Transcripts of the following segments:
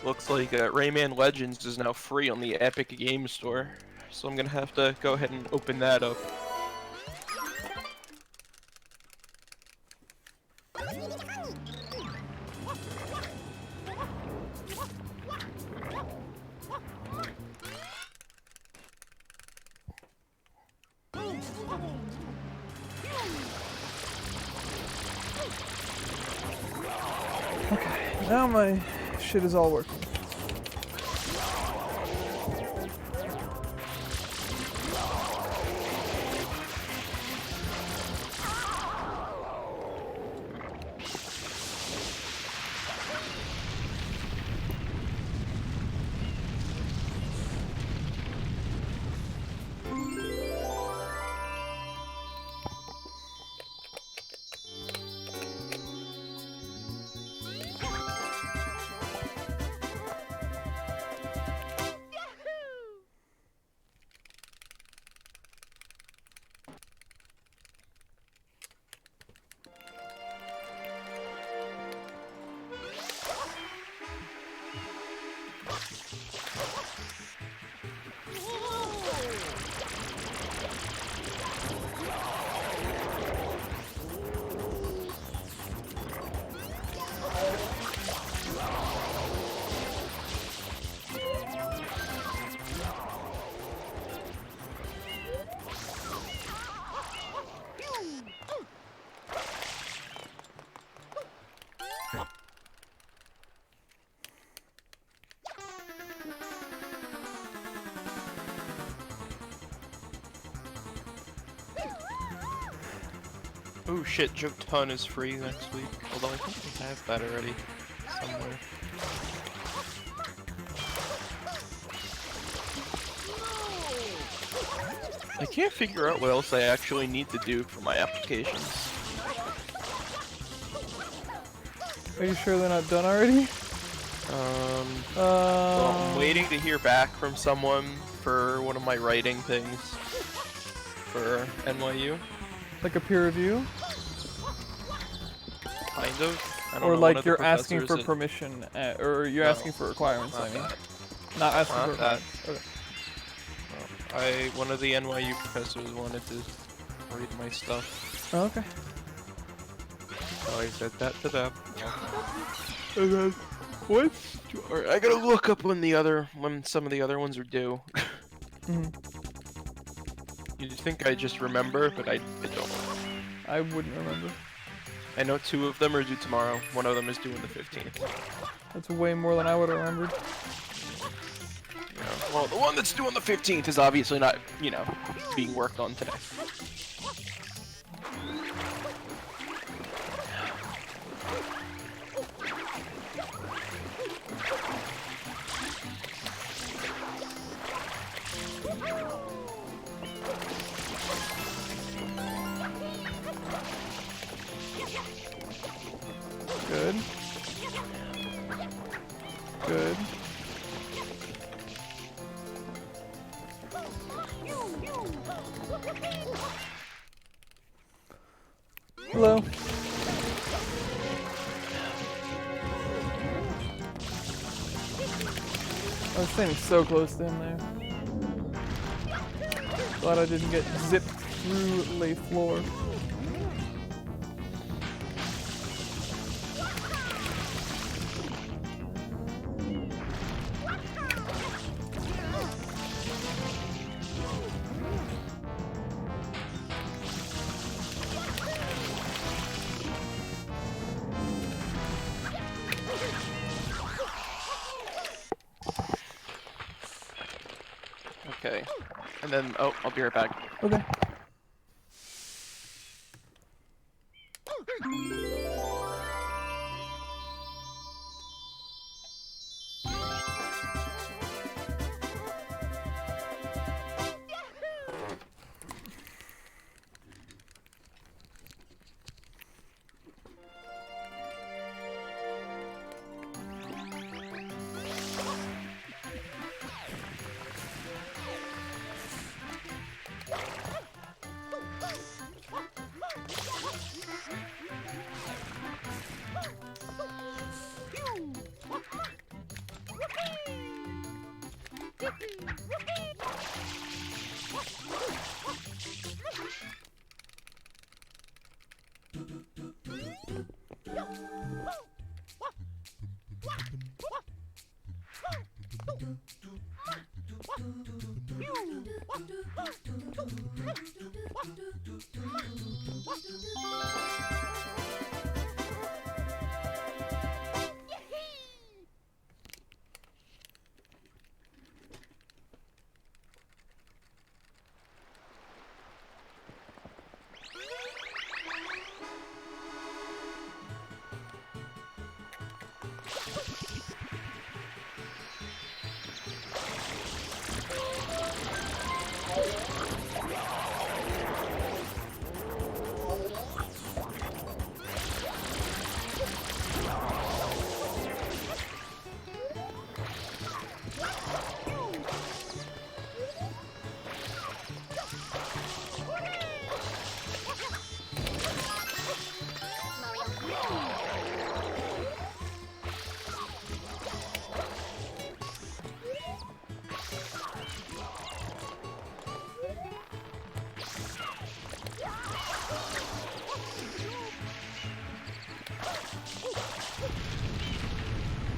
Looks like Rayman Legends is now free on the Epic Games Store, so I'm gonna have to go ahead and open that up. Okay, now my shit is all working. Oh shit, Jotun is free next week, although I think we have that already somewhere. I can't figure out what else I actually need to do for my applications. Are you sure they're not done already? Well, I'm waiting to hear back from someone for one of my writing things for NYU. Like a peer review? Kind of. I don't Or know, like one of the you're asking for professors permission, or you're No, asking for requirements, not I mean. that. Not asking Not for that. requirements. Okay. One of the NYU professors wanted to read my stuff, Oh, okay. so I said that to them. And then, what? Alright, I gotta look up when some of the other ones are due. Mhm. You'd think I just remember, but I don't. I wouldn't remember. I know 2 of them are due tomorrow. One of them is due on the 15th. That's way more than I would have remembered. Yeah. Well, the one that's due on the 15th is obviously not, being worked on today. Good. Good. Hello. I was standing so close to him there. Glad I didn't get zipped through lay floor. Okay. And then, oh, I'll be right back. Okay.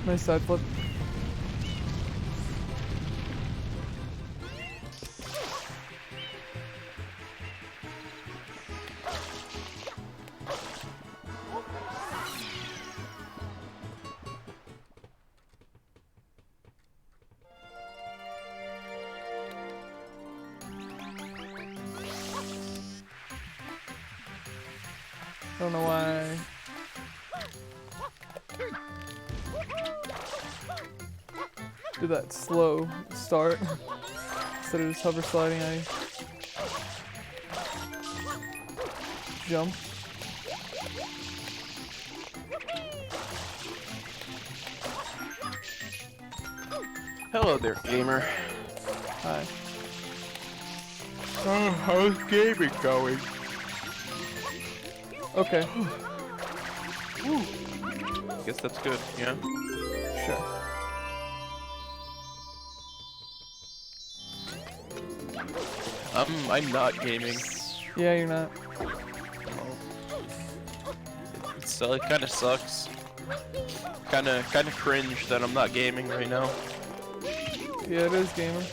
Nice side flip. Don't know why. Do that slow start instead of just hover sliding. I jump. Hello there, gamer. Hi. Oh, how's gaming going? Okay. Guess that's good, yeah? Sure. I'm not gaming. Yeah, you're not. It kind of sucks. Kind of cringe that I'm not gaming right now. Yeah, it is gamer.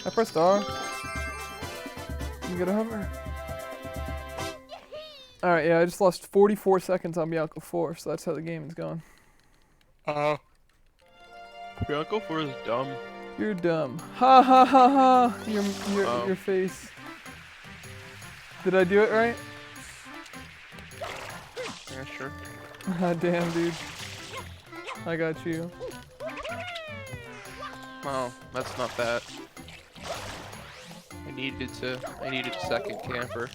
I pressed R. You gotta hover. Alright, yeah, I just lost 44 seconds on Bianco 4, so that's how the game is going. Bianco 4 is dumb. You're dumb. Ha ha ha ha! Your face. Did I do it right? Yeah, sure. Ah, damn, dude. I got you. Well, that's not that. I needed a second camper.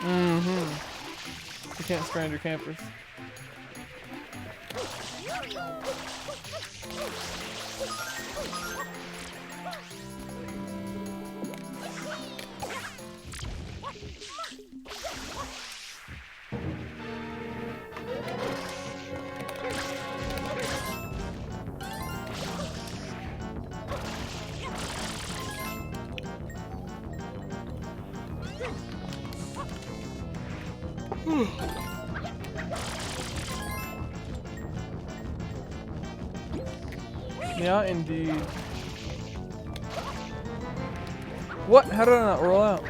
Mm-hmm. You can't strand your campers. Yeah, indeed. What? How did I not roll out?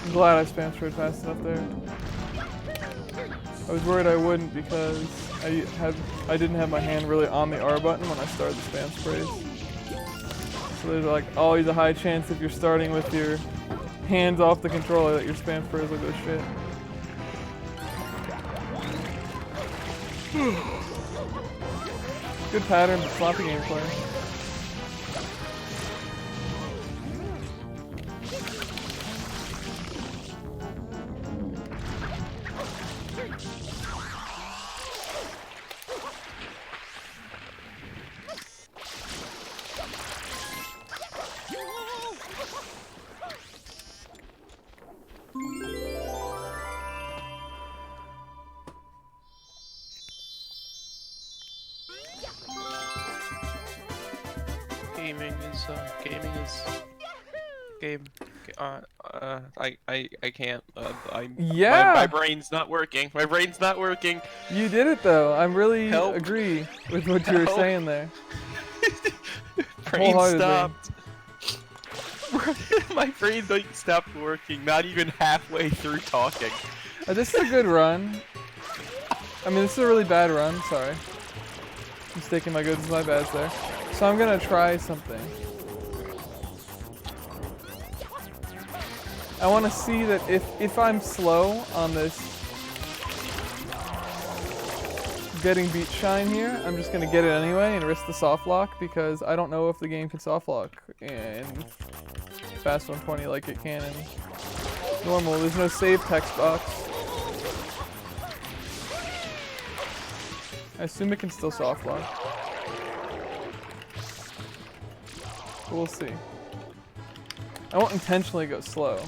I'm glad I spam sprayed fast enough there. I was worried I wouldn't because I didn't have my hand really on the R button when I started the spam sprays. So there's like always a high chance if you're starting with your hands off the controller that your spam sprays will go shit. Good pattern, but sloppy gameplay. I can't. Yeah. My brain's not working. My brain's not working. You did it though. I really Help. agree with what you were Help. saying there. Brain Wholeheartedly. stopped. My brain like stopped working. Not even halfway through talking. This is a good run. I mean, this is a really bad run. Sorry. Mistaking my goods as my bads there. So I'm gonna try something. I want to see that if I'm slow on this getting beat shine here, I'm just gonna get it anyway and risk the soft lock because I don't know if the game can soft lock in Fast 120 like it can in normal. There's no save text box. I assume it can still soft lock. But we'll see. I won't intentionally go slow.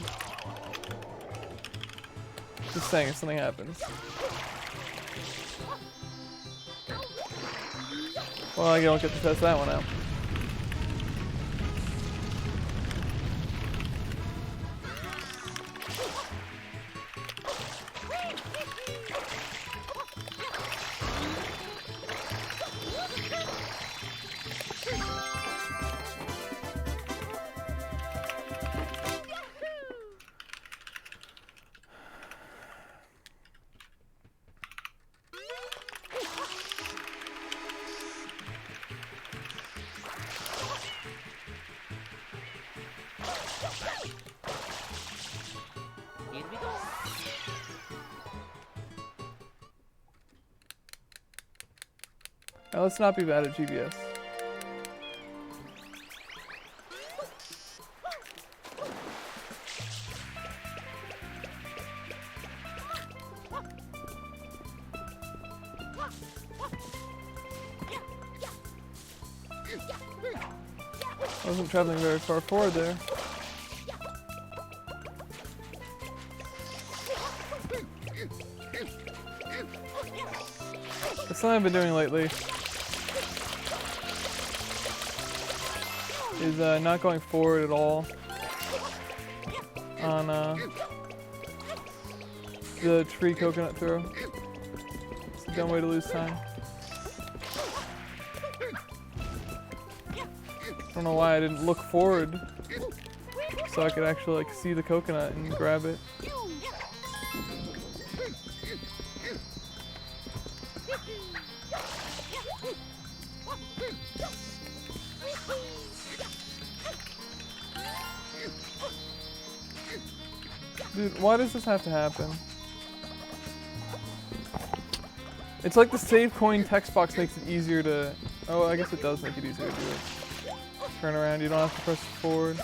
Just saying if something happens. Well, I don't get to test that one out. Now let's not be bad at GBS. Wasn't traveling very far forward there. That's something I've been doing lately. Is not going forward at all on the tree coconut throw. It's a dumb way to lose time. I don't know why I didn't look forward so I could actually like see the coconut and grab it. Dude, why does this have to happen? It's like the save coin text box makes it easier to... Oh, I guess it does make it easier to do it. Turn around, you don't have to press forward.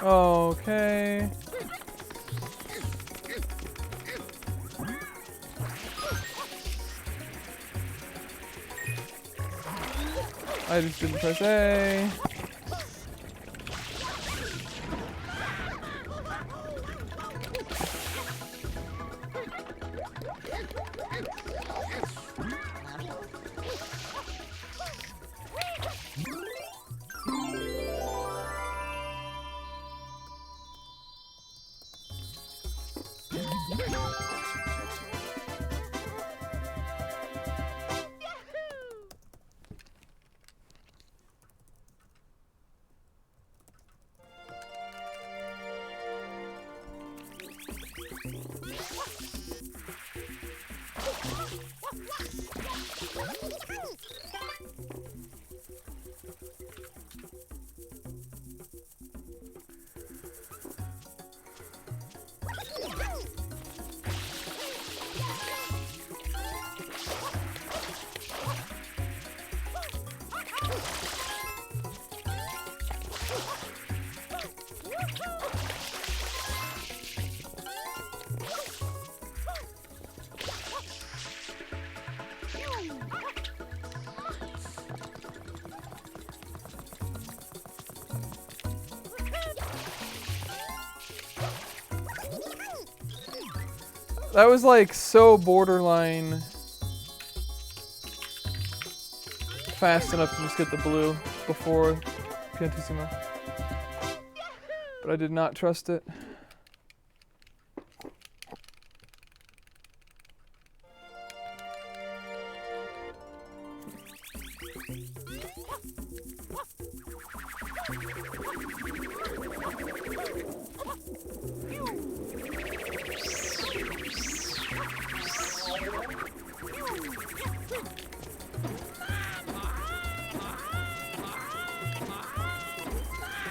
Okay. I just didn't press A. That was like so borderline fast enough to just get the blue before Piantissimo. But I did not trust it.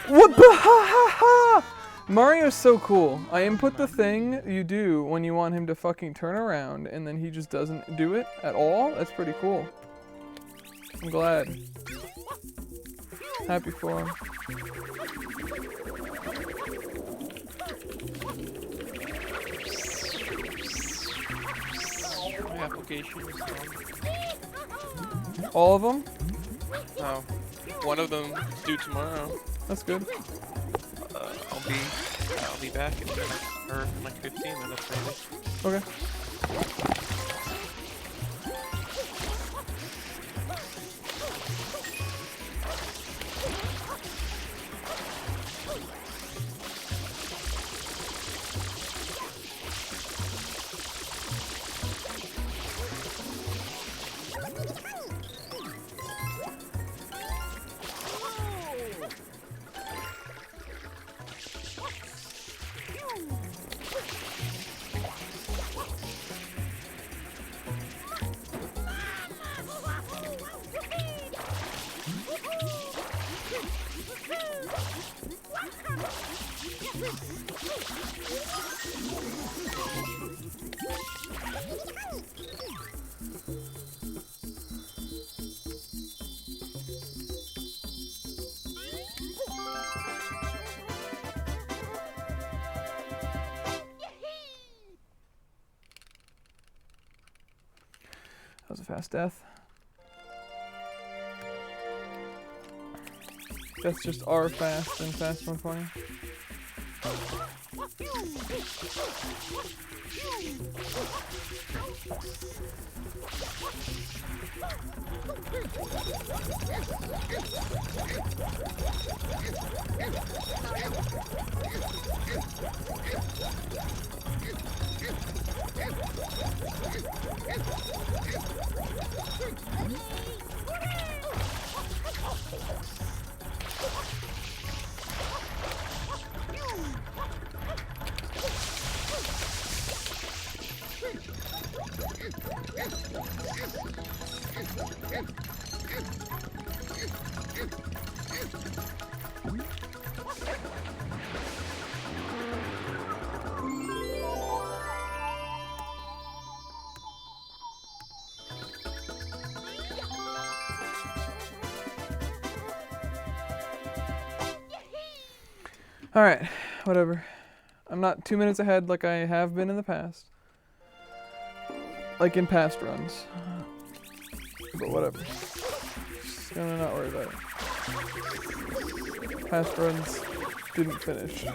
What the ha ha ha! Mario's so cool. I input the thing you do when you want him to fucking turn around and then he just doesn't do it at all. That's pretty cool. I'm glad. Happy for him. My application is done. All of them? Oh, one of them is due tomorrow. That's good. I'll be back in like 15 minutes maybe. Okay. That was a fast death. That's just R fast and fast 120. Alright, whatever. I'm not 2 minutes ahead like I have been in the past. Like in past runs. But whatever. Just gonna not worry about it. Past runs didn't finish.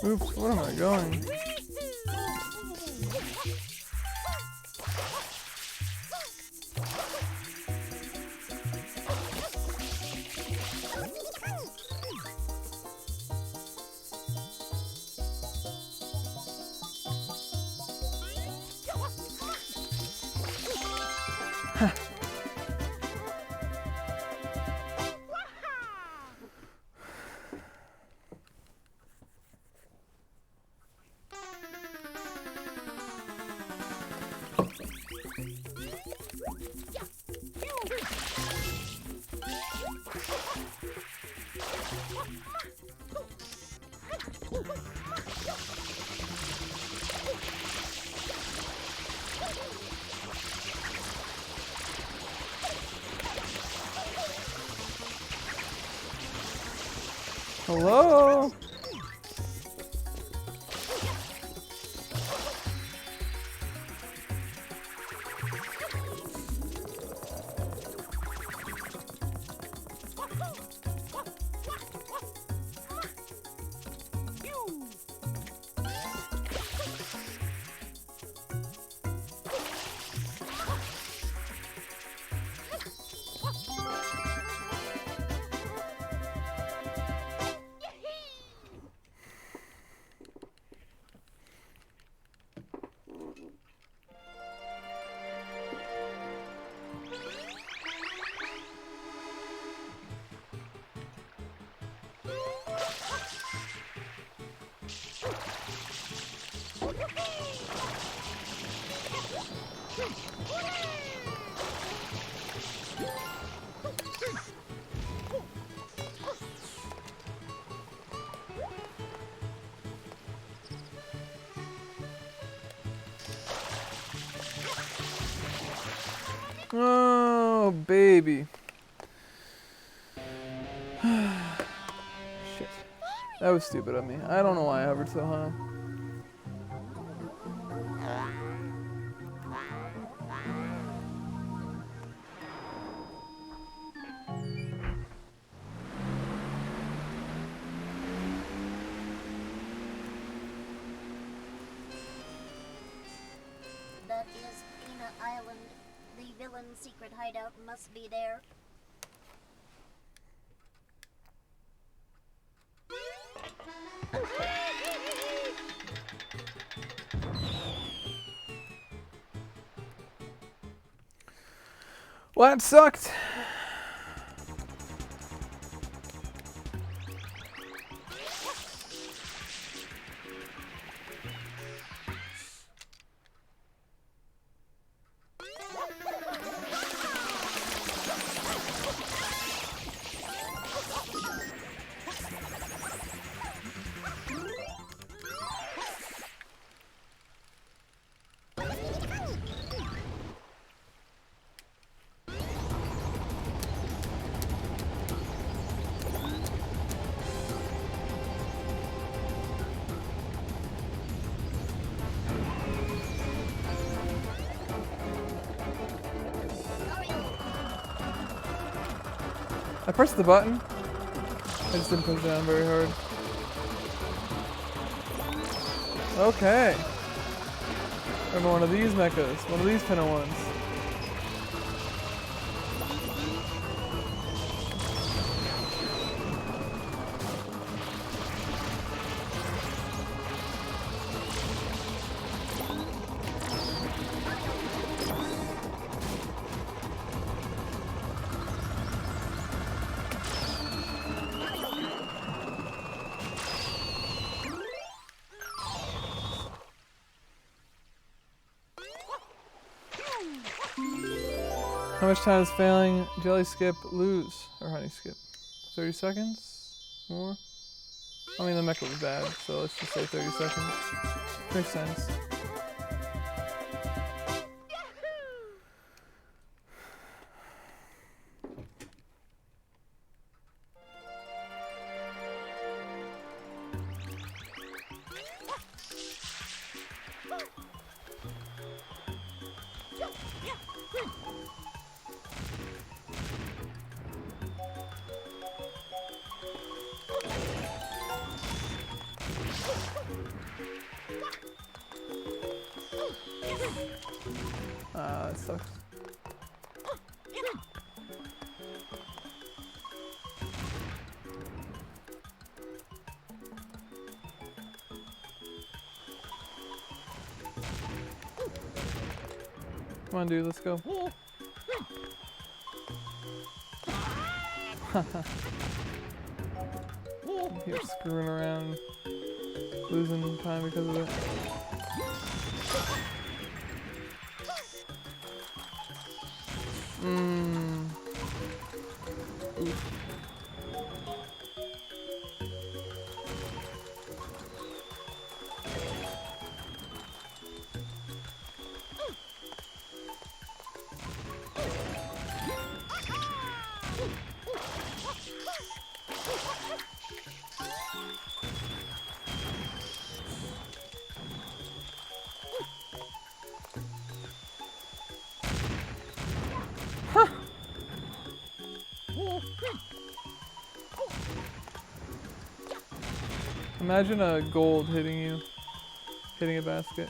Oops, where am I going? Hello? Oh, baby. Shit. That was stupid of me. I don't know why I hovered so high. That is Peanut Island. The villain's secret hideout must be there. Well, that sucked. I pressed the button. I just didn't push down very hard. Okay. Remember one of these mechas. One of these pinna ones. How much time is failing jelly skip lose? Or honey skip? 30 seconds? More? I mean the mecha was bad, so let's just say 30 seconds. Makes sense. That sucks. Come on, dude, let's go. You're screwing around, losing time because of it. Imagine a gold hitting you, hitting a basket.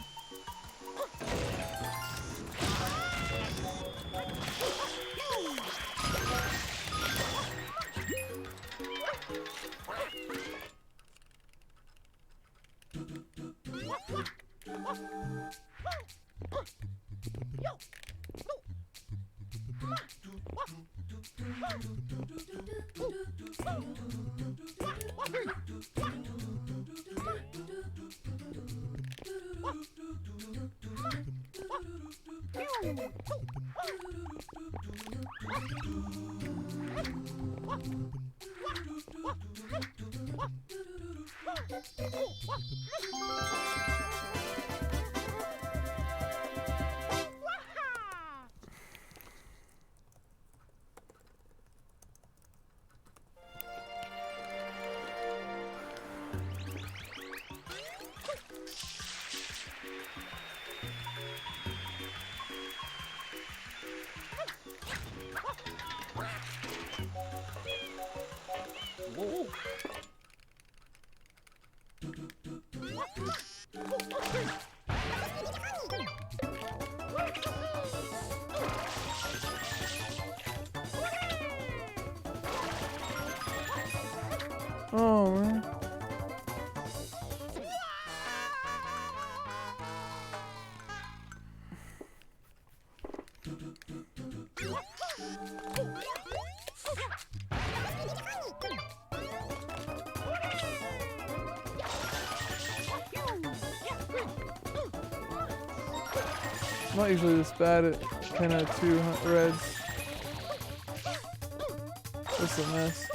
Oh man. I'm not usually this bad at 10 out of 2 reds. This is a mess.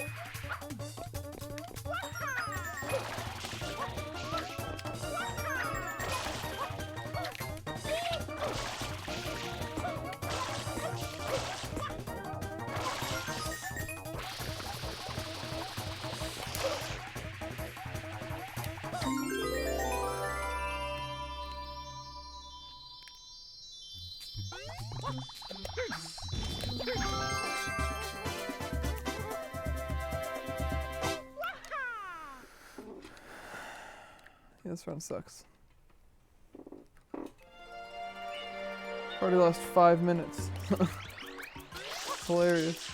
Yeah, this run sucks. Already lost 5 minutes. It's hilarious.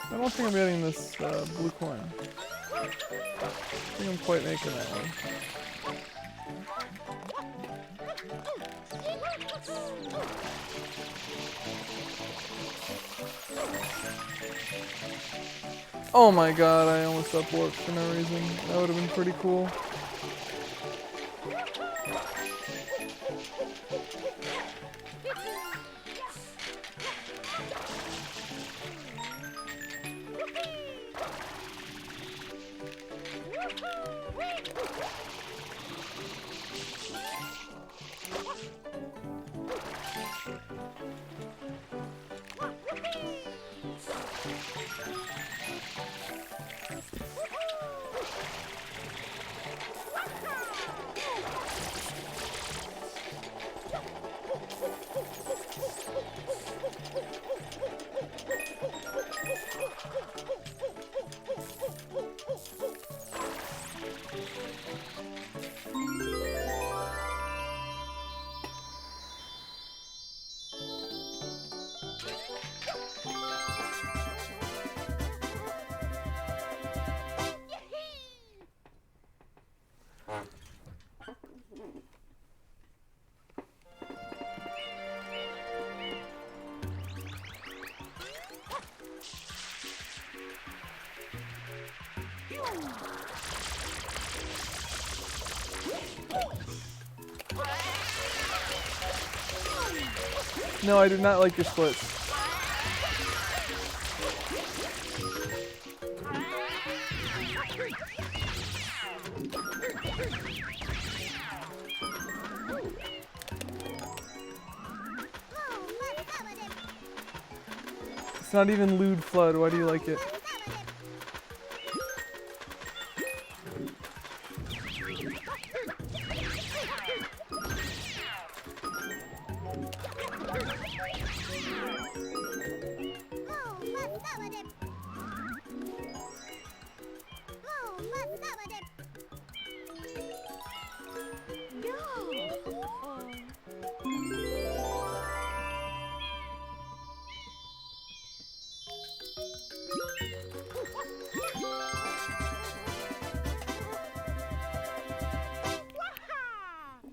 I don't think I'm getting this blue coin. I think I'm quite making that one. Oh my god, I almost upwarped for no reason. That would have been pretty cool. No, I do not like your splits. It's not even lewd flood. Why do you like it?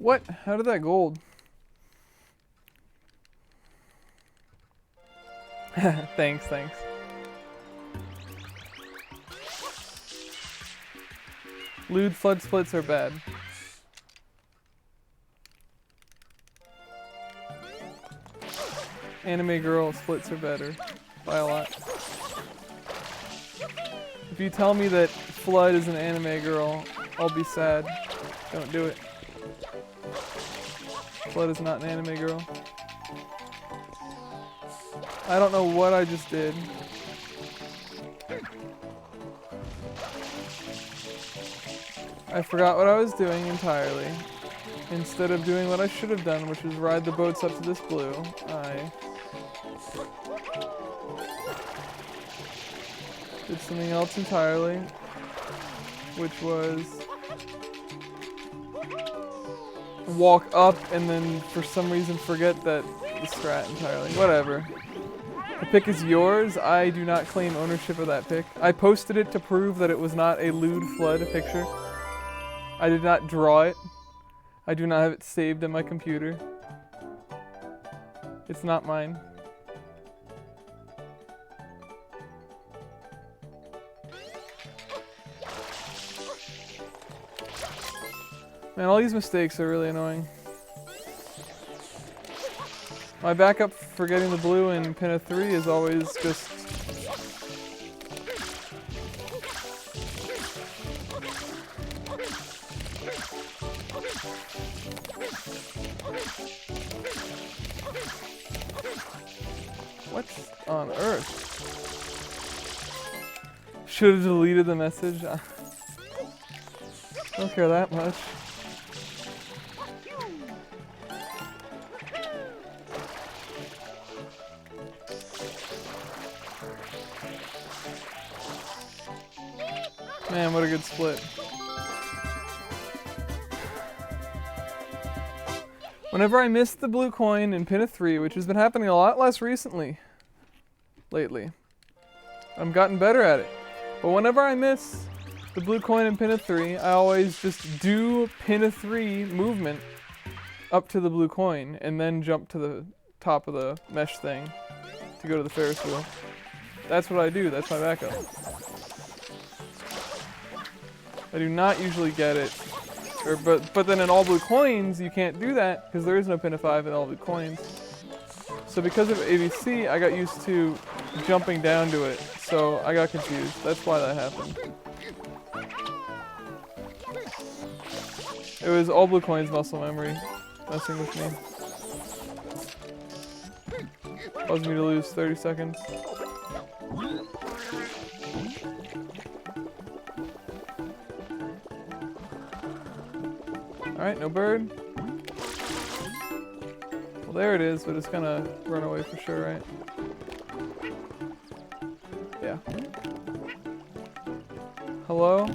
What? How did that gold? Thanks. Lewd flood splits are bad. Anime girl splits are better. By a lot. If you tell me that Flood is an anime girl, I'll be sad. Don't do it. Flood is not an anime girl. I don't know what I just did. I forgot what I was doing entirely. Instead of doing what I should have done, which was ride the boats up to this blue, I did something else entirely, which was walk up and then for some reason forget that the strat entirely. Whatever. The pick is yours. I do not claim ownership of that pick. I posted it to prove that it was not a lewd flood picture. I did not draw it. I do not have it saved in my computer. It's not mine. Man, all these mistakes are really annoying. My backup for getting the blue in Pinna 3 is always just... What on earth? Should have deleted the message. Don't care that much. Man, what a good split. Whenever I miss the blue coin in Pinna 3, which has been happening a lot less lately, I've gotten better at it. But whenever I miss the blue coin in Pinna 3, I always just do Pinna 3 movement up to the blue coin and then jump to the top of the mesh thing to go to the Ferris wheel. That's what I do, that's my backup. I do not usually get it. But then in all blue coins, you can't do that because there is no Pinna 5 in all blue coins. So because of ABC, I got used to jumping down to it. So I got confused. That's why that happened. It was all blue coins muscle memory messing with me. Caused me to lose 30 seconds. Alright, no bird. Well, there it is, but it's gonna run away for sure, right? Yeah. Hello?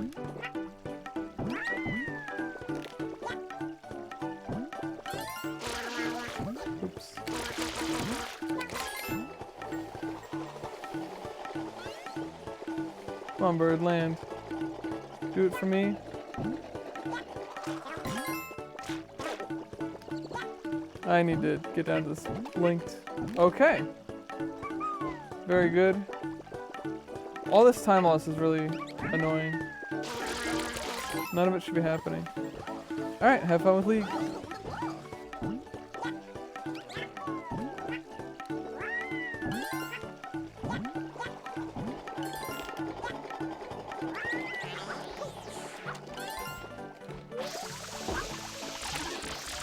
Oops. Come on, bird, land. Do it for me. I need to get down to this linked. Okay. Very good. All this time loss is really annoying. None of it should be happening. Alright, have fun with League.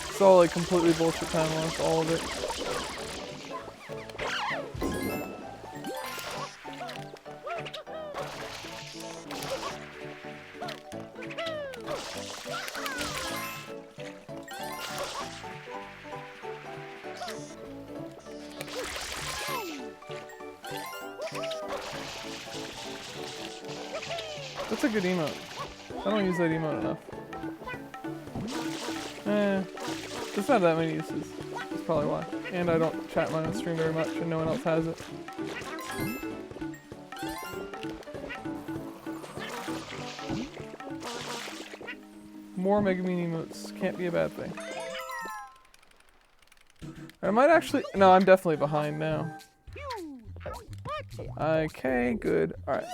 It's all like completely bullshit time loss, all of it. That's a good emote. I don't use that emote enough. There's not that many uses. That's probably why. And I don't chat mine on stream very much and no one else has it. More Megumin emotes. Can't be a bad thing. I might actually... No, I'm definitely behind now. Okay, good. Alright.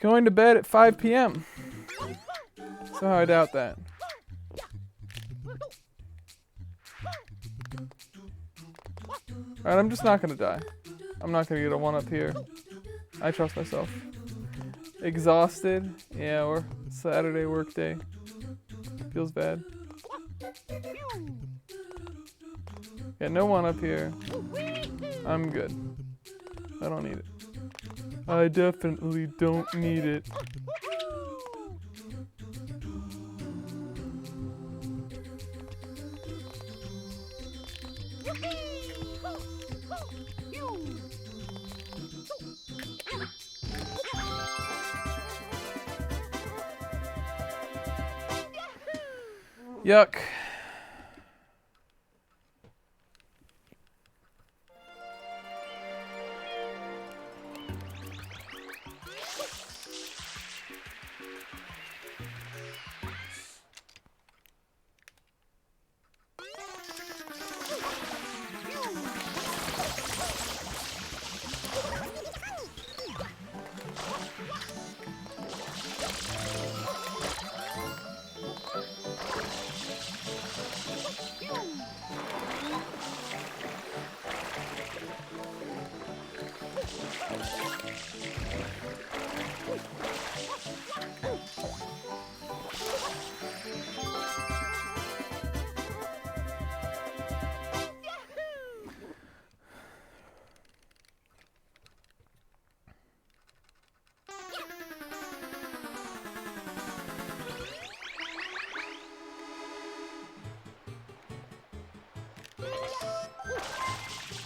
Going to bed at 5 p.m. So I doubt that. Alright, I'm just not gonna die. I'm not gonna get a 1-up here. I trust myself. Exhausted. Yeah, or Saturday work day. Feels bad. Yeah, no 1-up here. I'm good. I don't need it. I definitely don't need it. Yuck.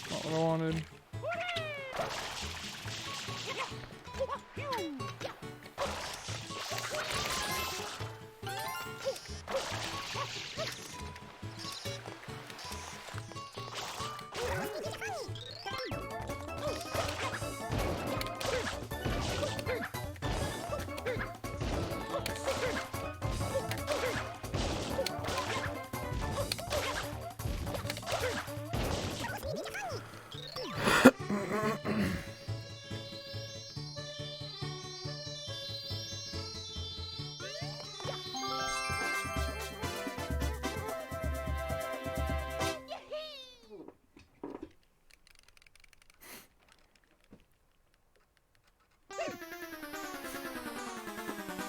Not what I wanted.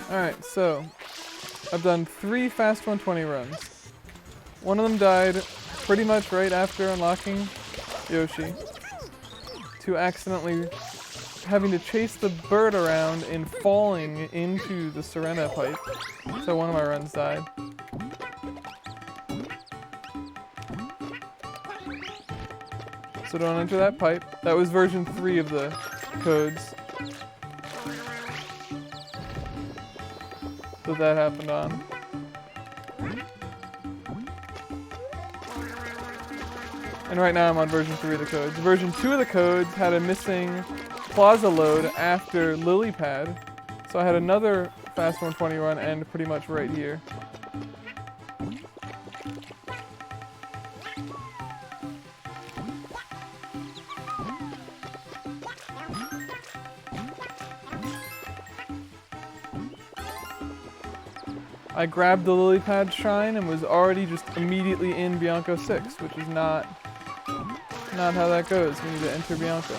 Alright, so I've done 3 fast 120 runs. One of them died pretty much right after unlocking Yoshi, to accidentally having to chase the bird around and falling into the Serena pipe. So one of my runs died. So don't enter that pipe. That was version 3 of the codes that happened on. And right now I'm on version 3 of the codes. Version 2 of the codes had a missing plaza load after Lily Pad. So I had another fast 120 run end pretty much right here. I grabbed the Lily Pad shrine and was already just immediately in Bianco 6, which is not how that goes. We need to enter Bianco.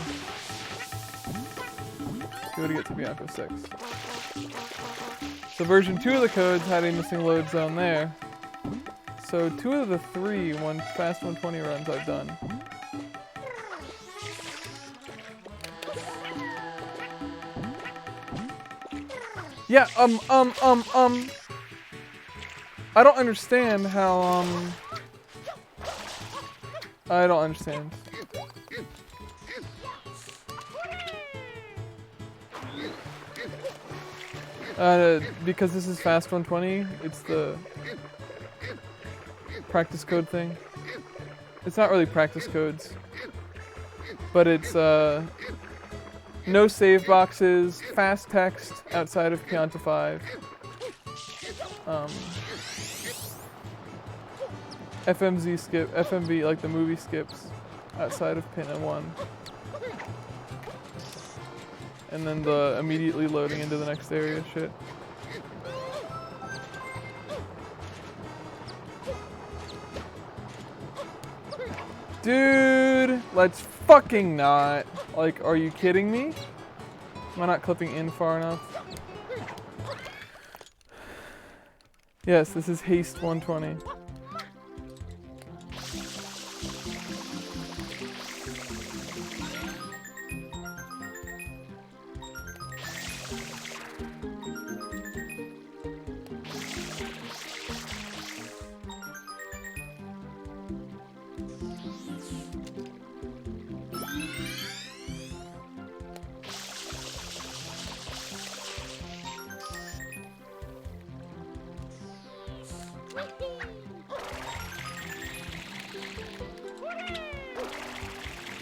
Go to get to Bianco 6. So version 2 of the codes had a missing load zone there. So 2 of the 3 fast 120 runs I've done. Yeah, I don't understand how, I don't understand. Because this is fast 120, it's the practice code thing. It's not really practice codes, but it's, no save boxes, fast text outside of Pianta 5. FMZ skip, FMV like the movie skips outside of Pinna 1. And then the immediately loading into the next area shit. Dude, let's fucking not. Like, are you kidding me? Am I not clipping in far enough? Yes, this is Haste 120.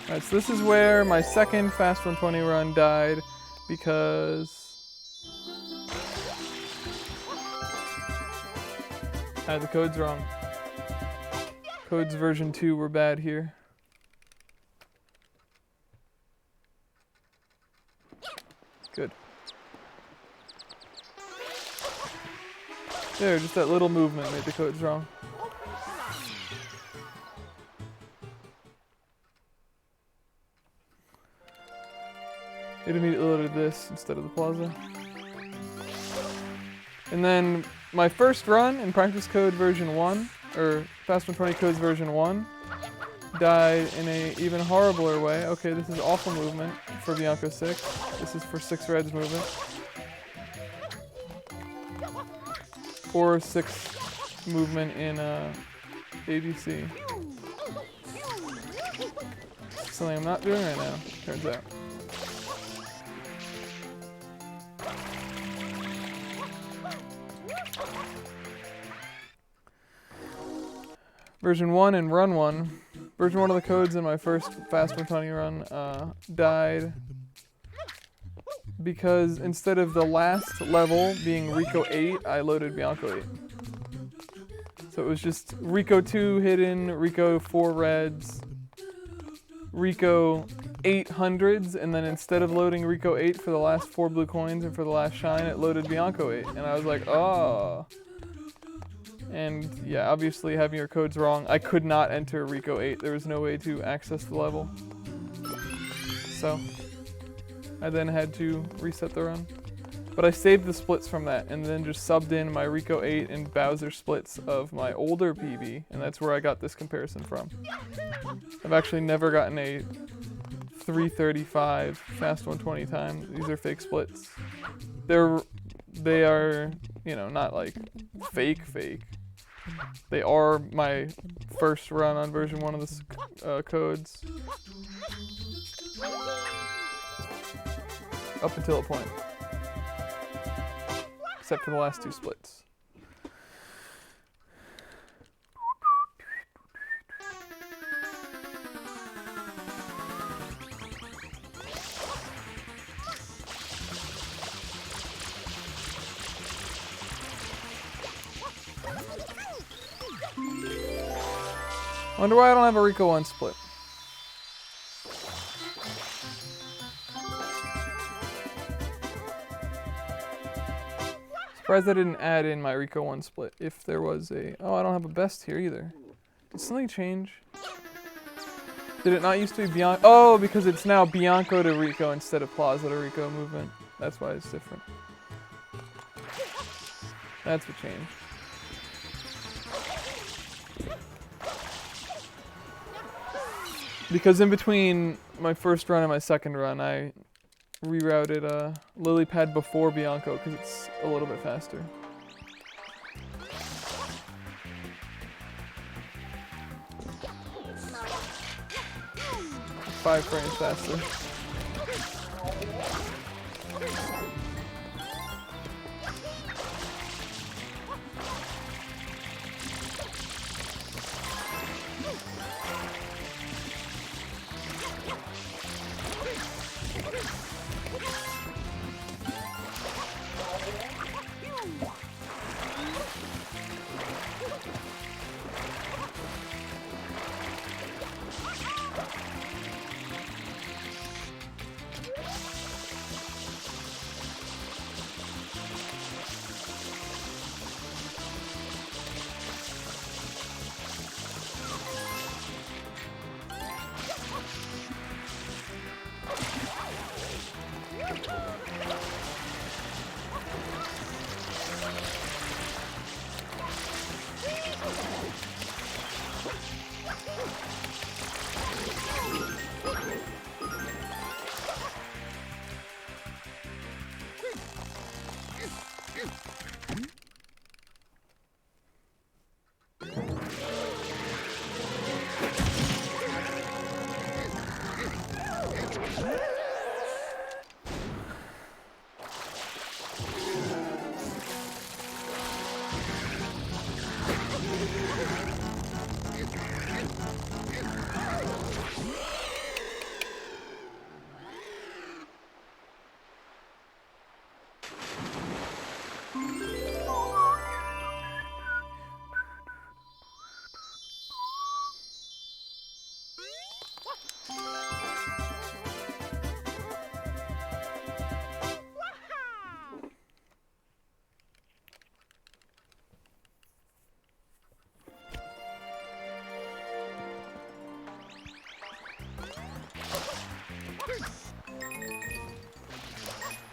Alright, so this is where my second Fast 120 run died because I had the codes wrong. Codes version 2 were bad here. Good. There, just that little movement made the codes wrong. It immediately loaded this instead of the plaza. And then my first run in practice code version 1, or Fast 120 codes version 1, died in a even horribler way. Okay, this is awful movement for Bianco 6. This is for 6 Red's movement. Or 6 movement in ADC. Something I'm not doing right now, turns out. Version 1 and run 1. Version 1 of the codes in my first Fast 120 run died because instead of the last level being Rico 8, I loaded Bianco 8. So it was just Rico 2 hidden, Rico 4 reds, Rico 800s, and then instead of loading Rico 8 for the last 4 blue coins and for the last shine, it loaded Bianco 8. And I was like, oh. And yeah, obviously having your codes wrong, I could not enter Rico 8. There was no way to access the level. So I then had to reset the run. But I saved the splits from that and then just subbed in my Rico 8 and Bowser splits of my older PB, and that's where I got this comparison from. I've actually never gotten a 335 Fast 120 time. These are fake splits. They are, you know, not like fake. They are my first run on version 1 of the codes. Up until a point. Except for the last 2 splits. Wonder why I don't have a Rico 1 split. Surprised I didn't add in my Rico 1 split if there was a... Oh, I don't have a best here either. Did something change? Did it not used to be Bianco? Oh, because it's now Bianco to Rico instead of Plaza to Rico movement. That's why it's different. That's what changed. Because in between my first run and my second run, I rerouted Lily Pad before Bianco because it's a little bit faster. 5 frames faster.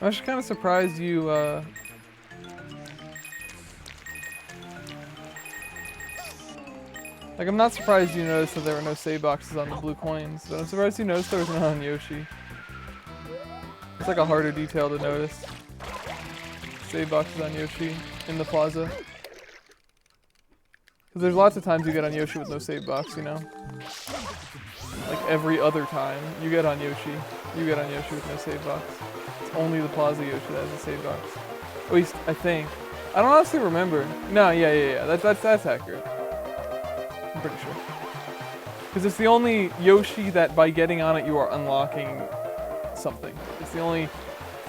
I'm actually kind of surprised you, like, I'm not surprised you noticed that there were no save boxes on the blue coins, but I'm surprised you noticed there was none on Yoshi. It's like a harder detail to notice. Save boxes on Yoshi in the plaza. Because there's lots of times you get on Yoshi with no save box, you know? Like every other time you get on Yoshi with no save box. It's only the Plaza Yoshi that has a save box. At least, I think. I don't honestly remember. No, yeah. That's accurate. I'm pretty sure. Because it's the only Yoshi that by getting on it you are unlocking something. It's the only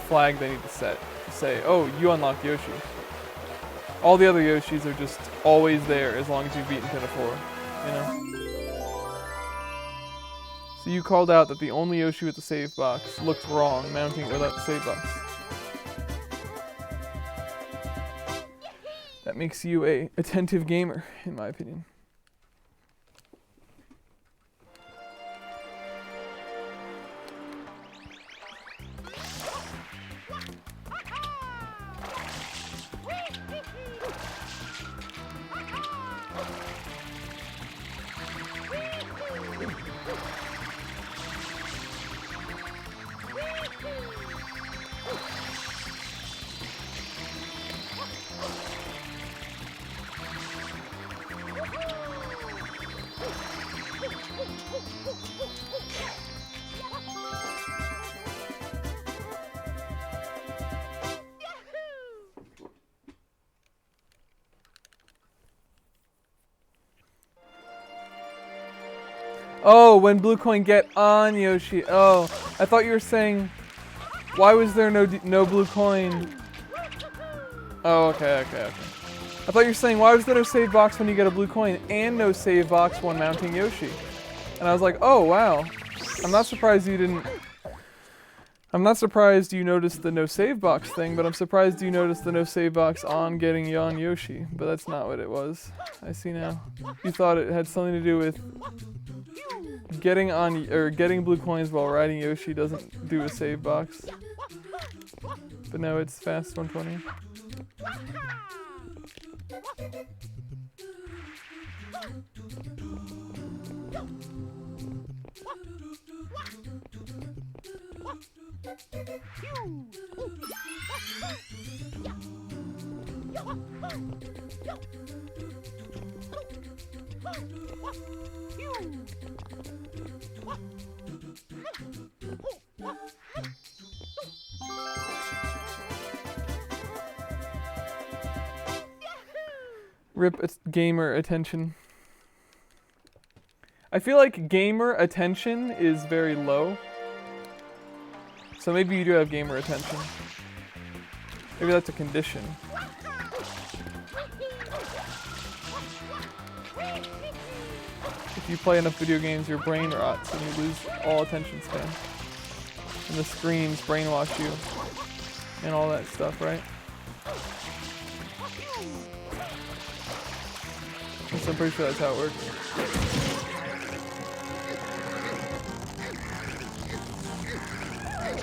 flag they need to set. To say, oh, you unlocked Yoshi. All the other Yoshis are just always there as long as you've beaten Pinafore, you know? So you called out that the only Yoshi with the save box looked wrong mounting it without the save box. That makes you a attentive gamer, in my opinion. Oh, when blue coin get on Yoshi. Oh, I thought you were saying, why was there no blue coin? Oh, okay. I thought you were saying, why was there no save box when you get a blue coin and no save box when mounting Yoshi? And I was like, oh, wow. I'm not surprised you noticed the no save box thing, but I'm surprised you noticed the no save box on getting on Yoshi. But that's not what it was. I see now. You thought it had something to do with getting on or getting blue coins while riding Yoshi doesn't do a save box. But no, it's fast 120. Rip gamer attention. I feel like gamer attention is very low. So maybe you do have gamer attention. Maybe that's a condition. If you play enough video games, your brain rots and you lose all attention span. And the screens brainwash you. And all that stuff, right? So I'm pretty sure that's how it works.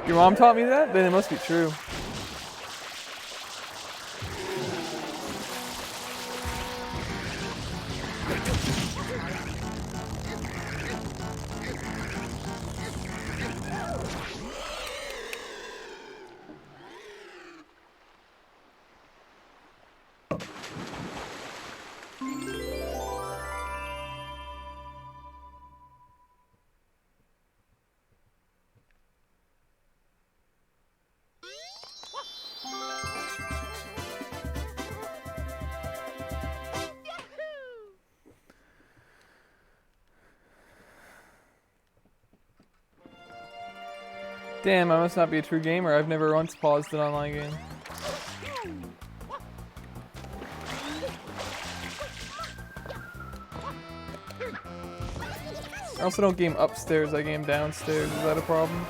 Your mom taught me that? Then it must be true. Damn, I must not be a true gamer. I've never once paused an online game. I also don't game upstairs, I game downstairs. Is that a problem?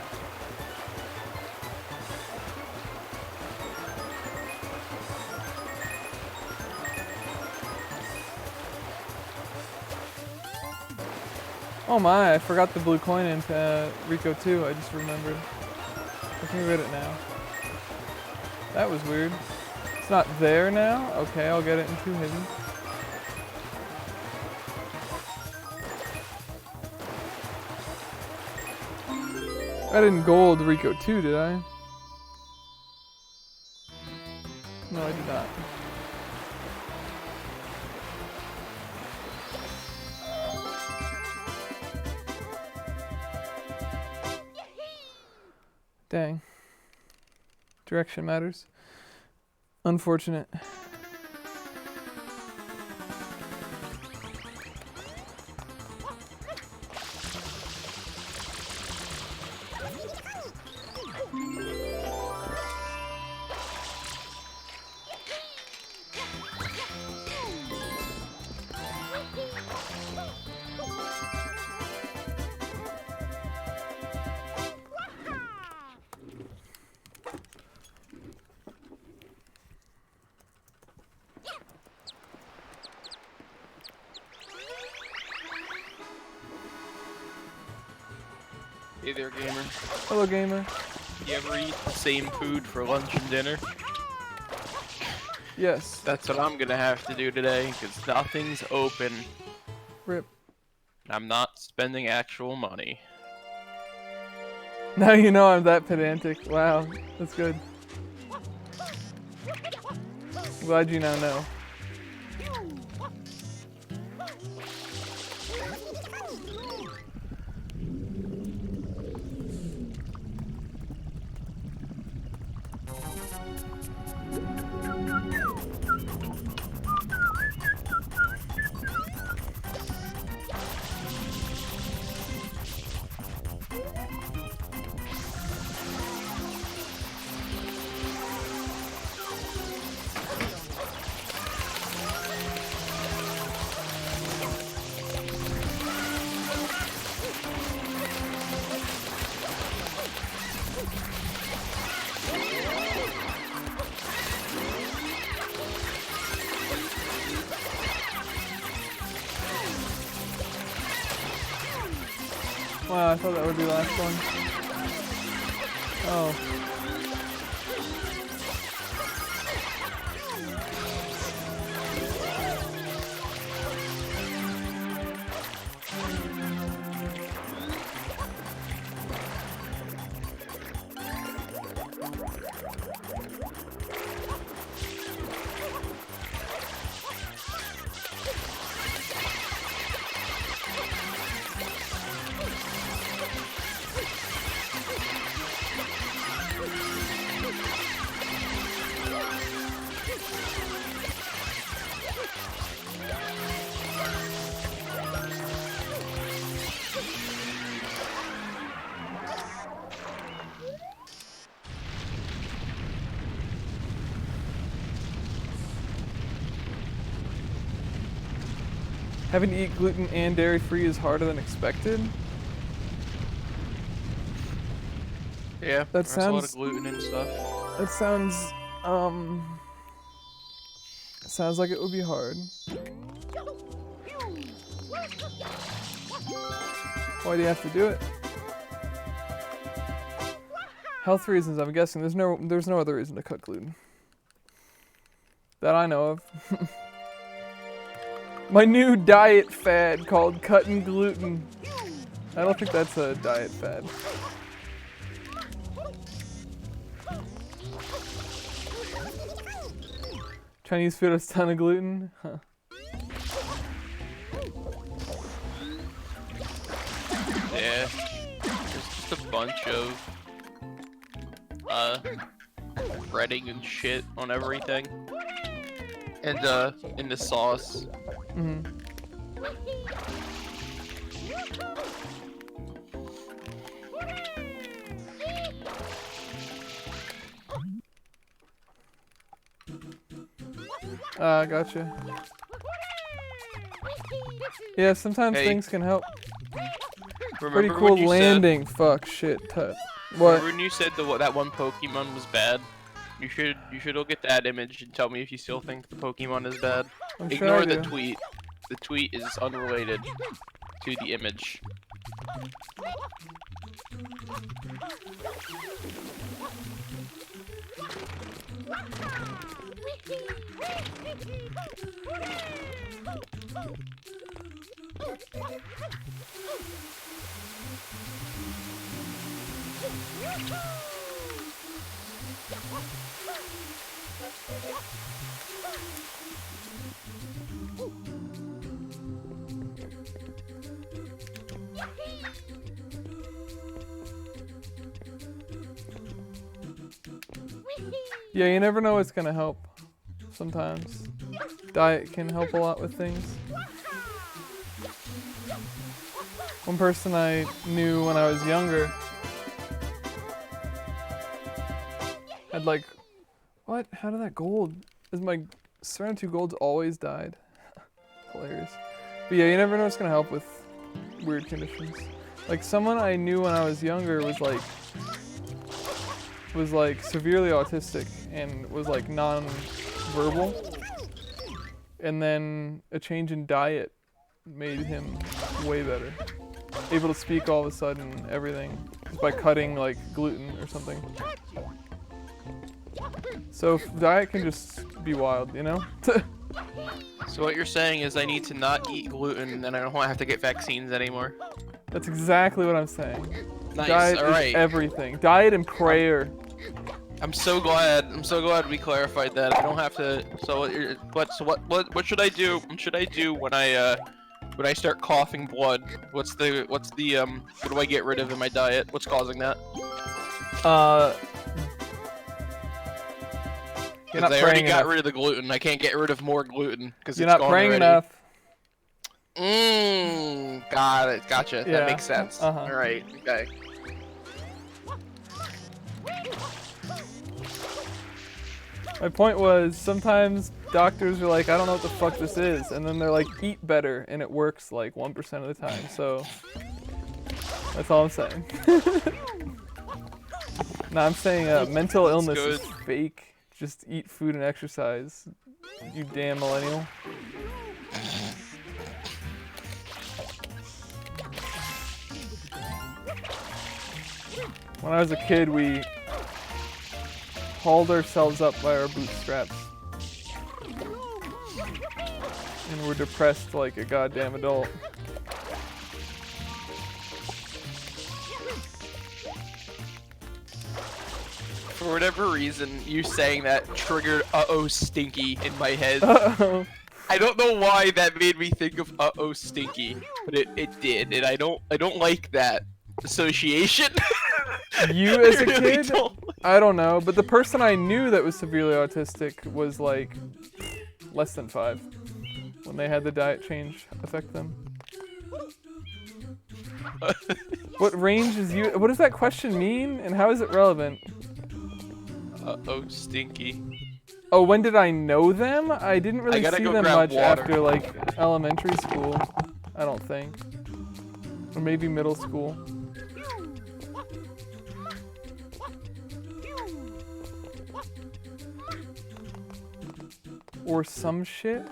Oh my, I forgot the blue coin in Rico 2, I just remembered. I can get it now. That was weird. It's not there now? Okay, I'll get it in 2 hidden. I didn't gold Rico 2, did I? No, I did not. Dang. Direction matters. Unfortunate. Hey there, gamer. Hello, gamer. You ever eat the same food for lunch and dinner? Yes. That's what I'm gonna have to do today, because nothing's open. Rip. I'm not spending actual money. Now you know I'm that pedantic. Wow, that's good. Glad you now know. Wow, I thought that would be the last one. Oh. Having to eat gluten and dairy free is harder than expected. Yeah, That there's a lot of sounds- gluten and stuff. That sounds like it would be hard. Why do you have to do it? Health reasons, I'm guessing. There's no other reason to cut gluten. That I know of. My new diet fad called cutting gluten. I don't think that's a diet fad. Chinese food has a ton of gluten? Huh. Yeah, there's just a bunch of breading and shit on everything, and in the sauce. Mm-hmm. Gotcha. Yeah, sometimes Hey. things can help. Pretty cool landing. Fuck, shit, tut. What? Remember when you said that one Pokemon was bad? You should look at that image and tell me if you still think the Pokemon is bad. I'm Ignore sure I the do. tweet. The tweet is unrelated to the image. Yeah, you never know what's gonna help. Sometimes diet can help a lot with things. One person I knew when I was younger had like, what? How did that gold? Is my Serenity 2 golds always died? Hilarious. But yeah, you never know what's gonna help with weird conditions. Like someone I knew when I was younger was like severely autistic and was like non-verbal, and then a change in diet made him way better, able to speak all of a sudden, everything, just by cutting like gluten or something. So diet can just be wild, you know? So what you're saying is I need to not eat gluten and then I don't have to get vaccines anymore. That's exactly what I'm saying. Nice, Diet alright. is everything. Diet and prayer. I'm so glad we clarified that. I don't have to. So what should I do? What should I do when I start coughing blood? What do I get rid of in my diet? What's causing that? You're not Because I already praying got enough. rid of the gluten. I can't get rid of more gluten because You're it's not gone praying already. enough. Got it. Gotcha. Yeah. That makes sense. Uh-huh. All right. Okay. My point was, sometimes doctors are like, I don't know what the fuck this is, and then they're like, eat better, and it works like 1% of the time, so that's all I'm saying. No, I'm saying mental illness is good. fake. Just eat food and exercise, you damn millennial. When I was a kid, we hauled ourselves up by our bootstraps. And we're depressed like a goddamn adult. For whatever reason, you saying that triggered "uh-oh stinky" in my head. Uh-oh. I don't know why that made me think of "uh-oh stinky," but it did, and I don't like that association. You as a I really kid? don't. I don't know, but the person I knew that was severely autistic was like less than 5 when they had the diet change affect them. What range is you? What does that question mean, and how is it relevant? Uh-oh stinky. Oh, when did I know them? I didn't really gotta see go them grab much water. after like elementary school, I don't think. Or maybe middle school. Or some shit?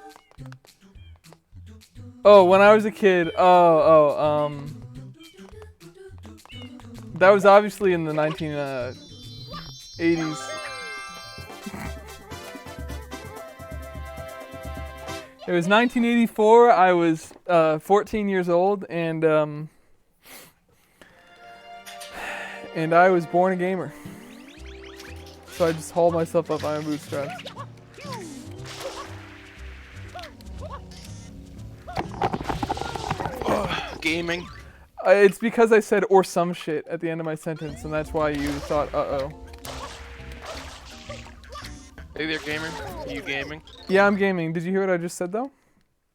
Oh, when I was a kid, that was obviously in the 1980s. It was 1984. I was 14 years old, and I was born a gamer. So I just hauled myself up by my bootstraps. Gaming. It's because I said "or some shit" at the end of my sentence, and that's why you thought "uh-oh." Hey there, gamer. Are you gaming? Yeah, I'm gaming. Did you hear what I just said, though?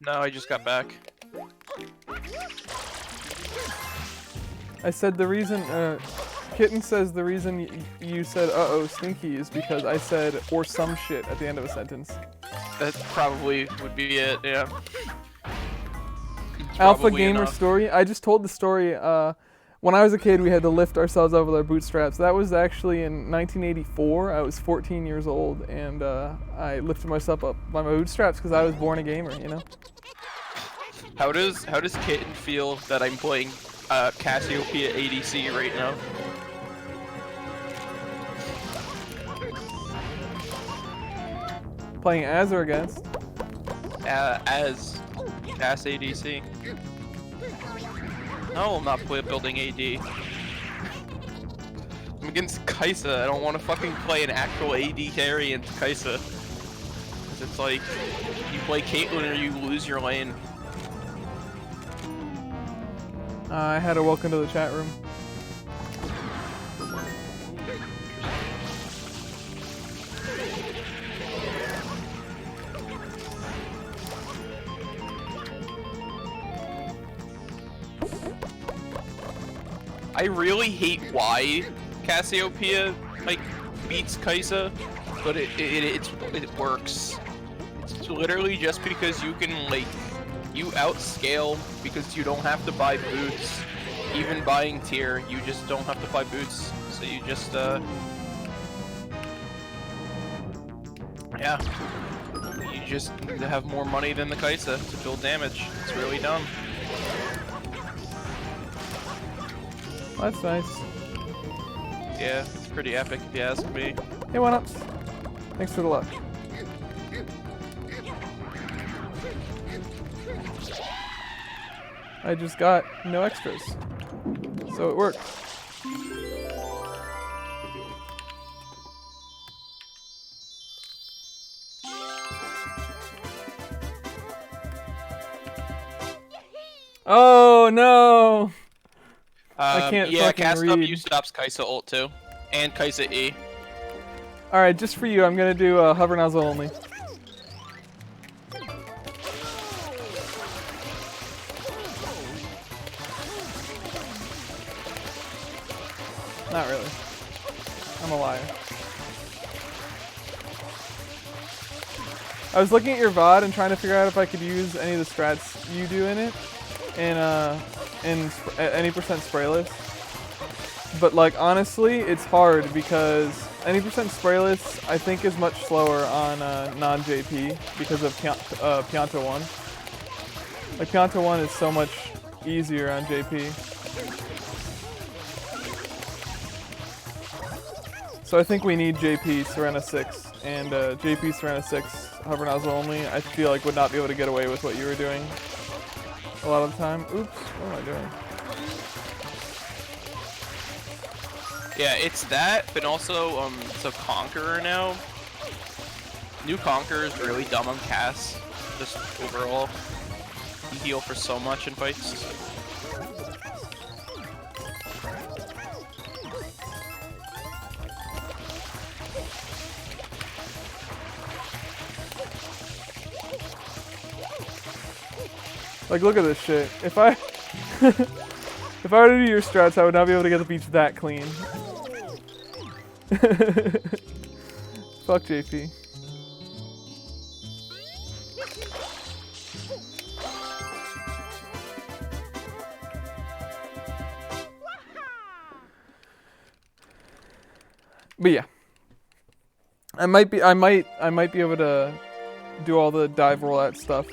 No, I just got back. I said the reason, Kitten says the reason you said "uh-oh stinky" is because I said "or some shit" at the end of a sentence. That probably would be it. Yeah. Alpha probably Gamer enough. story. I just told the story. When I was a kid, we had to lift ourselves up with our bootstraps. That was actually in 1984. I was 14 years old, and I lifted myself up by my bootstraps because I was born a gamer. You know. How does Kitten feel that I'm playing Cassiopeia ADC right now? Playing as or against? As ADC. No, I'm not building AD. I'm against Kai'Sa. I don't want to fucking play an actual AD carry into Kai'Sa. 'Cause it's like, you play Caitlyn or you lose your lane. I had a welcome to the chat room. I really hate why Cassiopeia like beats Kai'Sa, but it works. It's literally just because you can like you outscale because you don't have to buy boots. Even buying tier, you just don't have to buy boots. So you just yeah. You just have more money than the Kai'Sa to build damage. It's really dumb. That's nice. Yeah, it's pretty epic if you ask me. Hey, one ups. Thanks for the luck. I just got no extras, so it worked. Oh no! I can't yeah, fucking cast read. W stops Kai'Sa ult too, and Kai'Sa E. All right, just for you, I'm gonna do hover nozzle only. Not really. I'm a liar. I was looking at your VOD and trying to figure out if I could use any of the strats you do in it, in any percent sprayless. But like honestly, it's hard because any percent sprayless I think is much slower on non-JP because of Pianta 1. Like Pianta 1 is so much easier on JP. So I think we need JP Serena 6 and JP Serena 6 hover nozzle only. I feel like would not be able to get away with what you were doing a lot of the time. Oops, what am I doing? Yeah, it's that, but also so Conqueror now. New Conqueror is really dumb on Cass. Just overall, you heal for so much in fights. Like, look at this shit. If I if I were to do your strats, I would not be able to get the beach that clean. Fuck JP. But yeah, I might be able to do all the dive rollout stuff.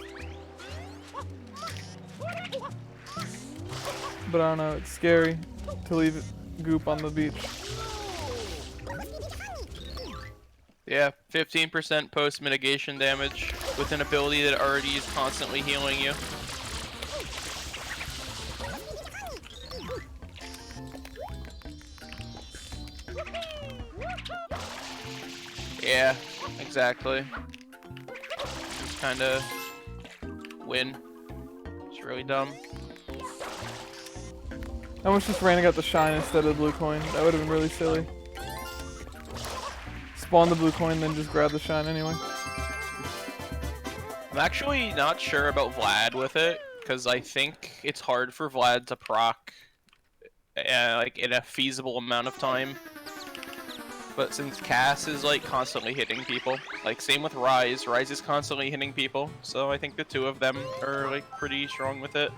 But I don't know, it's scary to leave goop on the beach. Yeah, 15% post mitigation damage with an ability that already is constantly healing you. Yeah, exactly. Just kinda win. It's really dumb. I almost just ran and got the shine instead of the blue coin. That would have been really silly. Spawn the blue coin, then just grab the shine anyway. I'm actually not sure about Vlad with it, because I think it's hard for Vlad to proc like in a feasible amount of time. But since Cass is like constantly hitting people, like same with Ryze, Ryze is constantly hitting people, so I think the two of them are like pretty strong with it.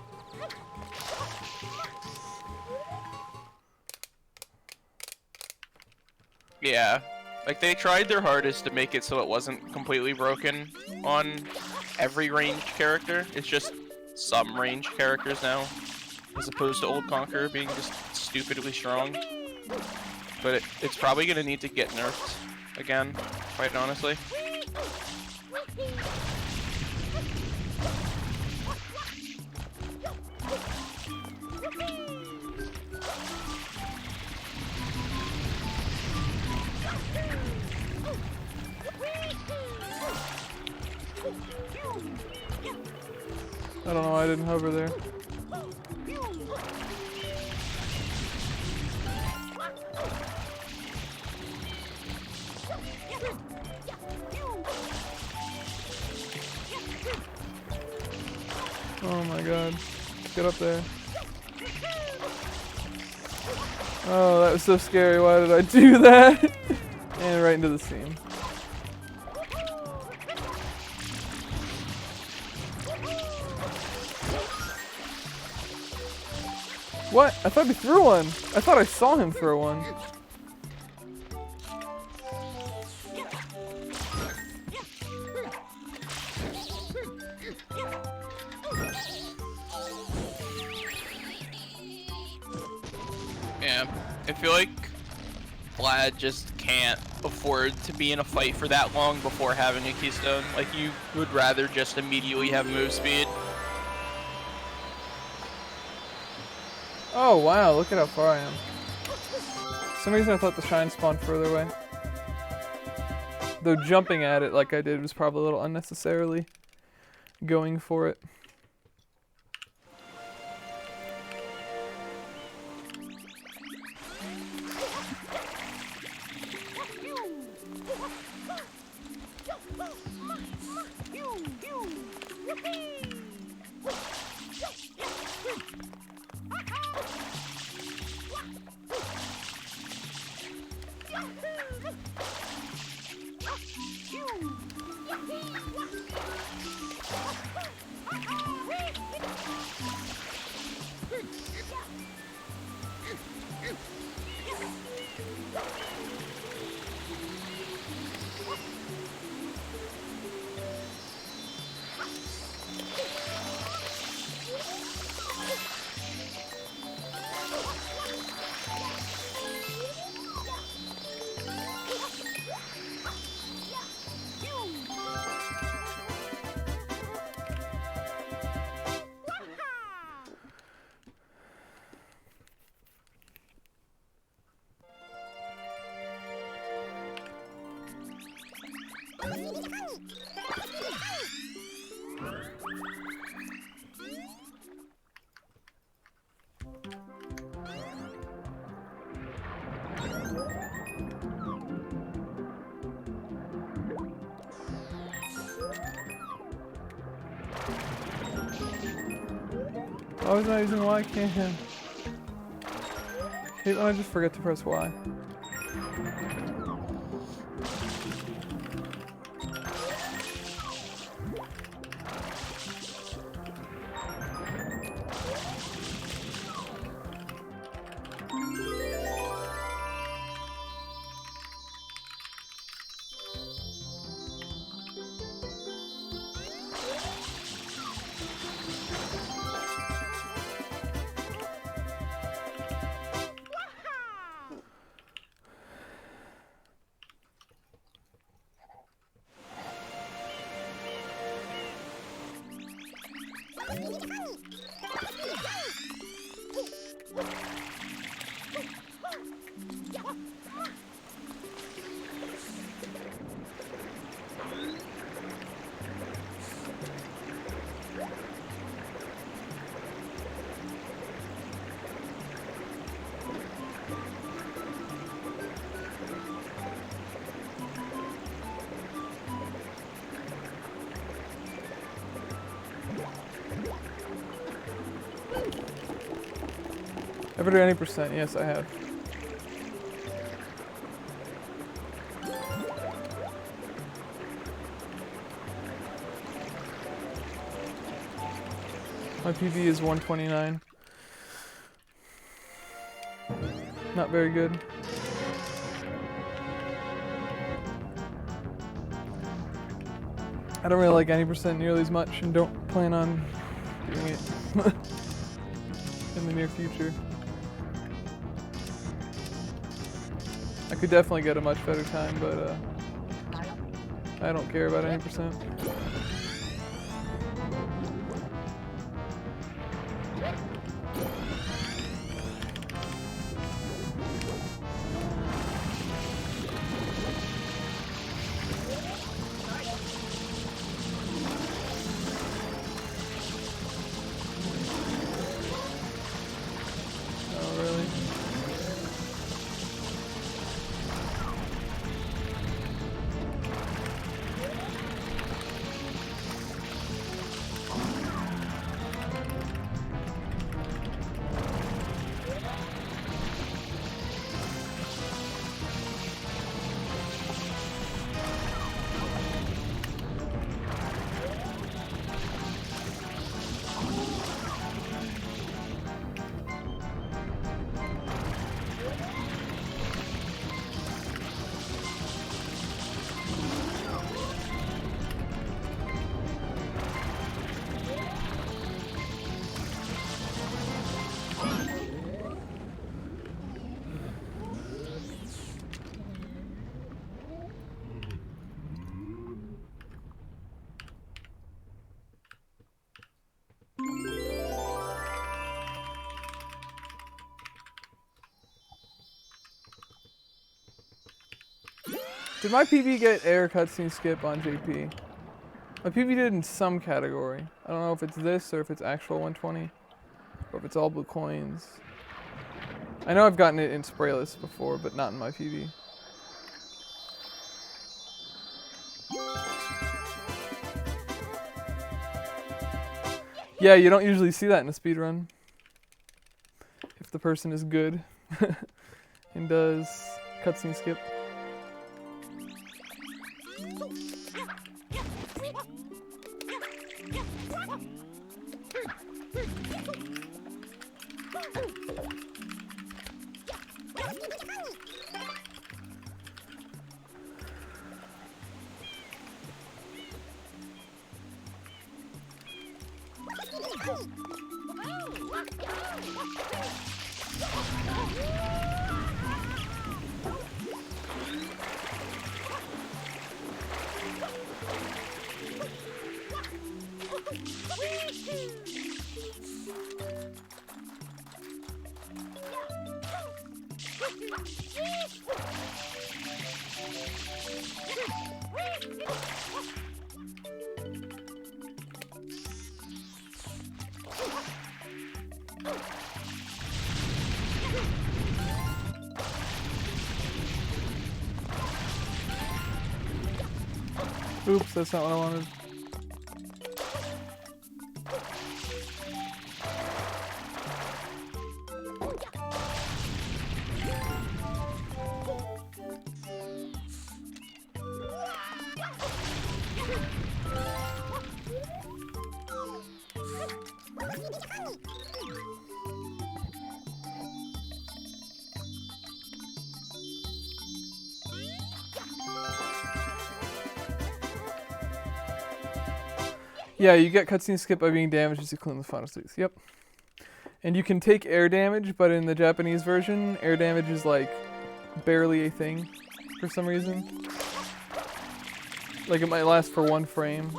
Yeah. Like, they tried their hardest to make it so it wasn't completely broken on every ranged character. It's just some ranged characters now, as opposed to Old Conqueror being just stupidly strong. But it's probably gonna need to get nerfed again, quite honestly. I don't know why I didn't hover there. Oh my god. Get up there. Oh, that was so scary. Why did I do that? And right into the seam. What? I thought he threw one. I thought I saw him throw one. Yeah, I feel like Vlad just can't afford to be in a fight for that long before having a keystone. Like, you would rather just immediately have move speed. Oh wow, look at how far I am. For some reason I thought the shine spawned further away. Though jumping at it like I did was probably a little unnecessarily going for it. Why was I using Y can? Hate when I just forget to press Y. Ever do any percent? Yes, I have. My PB is 129. Not very good. I don't really like any percent nearly as much and don't plan on doing it in the near future. I could definitely get a much better time, but I don't care about any percent. Oh, really? Did my PB get air cutscene skip on JP? My PB did in some category. I don't know if it's this or if it's actual 120 or if it's all blue coins. I know I've gotten it in sprayless before, but not in my PB. Yeah, you don't usually see that in a speedrun. If the person is good and does cutscene skip. Oops, that's not what I wanted. Yeah, you get cutscene skip by being damaged as you clean the final tooth. Yep. And you can take air damage, but in the Japanese version, air damage is like barely a thing for some reason. Like it might last for 1 frame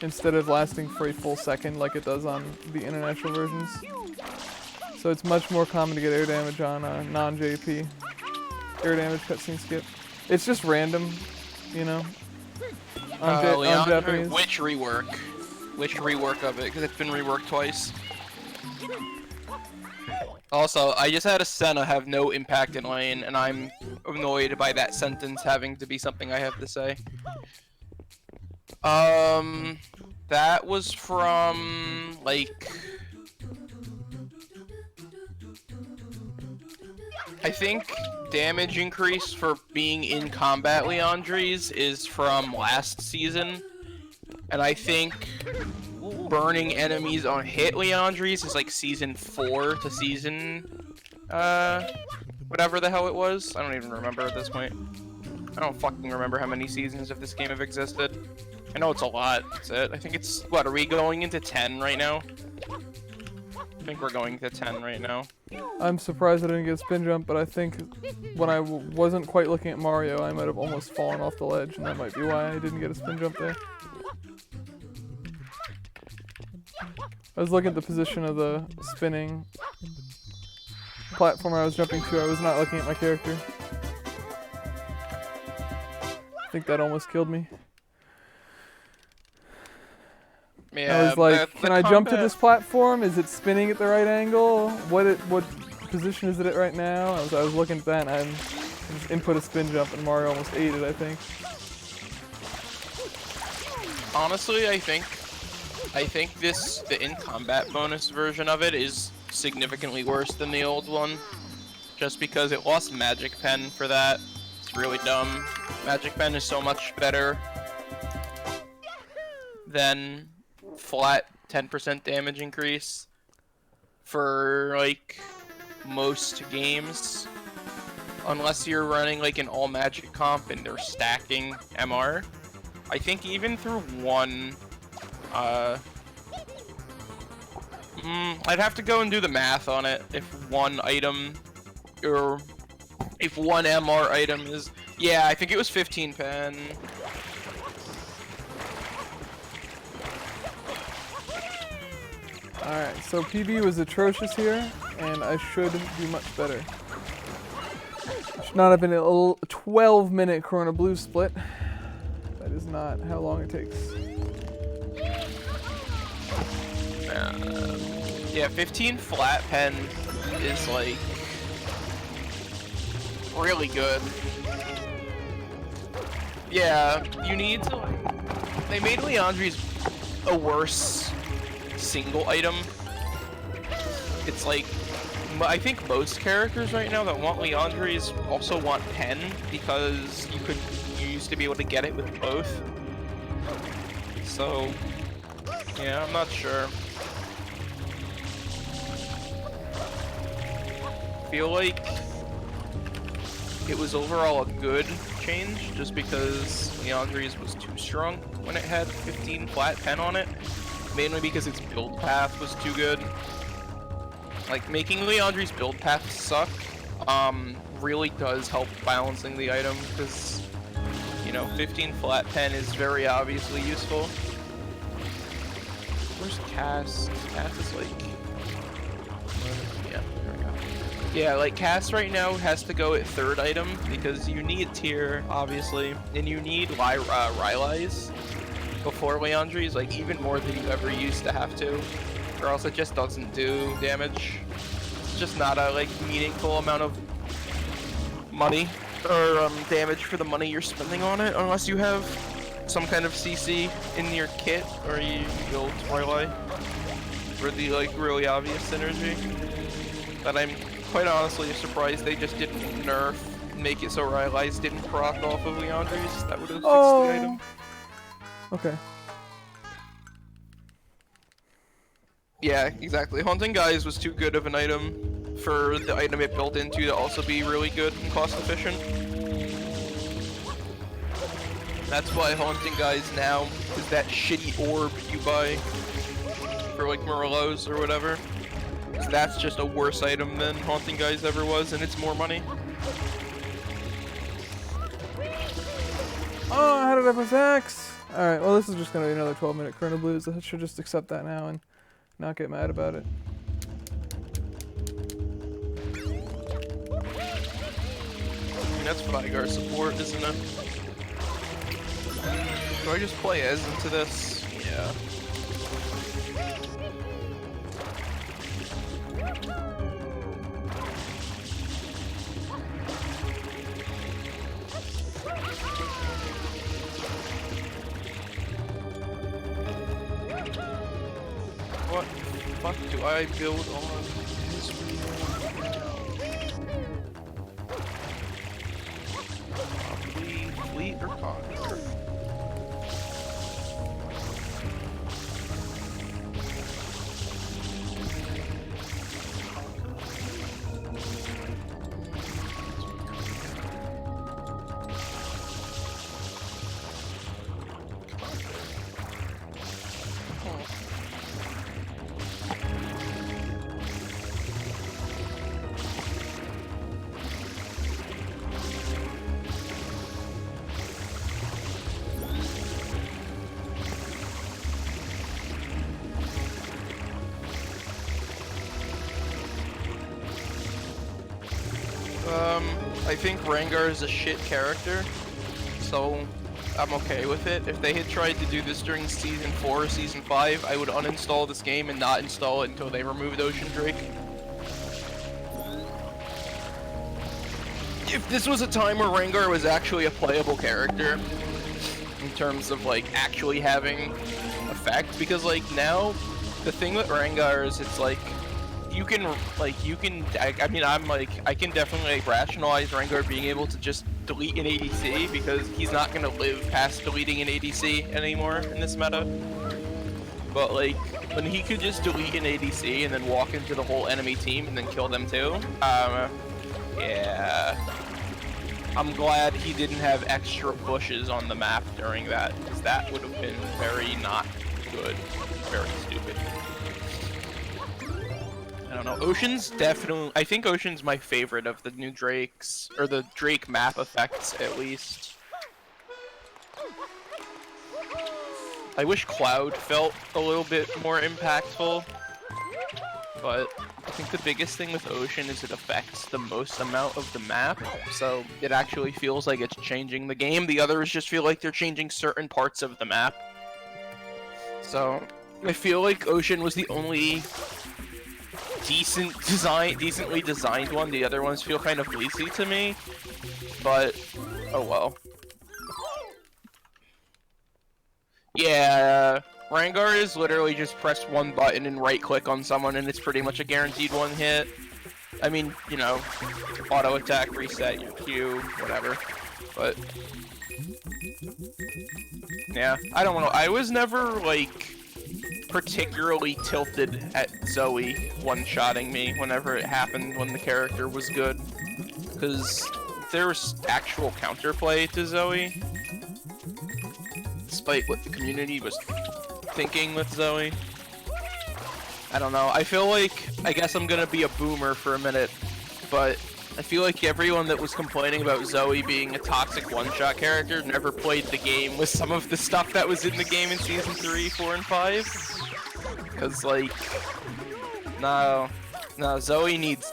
instead of lasting for a full second like it does on the international versions. So it's much more common to get air damage on non-JP. Air damage cutscene skip. It's just random, you know. On Japanese. Which rework? Which rework of it? Because it's been reworked twice. Also, I just had a Senna have no impact in lane, and I'm annoyed by that sentence having to be something I have to say. That was from, like... I think damage increase for being in combat Leandres is from last season, and I think burning enemies on hit Leandres is like season 4 to season whatever the hell it was. I don't even remember at this point. I don't fucking remember how many seasons of this game have existed. I know it's a lot. That's it. I think it's what? Are we going into 10 right now? I think we're going to 10 right now. I'm surprised I didn't get spin jump, but I think when I wasn't quite looking at Mario, I might have almost fallen off the ledge, and that might be why I didn't get a spin jump there. I was looking at the position of the spinning platform I was jumping to. I was not looking at my character. I think that almost killed me. Yeah, I was like, the can I jump to combat- this platform? Is it spinning at the right angle? What position is it at right now? I was looking at that, and I just input a spin jump, and Mario almost ate it, I think. Honestly, I think the in combat bonus version of it is significantly worse than the old one, just because it lost Magic Pen for that. It's really dumb. Magic Pen is so much better than flat 10% damage increase for like most games, unless you're running like an all magic comp and they're stacking MR. I think even through one, I'd have to go and do the math on it. If one item, or if one MR item is, yeah, I think it was 15 pen. Alright, so PB was atrocious here, and I should be much better. Should not have been a 12-minute Corona Blue split. That is not how long it takes. Yeah, 15 flat pen is like really good. Yeah, you need to like, they made Leandri's a worse single item. It's like, I think most characters right now that want Leandri's also want pen, because you used to be able to get it with both. So, yeah, I'm not sure. I feel like it was overall a good change, just because Leandri's was too strong when it had 15 flat pen on it. Mainly because its build path was too good. Like, making Leandri's build path suck really does help balancing the item, because, you know, 15 flat pen is very obviously useful. Where's Cass? Cass is like... yeah, there we go. Yeah, like, Cass right now has to go at third item, because you need tier, obviously, and you need Rylai's before Leandri's, like, even more than you ever used to have to, or else it just doesn't do damage. It's just not a, like, meaningful amount of money, or damage for the money you're spending on it, unless you have some kind of CC in your kit, or you build Rylai for the, like, really obvious synergy. That I'm quite honestly surprised they just didn't nerf, make it so Rylai's didn't proc off of Leandri's. That would have fixed the item. Okay. Yeah, exactly. Haunting Guys was too good of an item for the item it built into to also be really good and cost efficient. That's why Haunting Guys now is that shitty orb you buy for like Morello's or whatever. 'Cause that's just a worse item than Haunting Guys ever was, and it's more money. Oh, how did I press X? Alright, well this is just gonna be another 12-minute Chrono Blues. I should just accept that now and not get mad about it. I mean, that's Vigar support, isn't it? Do I just play Ez into this? Yeah. What the fuck do I build on this Probably Fleet or Conquer. I think Rengar is a shit character, so I'm okay with it. If they had tried to do this during Season 4 or Season 5, I would uninstall this game and not install it until they removed Ocean Drake. If this was a time where Rengar was actually a playable character, in terms of, like, actually having effect, because, like, now, the thing with Rengar is it's, like, I mean, I can definitely like, rationalize Rengar being able to just delete an ADC because he's not gonna live past deleting an ADC anymore in this meta. But like, when he could just delete an ADC and then walk into the whole enemy team and then kill them too, yeah. I'm glad he didn't have extra bushes on the map during that, because that would have been very not good, very stupid. I don't know. Ocean's definitely. I think Ocean's my favorite of the new Drakes, or the Drake map effects at least. I wish Cloud felt a little bit more impactful, but I think the biggest thing with Ocean is it affects the most amount of the map, so it actually feels like it's changing the game. The others just feel like they're changing certain parts of the map. So I feel like Ocean was the only decently designed one. The other ones feel kind of lazy to me, but oh well. Yeah, Rengar is literally just press one button and right click on someone and it's pretty much a guaranteed one hit. I mean, you know, auto attack, reset your Q, whatever, but yeah, I don't know. I was never like particularly tilted at Zoe one-shotting me whenever it happened when the character was good, because there's actual counterplay to Zoe, despite what the community was thinking with Zoe. I don't know, I feel like, I guess I'm gonna be a boomer for a minute, but I feel like everyone that was complaining about Zoe being a toxic one-shot character never played the game with some of the stuff that was in the game in Season 3, 4, and 5. Because, like, no, Zoe needs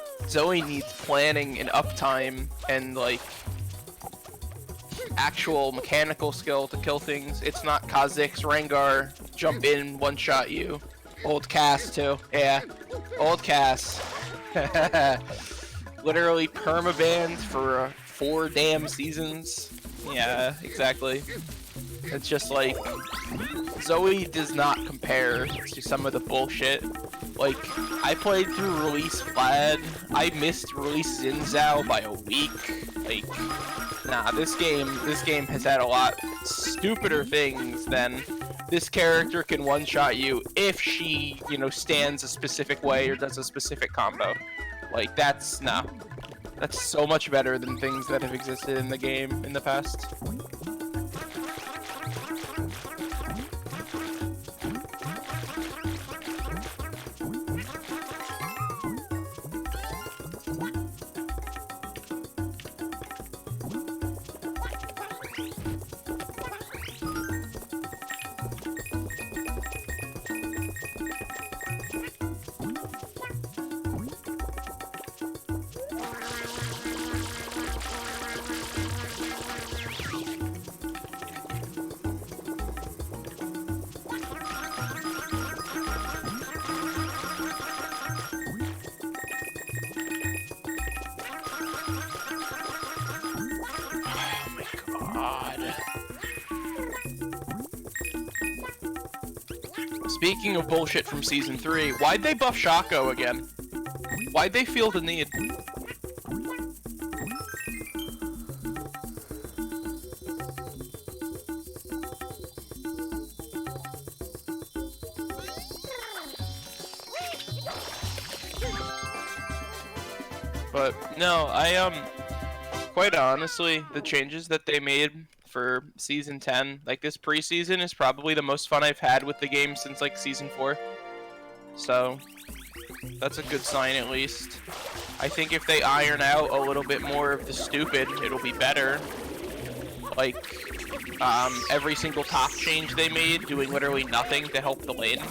planning and uptime and, like, actual mechanical skill to kill things. It's not Kha'Zix, Rengar, jump in, one-shot you. Old Cass, too. Yeah, old Cass. Literally permabanned for 4 damn seasons. Yeah, exactly. It's just like, Zoe does not compare to some of the bullshit. Like, I played through release Vlad, I missed release Xin Zhao by a week. Like, nah, this game has had a lot stupider things than this character can one-shot you if she, you know, stands a specific way or does a specific combo. Like, that's so much better than things that have existed in the game in the past. Speaking of bullshit from Season 3, why'd they buff Shaco again? Why'd they feel the need? But, no, quite honestly, the changes that they made for Season 10, like this preseason is probably the most fun I've had with the game since like Season 4. So, that's a good sign at least. I think if they iron out a little bit more of the stupid, it'll be better. Like, every single top change they made, doing literally nothing to help the lane.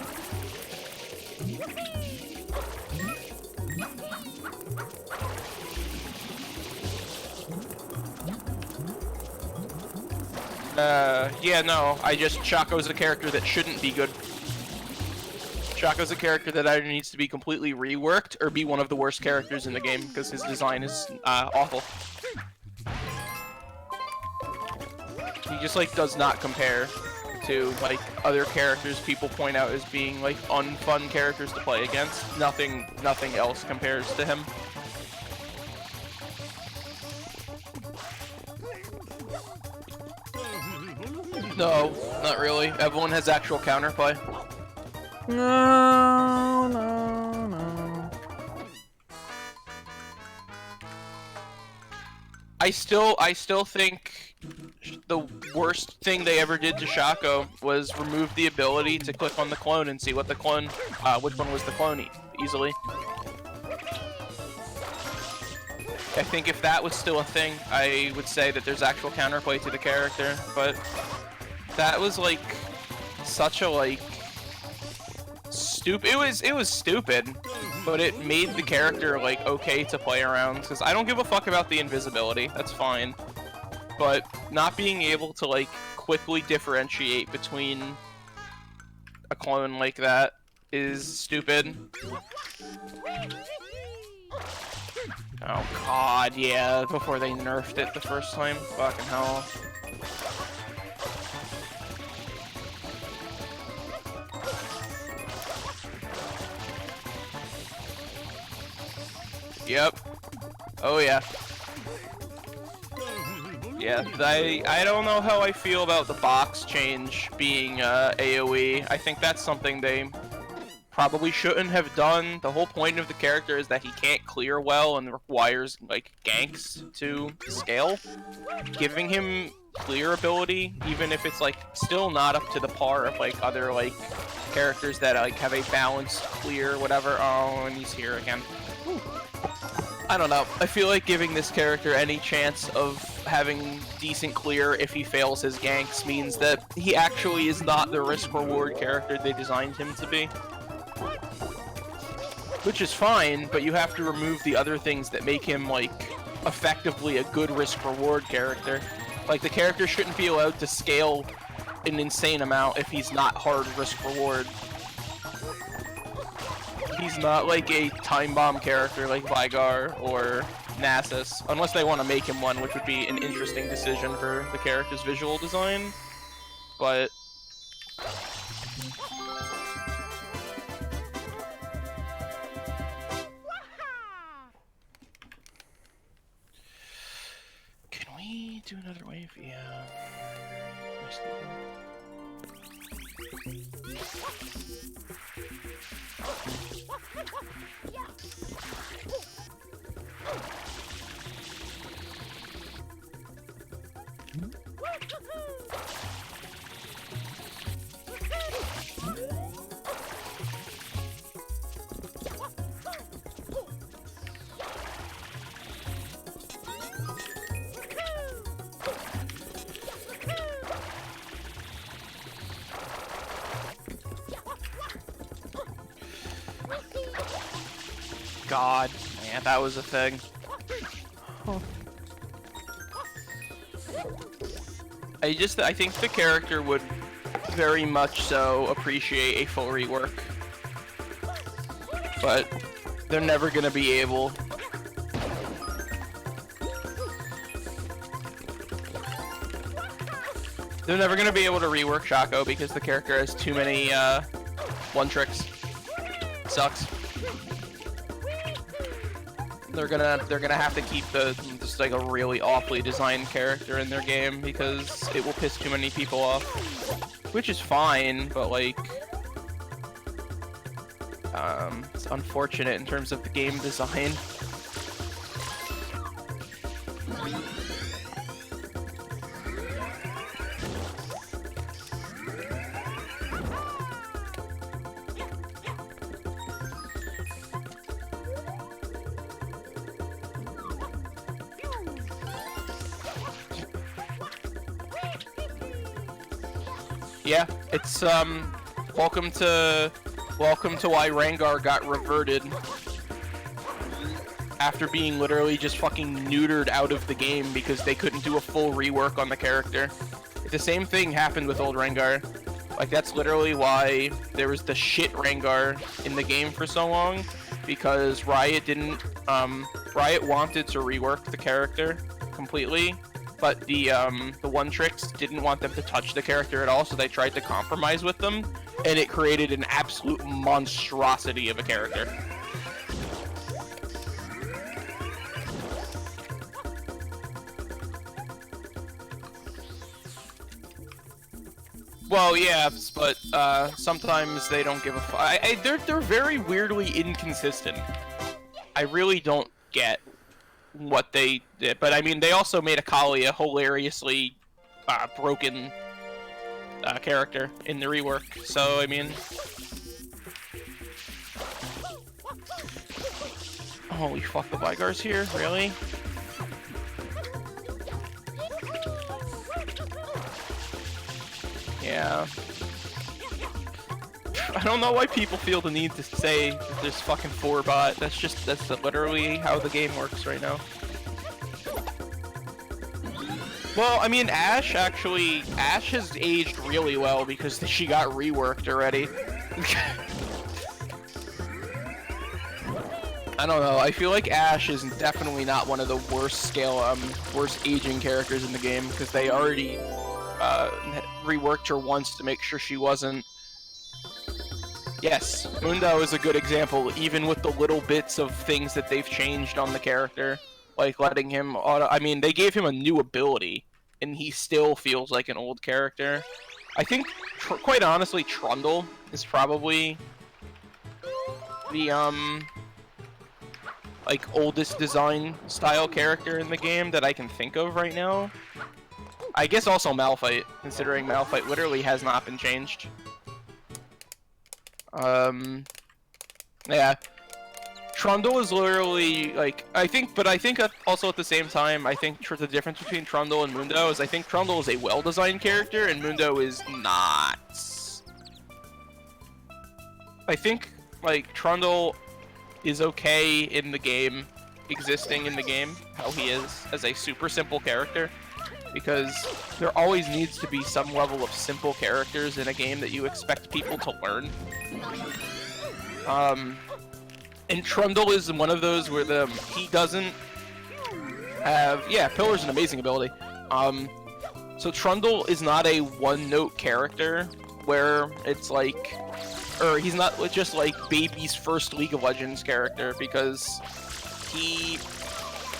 Yeah, no, Shaco's a character that shouldn't be good. Shaco's a character that either needs to be completely reworked or be one of the worst characters in the game because his design is awful. He just like does not compare to like other characters people point out as being like unfun characters to play against. Nothing else compares to him. No, not really. Everyone has actual counterplay. No, no, no. I still think the worst thing they ever did to Shaco was remove the ability to click on the clone and see what the clone, which one was the clone easily. I think if that was still a thing, I would say that there's actual counterplay to the character, but that was like such a like stupid. It was stupid, but it made the character like okay to play around. Because I don't give a fuck about the invisibility. That's fine, but not being able to like quickly differentiate between a clone like that is stupid. Oh god, yeah. Before they nerfed it the first time, fucking hell. Yep. Oh yeah. Yeah, I don't know how I feel about the box change being AoE. I think that's something they probably shouldn't have done. The whole point of the character is that he can't clear well and requires like ganks to scale. Giving him clear ability, even if it's like still not up to the par of like other like characters that like have a balanced clear whatever. Oh, and he's here again. Whew. I don't know. I feel like giving this character any chance of having decent clear if he fails his ganks means that he actually is not the risk-reward character they designed him to be. Which is fine, but you have to remove the other things that make him, like, effectively a good risk-reward character. Like, the character shouldn't be allowed to scale an insane amount if he's not hard risk-reward. He's not like a time bomb character like Vigar or Nasus, unless they want to make him one, which would be an interesting decision for the character's visual design. But can we do another wave? Yeah. God, man, that was a thing. Huh. I think the character would very much so appreciate a full rework. But they're never gonna be able. They're never gonna be able to rework Shaco because the character has too many one tricks. Sucks. They're gonna have to keep just like a really awfully designed character in their game because it will piss too many people off, which is fine, but like it's unfortunate in terms of the game design. Yeah, it's welcome to why Rengar got reverted after being literally just fucking neutered out of the game because they couldn't do a full rework on the character. the same thing happened with old Rengar. Like, that's literally why there was the shit Rengar in the game for so long, because Riot didn't, Riot wanted to rework the character completely, but the One Tricks didn't want them to touch the character at all, so they tried to compromise with them, and it created an absolute monstrosity of a character. Well, yeah, but sometimes they don't give a fuck. They're very weirdly inconsistent. I really don't get what they did, but I mean, they also made Akali a hilariously broken character in the rework. So I mean, holy fuck, the Vygar's here, really? Yeah. I don't know why people feel the need to say that there's fucking 4 bot. That's literally how the game works right now. Well, I mean, Ash has aged really well because she got reworked already. I don't know, I feel like Ash is definitely not one of the worst worst aging characters in the game, because they already reworked her once to make sure she wasn't. Yes, Mundo is a good example, even with the little bits of things that they've changed on the character, like letting him I mean, they gave him a new ability, and he still feels like an old character. I think, quite honestly, Trundle is probably the like oldest design style character in the game that I can think of right now. I guess also Malphite, considering Malphite literally has not been changed. Yeah. Trundle is literally, like, I think also at the same time, I think the difference between Trundle and Mundo is I think Trundle is a well-designed character and Mundo is not. I think, like, Trundle is okay in the game, existing in the game, how he is, as a super simple character. Because there always needs to be some level of simple characters in a game that you expect people to learn. And Trundle is one of those where he doesn't have... Yeah, Pillar's an amazing ability. So Trundle is not a one-note character where it's like... Or he's not just like Baby's first League of Legends character, because he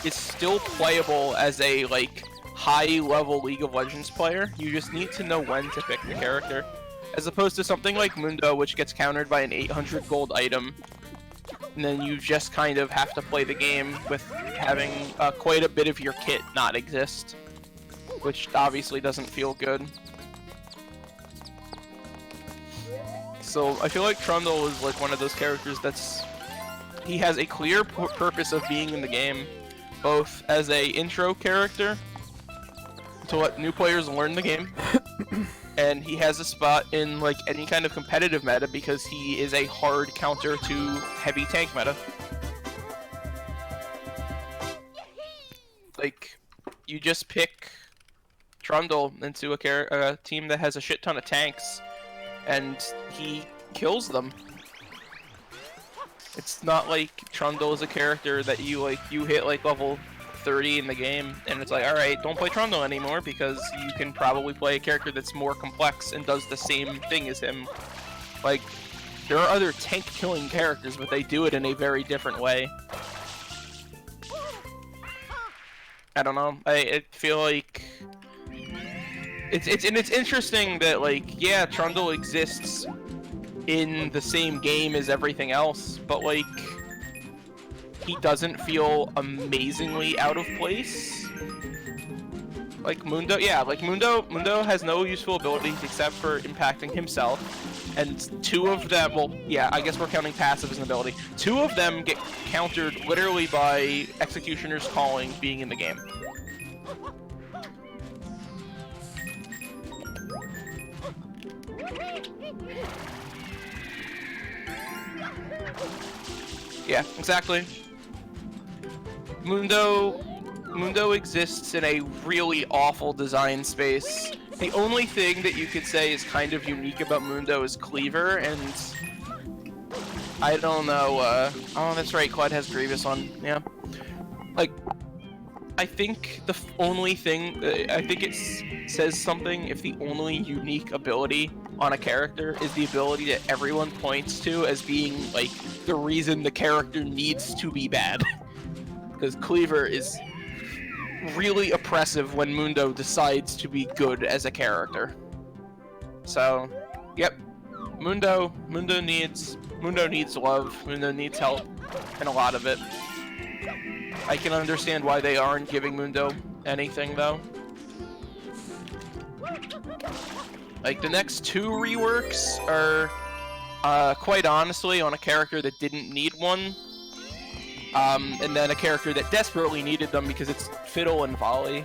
is still playable as a, like, high-level League of Legends player. You just need to know when to pick the character. As opposed to something like Mundo, which gets countered by an 800 gold item. And then you just kind of have to play the game with having quite a bit of your kit not exist. Which obviously doesn't feel good. So I feel like Trundle is like one of those characters he has a clear purpose of being in the game. Both as a intro character, to let new players learn the game, and he has a spot in like any kind of competitive meta because he is a hard counter to heavy tank meta. Like, you just pick Trundle into a team that has a shit ton of tanks, and he kills them. It's not like Trundle is a character that you hit like level 30 in the game, and it's like, alright, don't play Trundle anymore because you can probably play a character that's more complex and does the same thing as him. Like, there are other tank-killing characters, but they do it in a very different way. I don't know, I feel like... It's interesting that, like, yeah, Trundle exists in the same game as everything else, but, like, he doesn't feel amazingly out of place. Like Mundo, yeah, like Mundo has no useful abilities except for impacting himself. And 2 of them, well, yeah, I guess we're counting passive as an ability. 2 of them get countered literally by Executioner's Calling being in the game. Yeah, exactly. Mundo exists in a really awful design space The only thing that you could say is kind of unique about Mundo is Cleaver, and I don't know, oh, that's right, Clyde has Grievous on, yeah. Like, I think the only thing, I think it says something if the only unique ability on a character is the ability that everyone points to as being, like, the reason the character needs to be bad. Because Cleaver is really oppressive when Mundo decides to be good as a character. So, yep, Mundo needs love, Mundo needs help, and a lot of it. I can understand why they aren't giving Mundo anything, though. Like, the next 2 reworks are, quite honestly, on a character that didn't need one. And then a character that desperately needed them because it's Fiddle and Volley.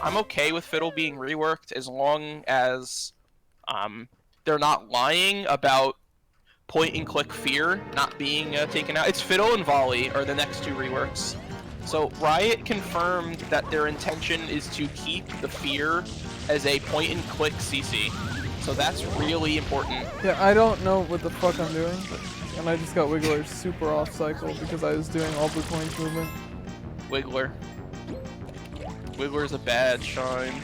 I'm okay with Fiddle being reworked as long as, they're not lying about point-and-click fear not being taken out. It's Fiddle and Volley are the next 2 reworks. So Riot confirmed that their intention is to keep the fear as a point-and-click CC. So that's really important. Yeah, I don't know what the fuck I'm doing, and I just got Wiggler super off cycle because I was doing all blue coins movement. Wiggler. Wiggler's a bad shine.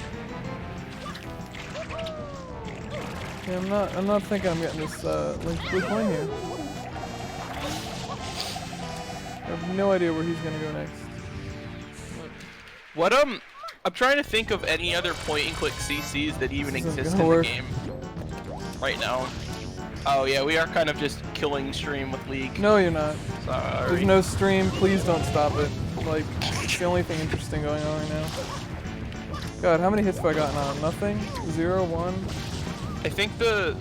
Yeah, I'm not thinking I'm getting this Link blue coin here. I have no idea where he's gonna go next. What I'm trying to think of any other point-and-click CCs that even exist in the work. game right now. Oh yeah, we are kind of just killing stream with League. No, you're not. Sorry. There's no stream. Please don't stop it. Like, it's the only thing interesting going on right now. God, how many hits have I gotten on? Nothing? 0, 1? I think the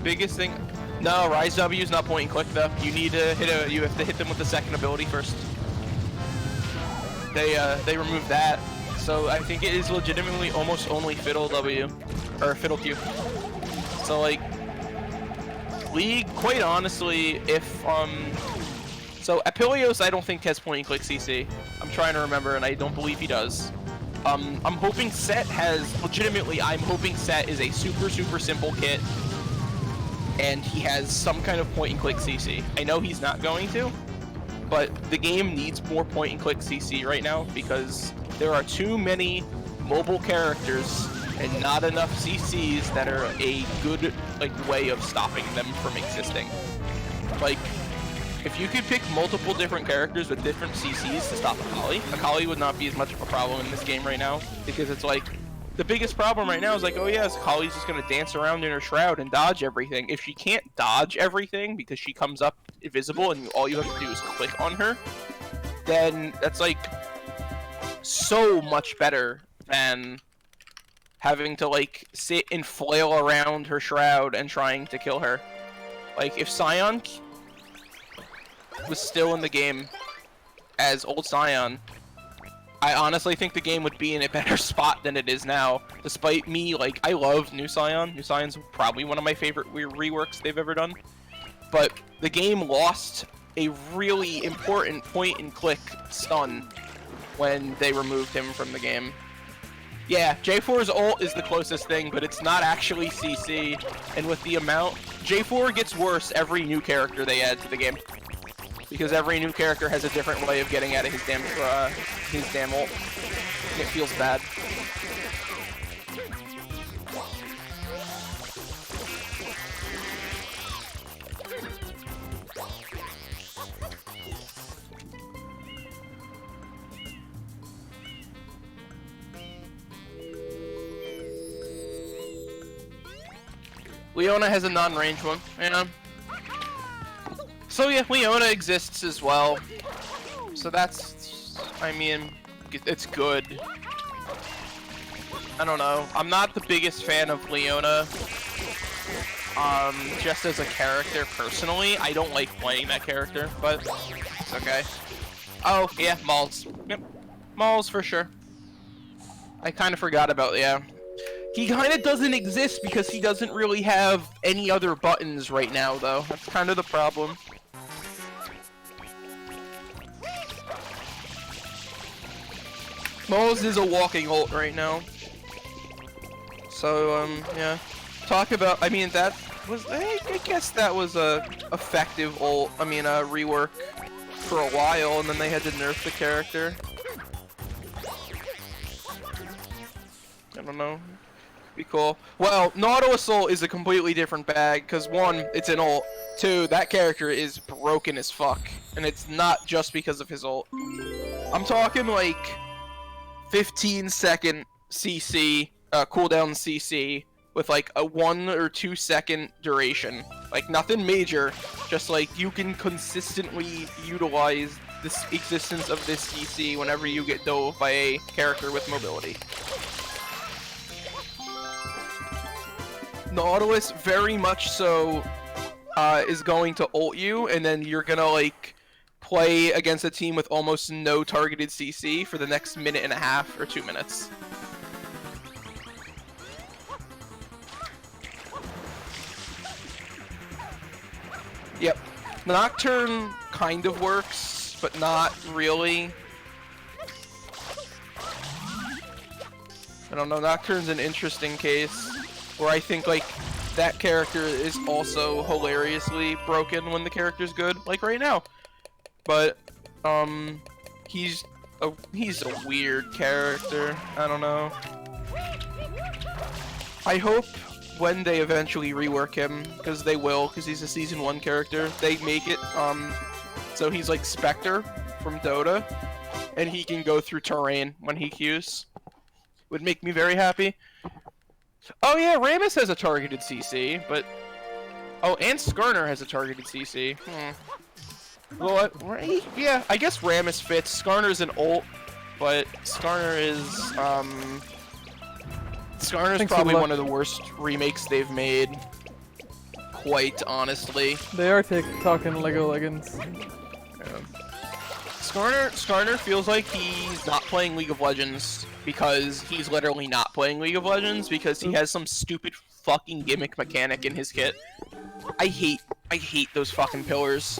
biggest thing. No, Rise W is not point-and-click though. You need to you have to hit them with the second ability first. They removed that, so I think it is legitimately almost only Fiddle W or Fiddle Q. So like. League, quite honestly, if, so Apilios I don't think has point-and-click CC. I'm trying to remember, and I don't believe he does. I'm hoping Set has, legitimately, I'm hoping Set is a super simple kit, and he has some kind of point-and-click CC. I know he's not going to, but the game needs more point-and-click CC right now, because there are too many mobile characters and not enough CCs that are a good, like, way of stopping them from existing. Like, if you could pick multiple different characters with different CCs to stop Akali would not be as much of a problem in this game right now, because it's like, the biggest problem right now is like, oh yes, Akali's just gonna dance around in her shroud and dodge everything. If she can't dodge everything because she comes up invisible and all you have to do is click on her, then that's like, so much better than having to, like, sit and flail around her shroud and trying to kill her. Like, if Sion was still in the game as old Sion, I honestly think the game would be in a better spot than it is now. Despite me, like, I love New Sion. New Sion's probably one of my favorite reworks they've ever done. But the game lost a really important point-and-click stun when they removed him from the game. Yeah, J4's ult is the closest thing, but it's not actually CC, and with the amount... J4 gets worse every new character they add to the game. Because every new character has a different way of getting out of his damn ult. And it feels bad. Leona has a non-range one, yeah. So yeah, Leona exists as well. So that's, I mean, it's good. I don't know. I'm not the biggest fan of Leona. Just as a character personally, I don't like playing that character, but it's okay. Oh, yeah, Mauls. Yep, Mauls for sure. I kind of forgot about, yeah. He kind of doesn't exist because he doesn't really have any other buttons right now, though. That's kind of the problem. Mauls is a walking ult right now. So, yeah. Talk about, I mean, that was, I guess that was a effective ult, I mean, a rework for a while, and then they had to nerf the character. I don't know. Be cool. Well, Nautilus ult is a completely different bag, because one, it's an ult. Two, that character is broken as fuck. And it's not just because of his ult. I'm talking like 15-second CC, cooldown CC, with like a 1 or 2 second duration. Like nothing major, just like you can consistently utilize this existence of this CC whenever you get dove by a character with mobility. Nautilus very much so is going to ult you, and then you're gonna like play against a team with almost no targeted CC for the next minute and a half or 2 minutes. Yep. Nocturne kind of works, but not really. I don't know, Nocturne's an interesting case, where I think, like, that character is also hilariously broken when the character's good, like right now. But, he's a weird character, I don't know. I hope when they eventually rework him, because they will, because he's a Season 1 character, they make it, so he's like Spectre from Dota, and he can go through terrain when he Qs. Would make me very happy. Oh yeah, Rammus has a targeted CC, but... Oh, and Skarner has a targeted CC. Well, yeah, I guess Rammus fits. Skarner's an ult, but Skarner is, Skarner's probably one of the worst remakes they've made. Quite honestly. They are talking Lego Legends. Yeah. Skarner feels like he's not playing League of Legends because he's literally not playing League of Legends because he has some stupid fucking gimmick mechanic in his kit. I hate those fucking pillars.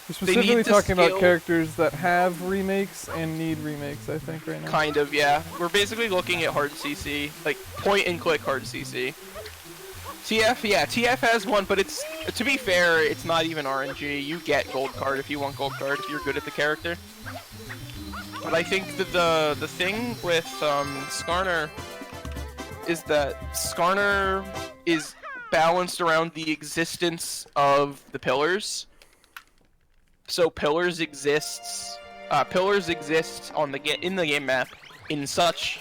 We're specifically talking about characters that have remakes and need remakes, I think, right now. Kind of, yeah. We're basically looking at hard CC, like point and click hard CC. TF, yeah, TF has one, but it's, to be fair, it's not even RNG. You get gold card if you want gold card if you're good at the character. But I think that the thing with Skarner is that Skarner is balanced around the existence of the pillars. So pillars exist on in the game map in such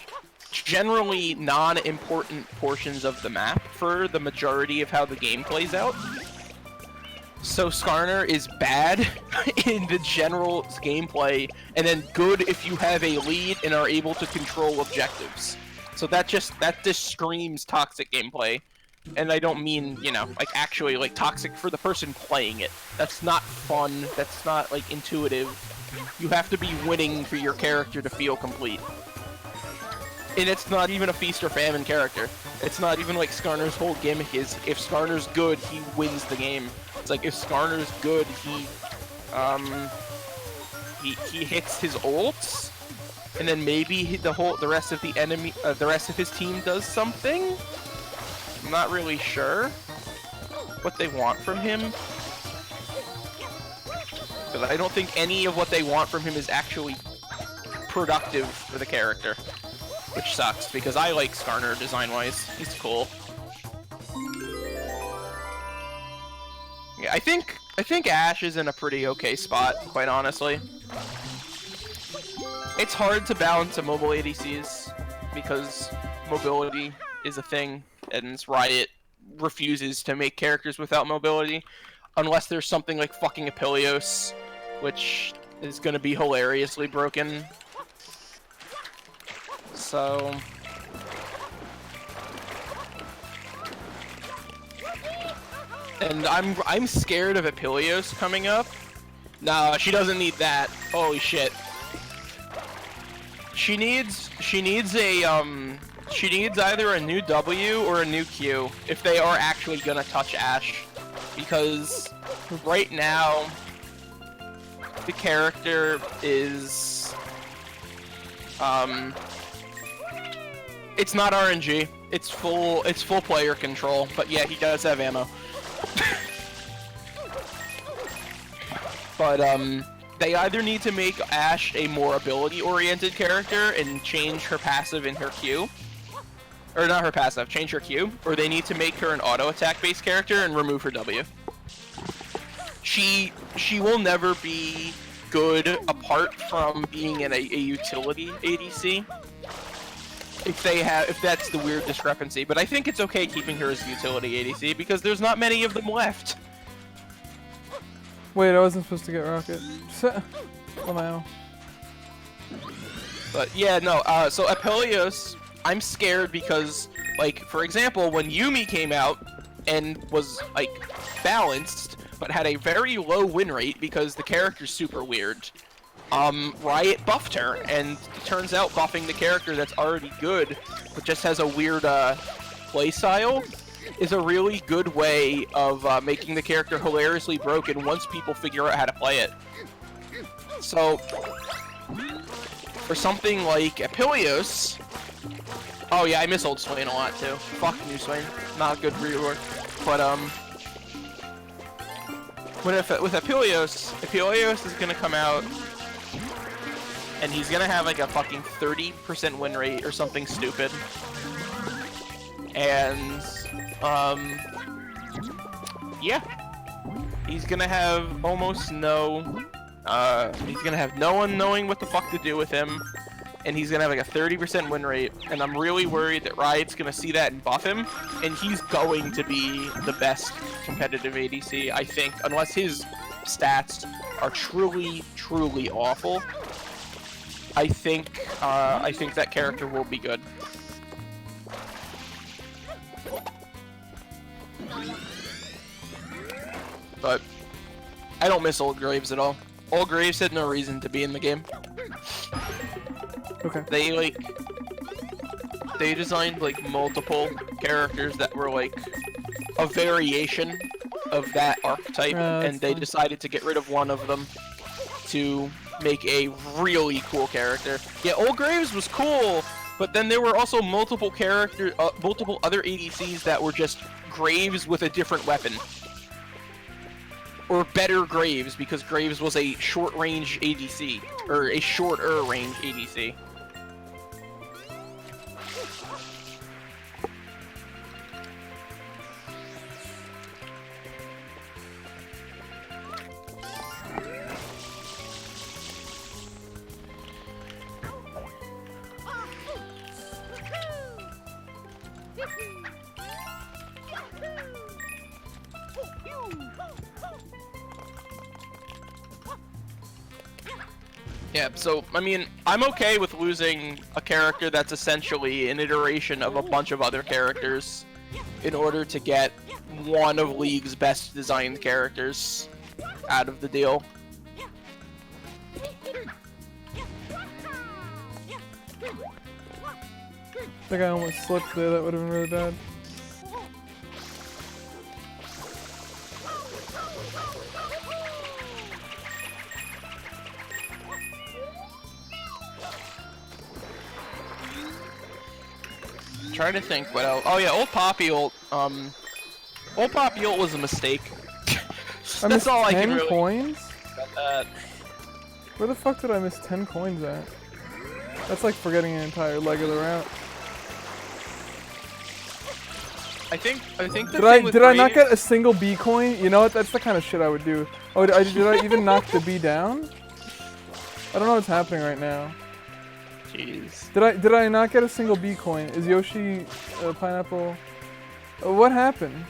generally non-important portions of the map for the majority of how the game plays out. So Skarner is bad in the general gameplay, and then good if you have a lead and are able to control objectives. So that just screams toxic gameplay. And I don't mean, you know, like actually like toxic for the person playing it. That's not fun, that's not like intuitive. You have to be winning for your character to feel complete. And it's not even a feast or famine character. It's not even like Skarner's whole gimmick is, if Skarner's good, he wins the game. It's like, if Skarner's good, he hits his ults, and then maybe the rest of his team does something? I'm not really sure what they want from him. But I don't think any of what they want from him is actually productive for the character. Which sucks, because I like Skarner design-wise. He's cool. Yeah, I think Ashe is in a pretty okay spot, quite honestly. It's hard to balance a mobile ADCs, because mobility is a thing, and Riot refuses to make characters without mobility, unless there's something like fucking Apilios, which is gonna be hilariously broken. So... And I'm scared of Apilios coming up. No, she doesn't need that. Holy shit. She needs either a new W or a new Q if they are actually gonna touch Ashe. Because right now the character is It's not RNG. It's full player control. But yeah, he does have ammo. But they either need to make Ash a more ability-oriented character and change her passive in her Q, or not her passive, change her Q, or they need to make her an auto attack based character and remove her W. She will never be good apart from being in a utility ADC. If that's the weird discrepancy, but I think it's okay keeping her as a utility ADC because there's not many of them left. Wait, I wasn't supposed to get Rocket. Oh no. But yeah, no. So Apelios, I'm scared because, like, for example, when Yuumi came out and was like balanced but had a very low win rate because the character's super weird. Riot buffed her, and it turns out buffing the character that's already good, but just has a weird playstyle, is a really good way of making the character hilariously broken once people figure out how to play it. So, for something like Apelios, oh yeah, I miss old Swain a lot too. Fuck new Swain, not a good rework. But with Apelios is gonna come out. And he's gonna have like a fucking 30% win rate or something stupid. And, yeah. He's gonna have almost no, he's gonna have no one knowing what the fuck to do with him. And he's gonna have like a 30% win rate. And I'm really worried that Riot's gonna see that and buff him. And he's going to be the best competitive ADC, I think, unless his stats are truly, truly awful. I think that character will be good. But I don't miss Old Graves at all. Old Graves had no reason to be in the game. Okay. They designed like multiple characters that were like a variation of that archetype, and they decided to get rid of one of them to make a really cool character. Yeah, Old Graves was cool, but then there were also multiple other ADCs that were just Graves with a different weapon. Or better Graves, because Graves was a short-range ADC, or a shorter range ADC. Yeah, so, I mean, I'm okay with losing a character that's essentially an iteration of a bunch of other characters in order to get one of League's best designed characters out of the deal. I think I almost slipped there, that would have been really bad. Trying to think what else. Oh yeah, Old Poppy Ult. Old Poppy Ult was a mistake. That's all I can really. Coins? About that. Where the fuck did I miss 10 coins at? That's like forgetting an entire leg of the route. I think Did I not get a single B coin? You know what? That's the kind of shit I would do. Oh, did I even knock the B down? I don't know what's happening right now. Jeez. Did I not get a single B coin? Is Yoshi pineapple? What happened?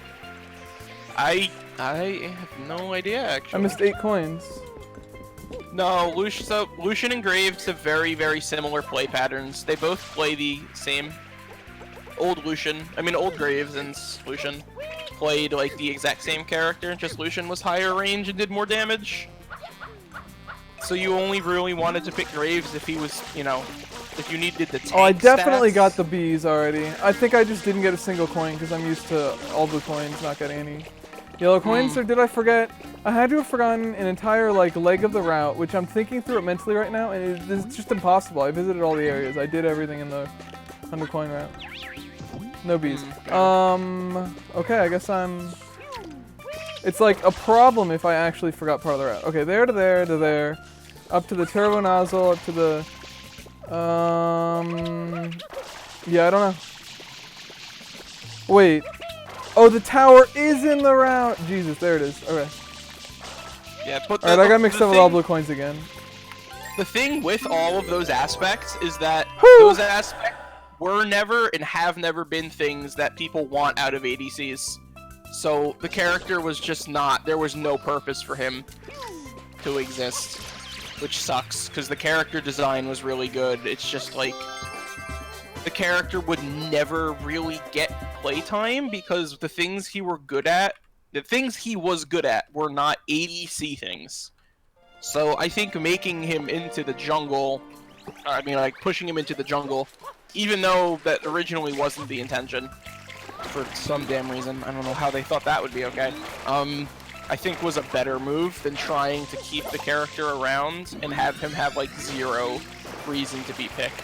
I have no idea actually. I missed 8 coins. No, Lucian and Graves have very, very similar play patterns. They both play the same. Old Graves and Lucian played like the exact same character, just Lucian was higher range and did more damage. So you only really wanted to pick Graves if he was, you know, if you needed the tank. Oh, I definitely stats. got the Bs already. I think I just didn't get a single coin because I'm used to all blue coins, not getting any yellow coins. Or did I forget? I had to have forgotten an entire like leg of the route, which I'm thinking through it mentally right now, and it's just impossible. I visited all the areas. I did everything in the 100 coin route. No bees. Okay, I guess I'm... It's like a problem if I actually forgot part of the route. Okay, there to there to there. Up to the turbo nozzle, up to the... Yeah, I don't know. Wait. Oh, the tower is in the route! Jesus, there it is. Okay. Yeah, but Alright, I got mixed up with all blue coins again. The thing with all of those aspects is that Whew. those aspects were never and have never been things that people want out of ADCs. So the character was just not, there was no purpose for him to exist, which sucks because the character design was really good. It's just like the character would never really get playtime because the things he was good at were not ADC things. So I think making him into the jungle, I mean like pushing him into the jungle, even though that originally wasn't the intention, for some damn reason, I don't know how they thought that would be okay, I think was a better move than trying to keep the character around and have him have like zero reason to be picked.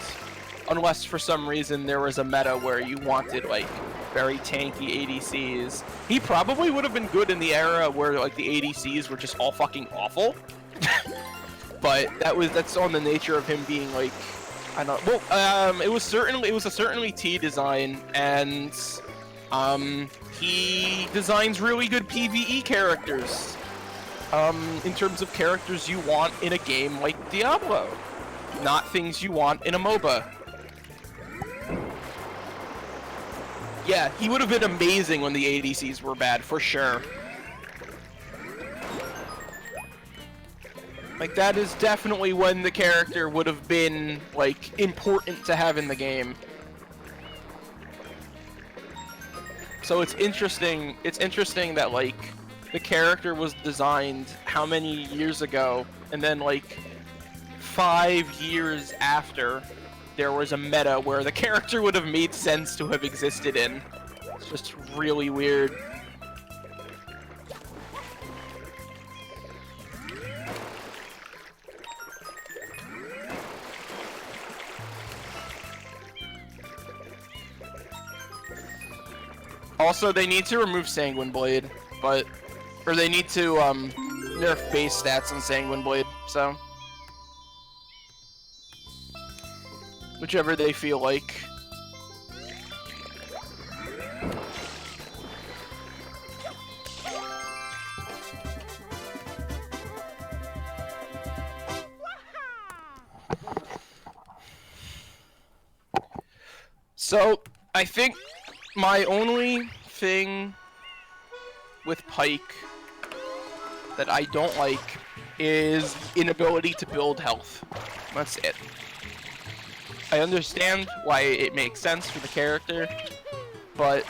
Unless for some reason there was a meta where you wanted like very tanky ADCs. He probably would have been good in the era where like the ADCs were just all fucking awful. But that's on the nature of him being like, I don't know. Well, it was a certainly T design, and he designs really good PvE characters. In terms of characters you want in a game like Diablo, not things you want in a MOBA. Yeah, he would have been amazing when the ADCs were bad, for sure. Like, that is definitely when the character would have been, like, important to have in the game. So it's interesting that, like, the character was designed how many years ago, and then, like, 5 years after, there was a meta where the character would have made sense to have existed in. It's just really weird. Also, they need to remove Sanguine Blade, or they need to nerf base stats on Sanguine Blade, so whichever they feel like. So, I think my only thing with Pyke that I don't like is inability to build health. That's it. I understand why it makes sense for the character, but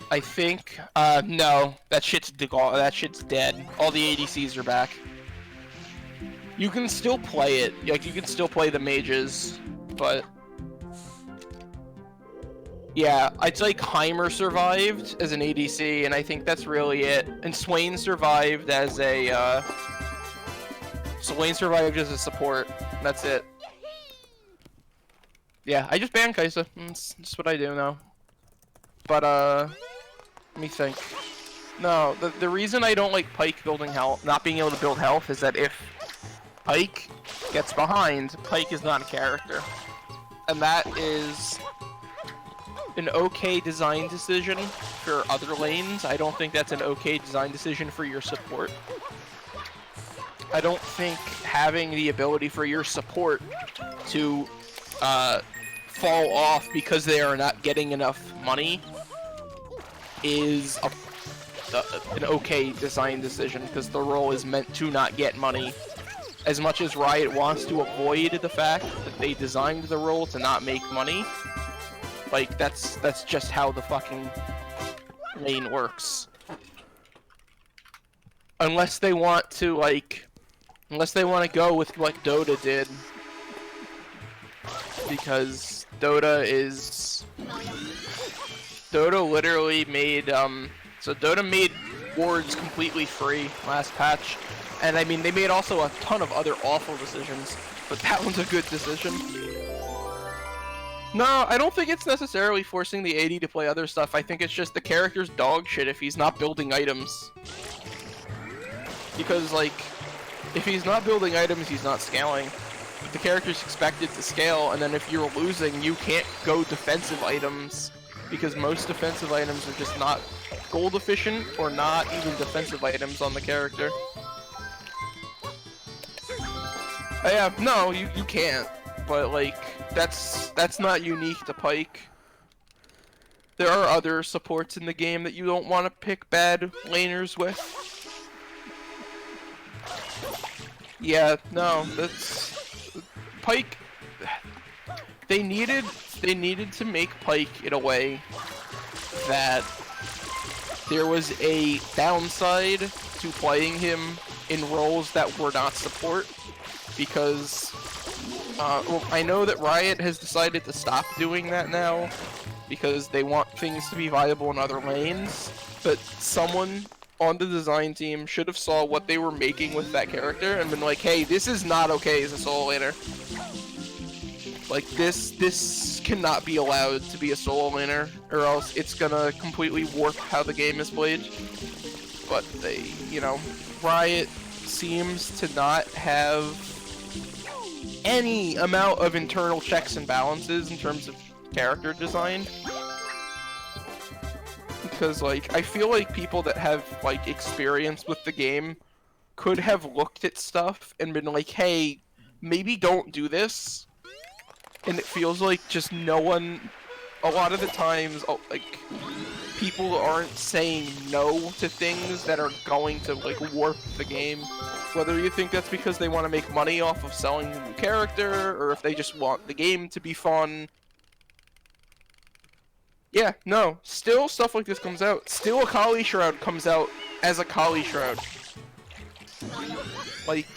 I think no, that shit's dead. All the ADCs are back. You can still play it, like you can still play the mages, but yeah, it's like Heimer survived as an ADC, and I think that's really it. And Swain survived as a support. That's it. Yeah, I just banned Kai'Sa. That's just what I do now. But let me think. No, the reason I don't like Pyke building health, not being able to build health, is that if Pyke gets behind, Pyke is not a character, and that is an okay design decision for other lanes. I don't think that's an okay design decision for your support. I don't think having the ability for your support to fall off because they are not getting enough money is an okay design decision, because the role is meant to not get money. As much as Riot wants to avoid the fact that they designed the role to not make money, like, that's just how the fucking lane works. Unless they want to, like, go with what Dota did. Because Dota literally made, so Dota made wards completely free last patch. And I mean, they made also a ton of other awful decisions, but that one's a good decision. No, I don't think it's necessarily forcing the AD to play other stuff. I think it's just the character's dog shit if he's not building items. Because, like, if he's not building items, he's not scaling. The character's expected to scale, and then if you're losing, you can't go defensive items. Because most defensive items are just not gold efficient, or not even defensive items on the character. Yeah, no, you can't. But, like, that's not unique to Pyke. There are other supports in the game that you don't want to pick bad laners with. Yeah, no, that's Pyke. They needed to make Pyke in a way that there was a downside to playing him in roles that were not support, because well, I know that Riot has decided to stop doing that now because they want things to be viable in other lanes, but someone on the design team should have saw what they were making with that character and been like, hey, this is not okay as a solo laner. Like, this cannot be allowed to be a solo laner, or else it's gonna completely warp how the game is played. But they, you know, Riot seems to not have any amount of internal checks and balances in terms of character design. Because, like, I feel like people that have, like, experience with the game could have looked at stuff and been like, hey, maybe don't do this. And it feels like just no one, a lot of the times, like, people aren't saying no to things that are going to, like, warp the game. Whether you think that's because they want to make money off of selling the new character, or if they just want the game to be fun. Yeah, no, still stuff like this comes out. Still a Kali Shroud comes out as a Kali Shroud. Like,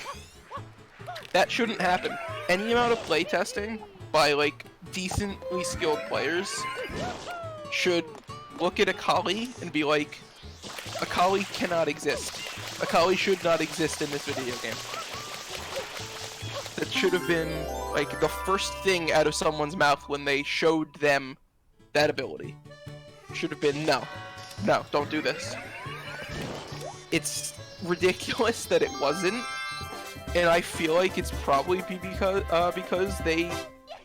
that shouldn't happen. Any amount of playtesting by, like, decently skilled players should look at a Kali and be like, a Kali cannot exist. A Kali should not exist in this video game. That should have been, like, the first thing out of someone's mouth when they showed them that ability. Should have been, no, don't do this. It's ridiculous that it wasn't, and I feel like it's probably because they.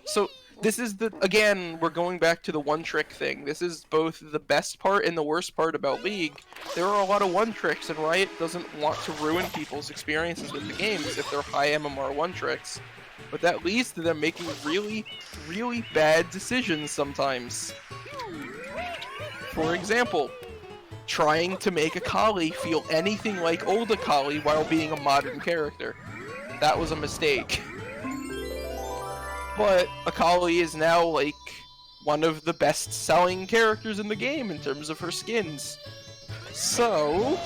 So this is again, we're going back to the one trick thing. This is both the best part and the worst part about League. There are a lot of one tricks, and Riot doesn't want to ruin people's experiences with the games if they're high MMR one tricks. But that leads to them making really, really bad decisions sometimes. For example, trying to make Akali feel anything like old Akali while being a modern character. That was a mistake. But Akali is now, like, one of the best-selling characters in the game in terms of her skins. So,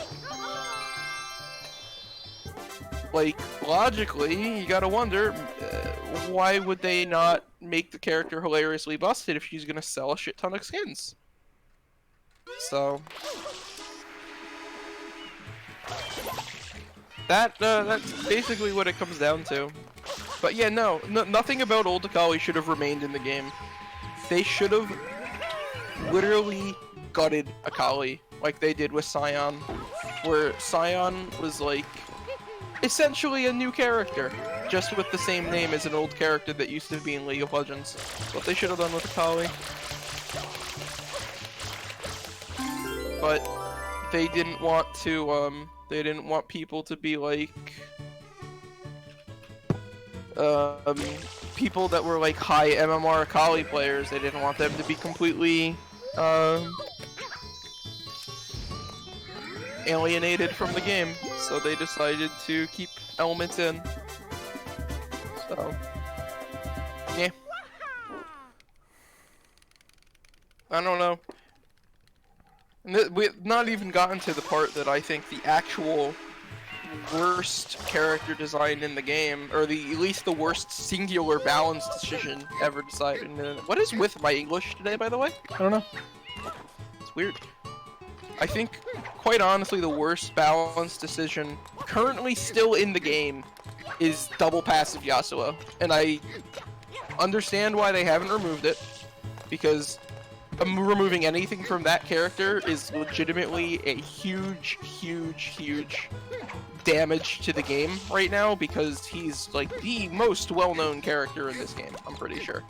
like, logically, you gotta wonder, why would they not make the character hilariously busted if she's gonna sell a shit ton of skins? So, that's basically what it comes down to. But yeah, nothing about old Akali should have remained in the game. They should have literally gutted Akali, like they did with Sion, where Sion was, like, essentially a new character, just with the same name as an old character that used to be in League of Legends. What they should have done with Akali. But they didn't want to, they didn't want people to be like, people that were like high MMR Akali players. They didn't want them to be completely, alienated from the game. So they decided to keep elements in. So, yeah. I don't know. And we've not even gotten to the part that I think the actual worst character design in the game, or at least the worst singular balance decision ever decided. What is with my English today, by the way? I don't know. It's weird. I think, quite honestly, the worst balance decision currently still in the game is double passive Yasuo, and I understand why they haven't removed it. because removing anything from that character is legitimately a huge damage to the game right now, because he's like the most well-known character in this game, I'm pretty sure.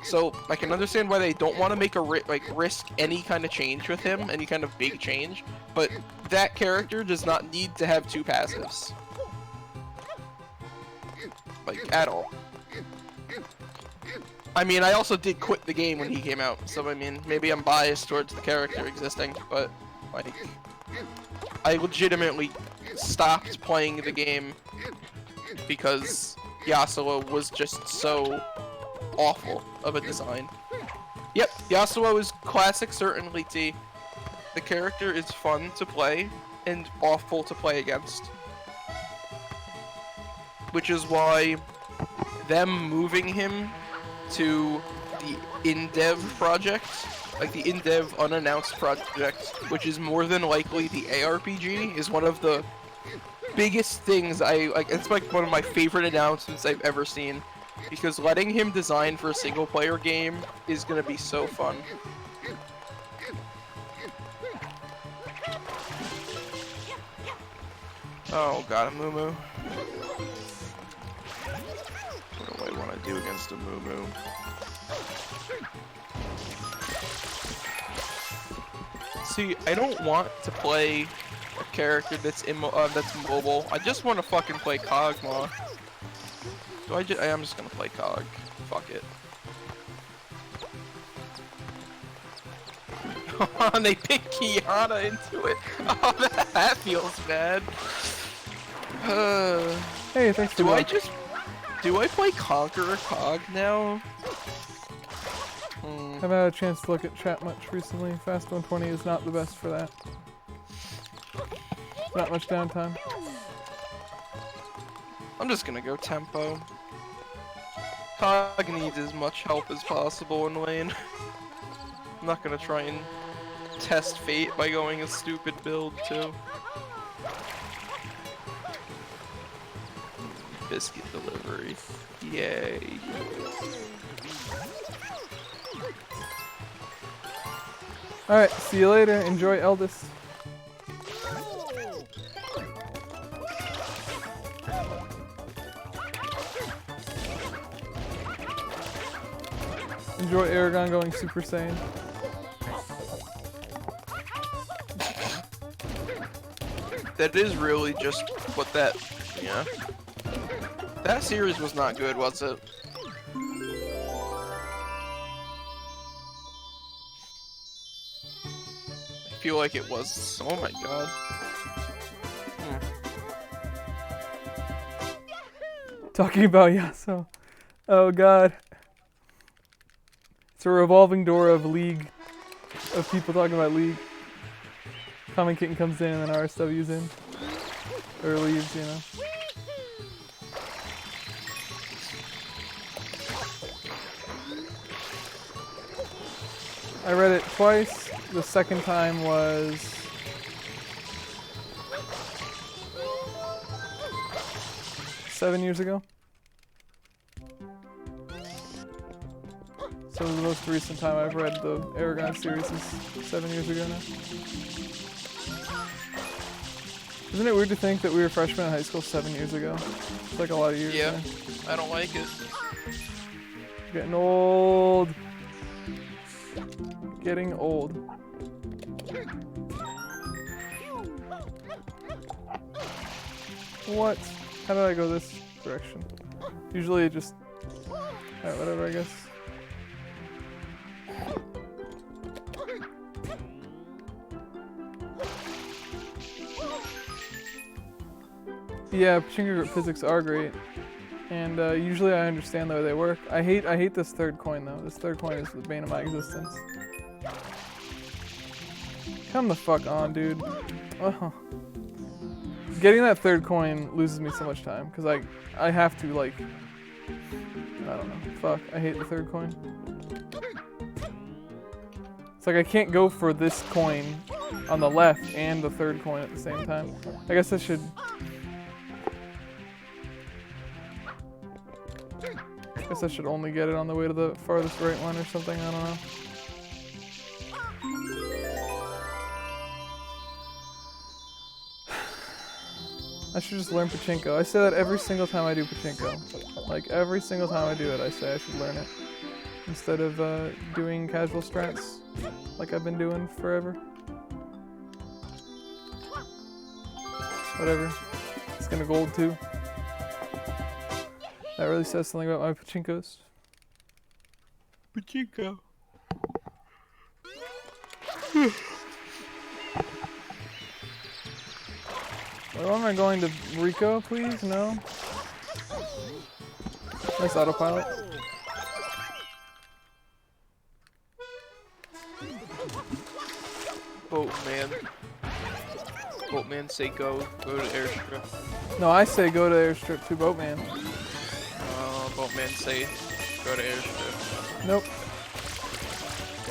So I can understand why they don't want to make a risk any kind of change with him, any kind of big change, but that character does not need to have 2 passives. Like, at all. I mean, I also did quit the game when he came out, so I mean, maybe I'm biased towards the character existing, but, like, I legitimately stopped playing the game because Yasuo was just so awful of a design. Yep, Yasuo is classic certainly T. The character is fun to play and awful to play against. Which is why them moving him to the in-dev project, like the in-dev unannounced project, which is more than likely the ARPG, is one of the biggest things it's like one of my favorite announcements I've ever seen, because letting him design for a single-player game is gonna be so fun. Oh god, a Mumu. What do I want to do against a Mumu? See, I don't want to play a character that's mobile. I just want to fucking play Kog'Maw. I am just gonna play Cog. Fuck it. And they picked Kiana into it. Oh, that feels bad. Hey, thanks for Do I play Conqueror Cog now? Haven't had a chance to look at chat much recently. Fast 120 is not the best for that. Not much downtime. I'm just gonna go tempo. Cog needs as much help as possible in lane. I'm not gonna try and test fate by going a stupid build too. Biscuit delivery. Yay. Alright, see you later. Enjoy Eldest. Enjoy Aragon going Super Saiyan. That is really just what that, yeah. That series was not good, was it? I feel like it was. Oh my god. Talking about Yasuo. Oh god. It's a revolving door of League. Of people talking about League. Common Kitten comes in and then RSW's in. Or leaves, you know. I read it twice. The second time was... seven years ago. So the most recent time I've read the Aragon series is 7 years ago now. Isn't it weird to think that we were freshmen in high school 7 years ago? It's like a lot of years. Yeah, there. I don't like it. Getting old. Getting old. What? How did I go this direction? Usually it just... Alright, whatever, I guess. Yeah, Pachinko Grip physics are great. And usually I understand the way they work. I hate this third coin though. This third coin is the bane of my existence. Come the fuck on, dude. Oh. Getting that third coin loses me so much time, because I have to, like... I don't know. Fuck, I hate the third coin. It's like I can't go for this coin on the left and the third coin at the same time. I guess I should... Guess I should only get it on the way to the farthest right one or something, I don't know. I should just learn Pachinko. I say that every single time I do Pachinko. Like, every single time I do it, I say I should learn it. Instead of doing casual strats, like I've been doing forever. Whatever. It's gonna gold too. That really says something about my Pachinkos. Pachinko. Where am I going to Rico, please? No. Nice autopilot. Boatman. Boatman say go to airstrip. No, I say go to airstrip to Boatman. Boatman say go to airstrip. Nope.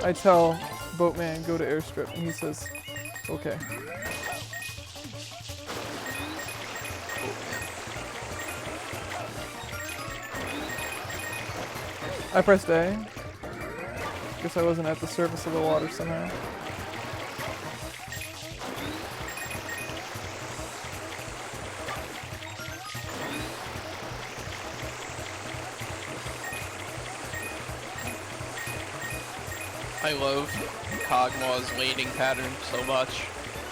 I tell Boatman go to airstrip and he says, okay. I pressed A. Guess I wasn't at the surface of the water somehow. I love Kog'Maw's laning pattern so much.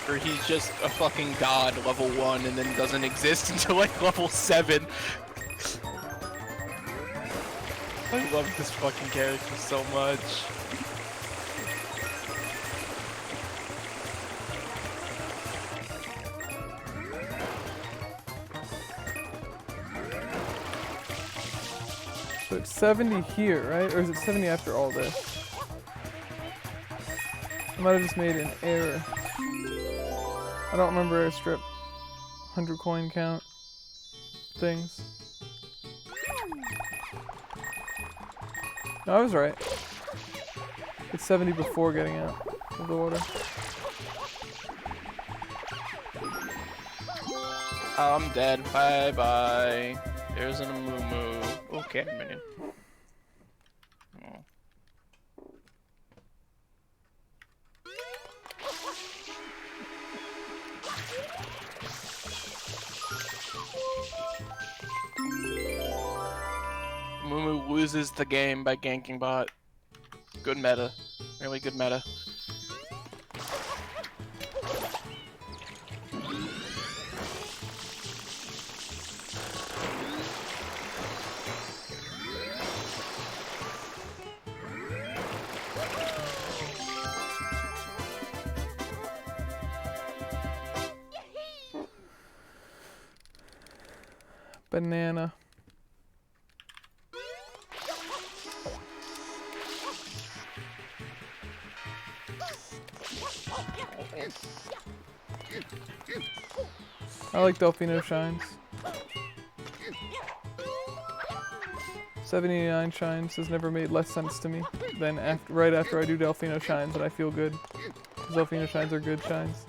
Where he's just a fucking god level 1 and then doesn't exist until like level 7. I love this fucking character so much. So it's 70 here, right? Or is it 70 after all this? I might have just made an error. I don't remember airstrip 100 coin count things. No, I was right. It's 70 before getting out of the water. I'm dead. Bye bye. There's an Amumu. Okay, minion. Oh. Amumu loses the game by ganking bot. Good meta. Really good meta. Banana. I like Delfino Shines. 79 Shines has never made less sense to me than right after I do Delfino Shines and I feel good. 'Cause Delfino Shines are good shines.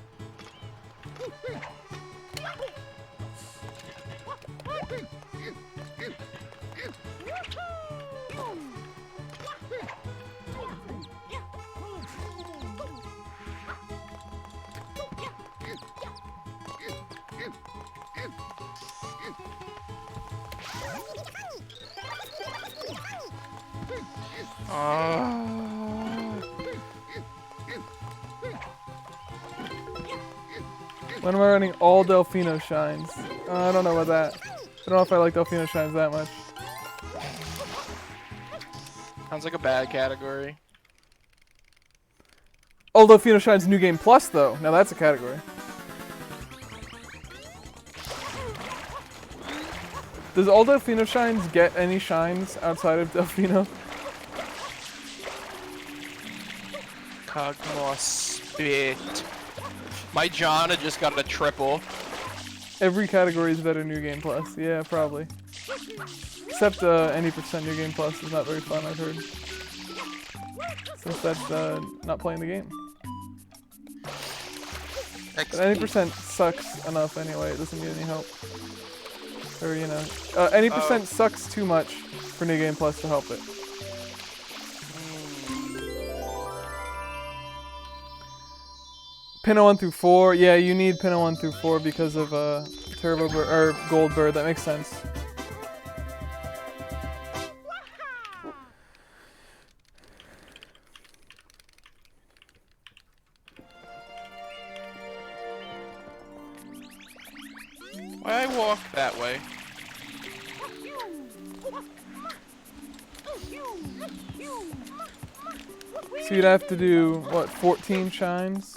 When am I running all Delfino Shines? I don't know about that. I don't know if I like Delfino Shines that much. Sounds like a bad category. All Delfino Shines New Game Plus though. Now that's a category. Does all Delfino Shines get any shines outside of Delfino? Kog'Maw spit. My Janna just got a triple. Every category is better New Game Plus. Yeah, probably. Except any % New Game Plus is not very fun, I've heard. Since that's not playing the game. But any % sucks enough anyway, it doesn't need any help. Or, you know, any % sucks too much for New Game Plus to help it. Pinna 1 through 4. Yeah, you need Pinna 1 through 4 because of Turbo Bird or Gold Bird. That makes sense. Why I walk that way? So you'd have to do what? 14 shines?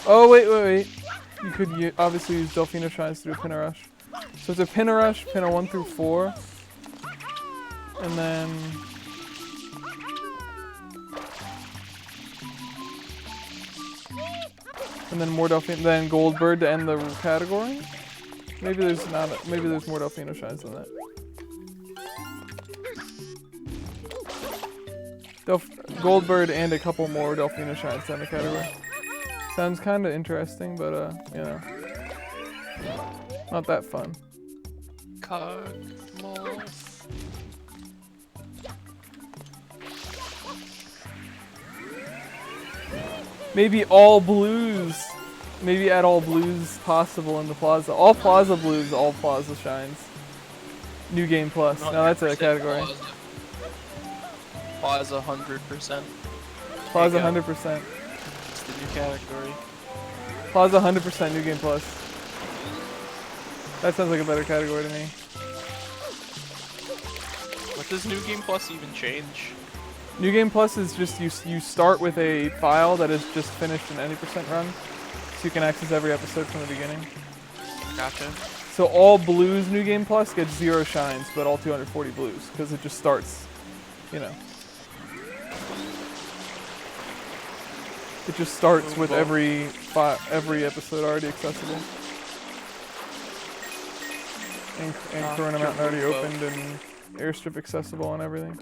Oh wait. You could obviously use Delphino shines to do a Pinna Rush. So it's a Pinna Rush, Pinna 1 through 4, and then more Delphino, then Gold Bird to end the category. Maybe there's more Delphino shines than that. Gold Bird and a couple more Delphino shines to end the category. Sounds kind of interesting, but you know, not that fun. Cosmos. Maybe all blues. Maybe add all blues possible in the plaza. All plaza blues, all plaza shines. New Game Plus. No, that's a category. Plaza 100%. Plaza 100%. It's the new category. Plaza 100% New Game Plus. That sounds like a better category to me. What does New Game Plus even change? New Game Plus is just you start with a file that is just finished an any % run, so you can access every episode from the beginning. Gotcha. So all blues New Game Plus gets 0 shines, but all 240 blues, because it just starts, you know. It just starts with every episode already accessible. And Corona Mountain already opened and Airstrip accessible and everything.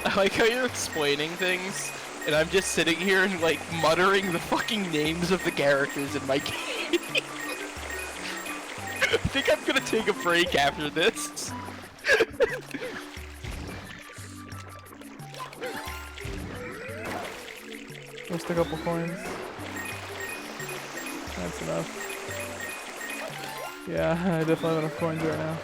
I like how you're explaining things, and I'm just sitting here and like muttering the fucking names of the characters in my game. I think I'm gonna take a break after this. Just a couple coins. That's enough. Yeah, I definitely have enough coins right now.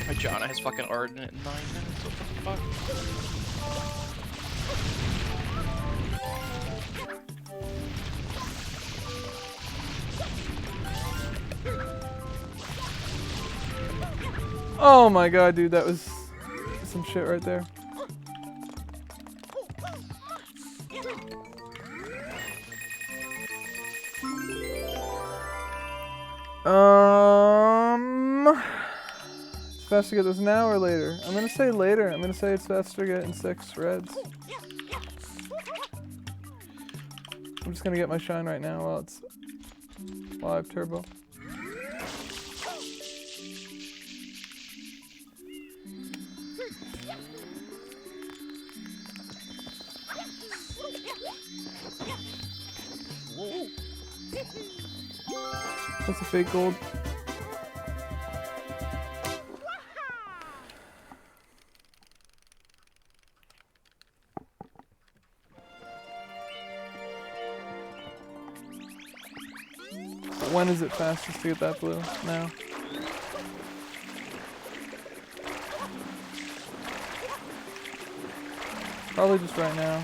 My Jana has fucking Arden in 9 minutes. What the fuck? Oh my god, dude, that was some shit right there. It's faster to get this now or later? I'm gonna say later. I'm gonna say it's faster to get in 6 reds. I'm just gonna get my shine right now while it's live turbo. That's a fake gold. When is it fastest to get that blue? Now. Probably just right now.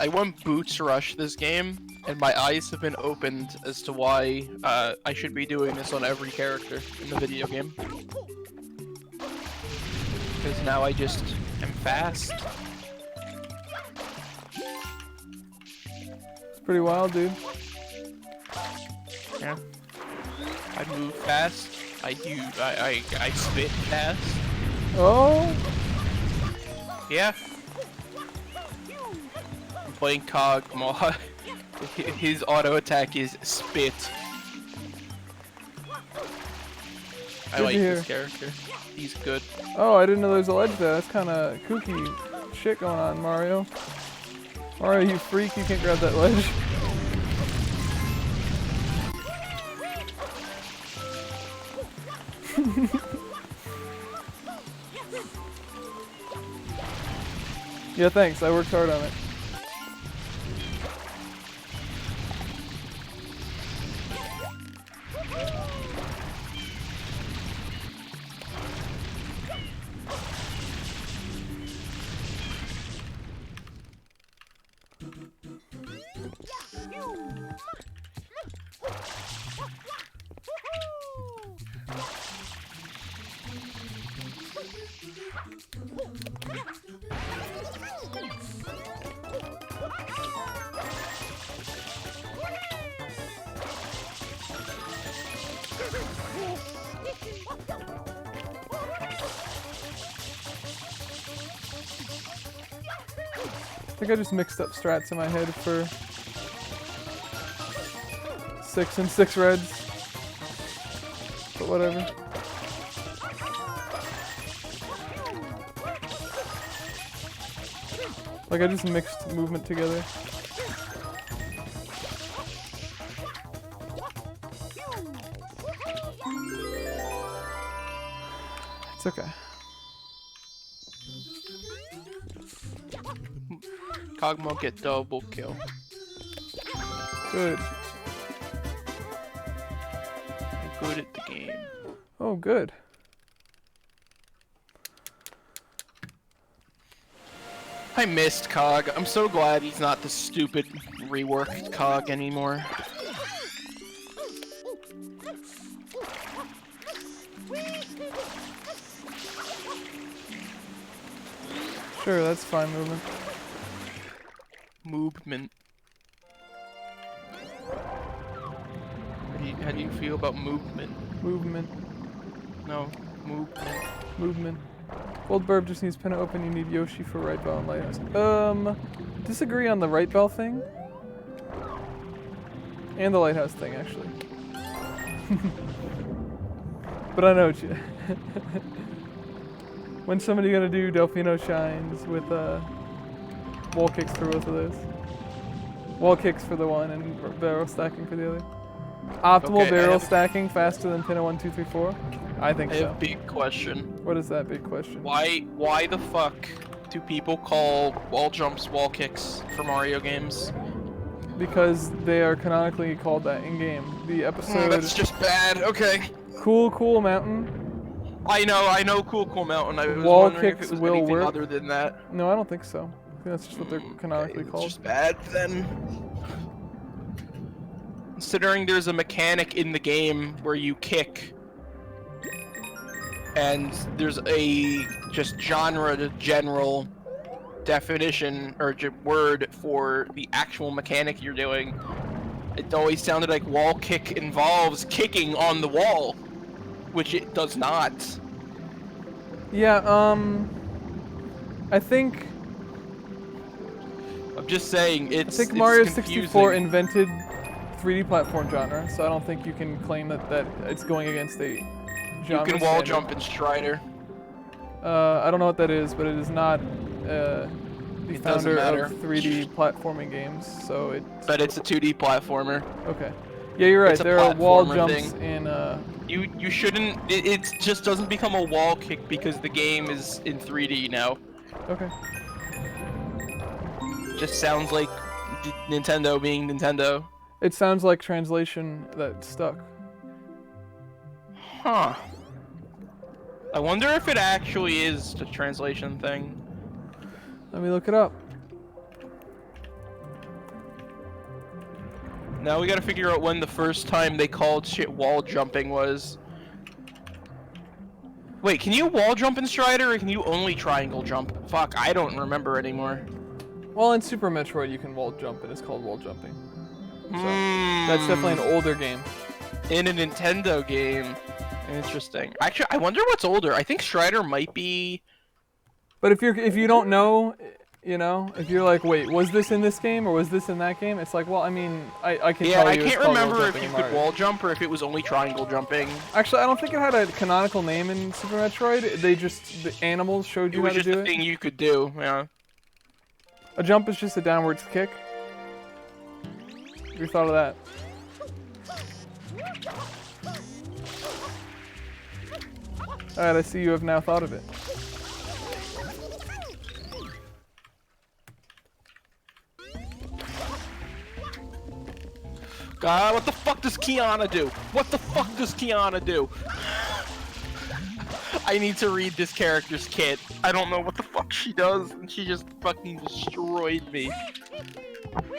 I went Boots Rush this game, and my eyes have been opened as to why I should be doing this on every character in the video game. Because now I just am fast. It's pretty wild, dude. Yeah. I move fast. I spit fast. Oh. Yeah. I'm playing Cog mod. His auto attack is spit. I Good like to hear. this character. He's good. Oh, I didn't know there was a ledge there. That's kind of kooky shit going on, Mario. Mario, you freak! You can't grab that ledge. Yeah, thanks. I worked hard on it. I think I just mixed up strats in my head for 6 and 6 reds. But whatever. Like I just mixed movement together. It's okay. Cogmo get double kill. Good. I'm good at the game. Oh, good. I missed Cog. I'm so glad he's not the stupid reworked Cog anymore. Sure, that's fine movement. Movement. How do you feel about movement? Movement. No, movement. Movement. Goldberg just needs pin to open, you need Yoshi for right bell and lighthouse. Disagree on the right bell thing. And the lighthouse thing, actually. But I know what you... When's somebody gonna do Delfino Shines with, wall kicks for both of those? Wall kicks for the one and barrel stacking for the other. Optimal Okay, barrel stacking faster than Pinna 1, 2, 3, 4? I think I have so. a big question. What is that big question? Why the fuck do people call wall jumps wall kicks for Mario games? Because they are canonically called that in game. The episode That's just bad. Okay. Cool Mountain. I know Cool Mountain. I was Wall wondering if kicks it was will anything work. other than that. No, I don't think so. I think that's just what they're canonically It's called. just bad then. Considering there's a mechanic in the game where you kick, and there's a just general definition or word for the actual mechanic you're doing, it always sounded like wall kick involves kicking on the wall, which it does not. Yeah, I think I'm just saying I it's. think Mario it's 64 confusing. invented 3D platform genre, so I don't think you can claim that it's going against a You genre can wall standard. jump in Strider. I don't know what that is, but it is not the It doesn't founder matter. of 3D platforming games, so it. But it's a 2D platformer. Okay. Yeah, you're right. It's a There are wall platformer jumps thing. in. You shouldn't. It just doesn't become a wall kick because the game is in 3D now. Okay. Just sounds like Nintendo being Nintendo. It sounds like translation that stuck. Huh. I wonder if it actually is a translation thing. Let me look it up. Now we gotta figure out when the first time they called shit wall jumping was. Wait, can you wall jump in Strider, or can you only triangle jump? Fuck, I don't remember anymore. Well, in Super Metroid, you can wall jump, and it's called wall jumping. So that's definitely an older game. In a Nintendo game. Interesting. Actually, I wonder what's older. I think Strider might be. But if you don't know, you know, if you're like, wait, was this in this game or was this in that game? It's like, well, I mean, I can tell you. Yeah, I it's can't called wall remember if jumping you in could Mario. wall jump or if it was only triangle jumping. Actually, I don't think it had a canonical name in Super Metroid. They just the animals showed It you was how to just do a it. thing you could do. Yeah. A jump is just a downwards kick. Have you thought of that? Alright, I see you have now thought of it. God, what the fuck does Kiana do? What the fuck does Kiana do? I need to read this character's kit. I don't know what the fuck she does, and she just fucking destroyed me.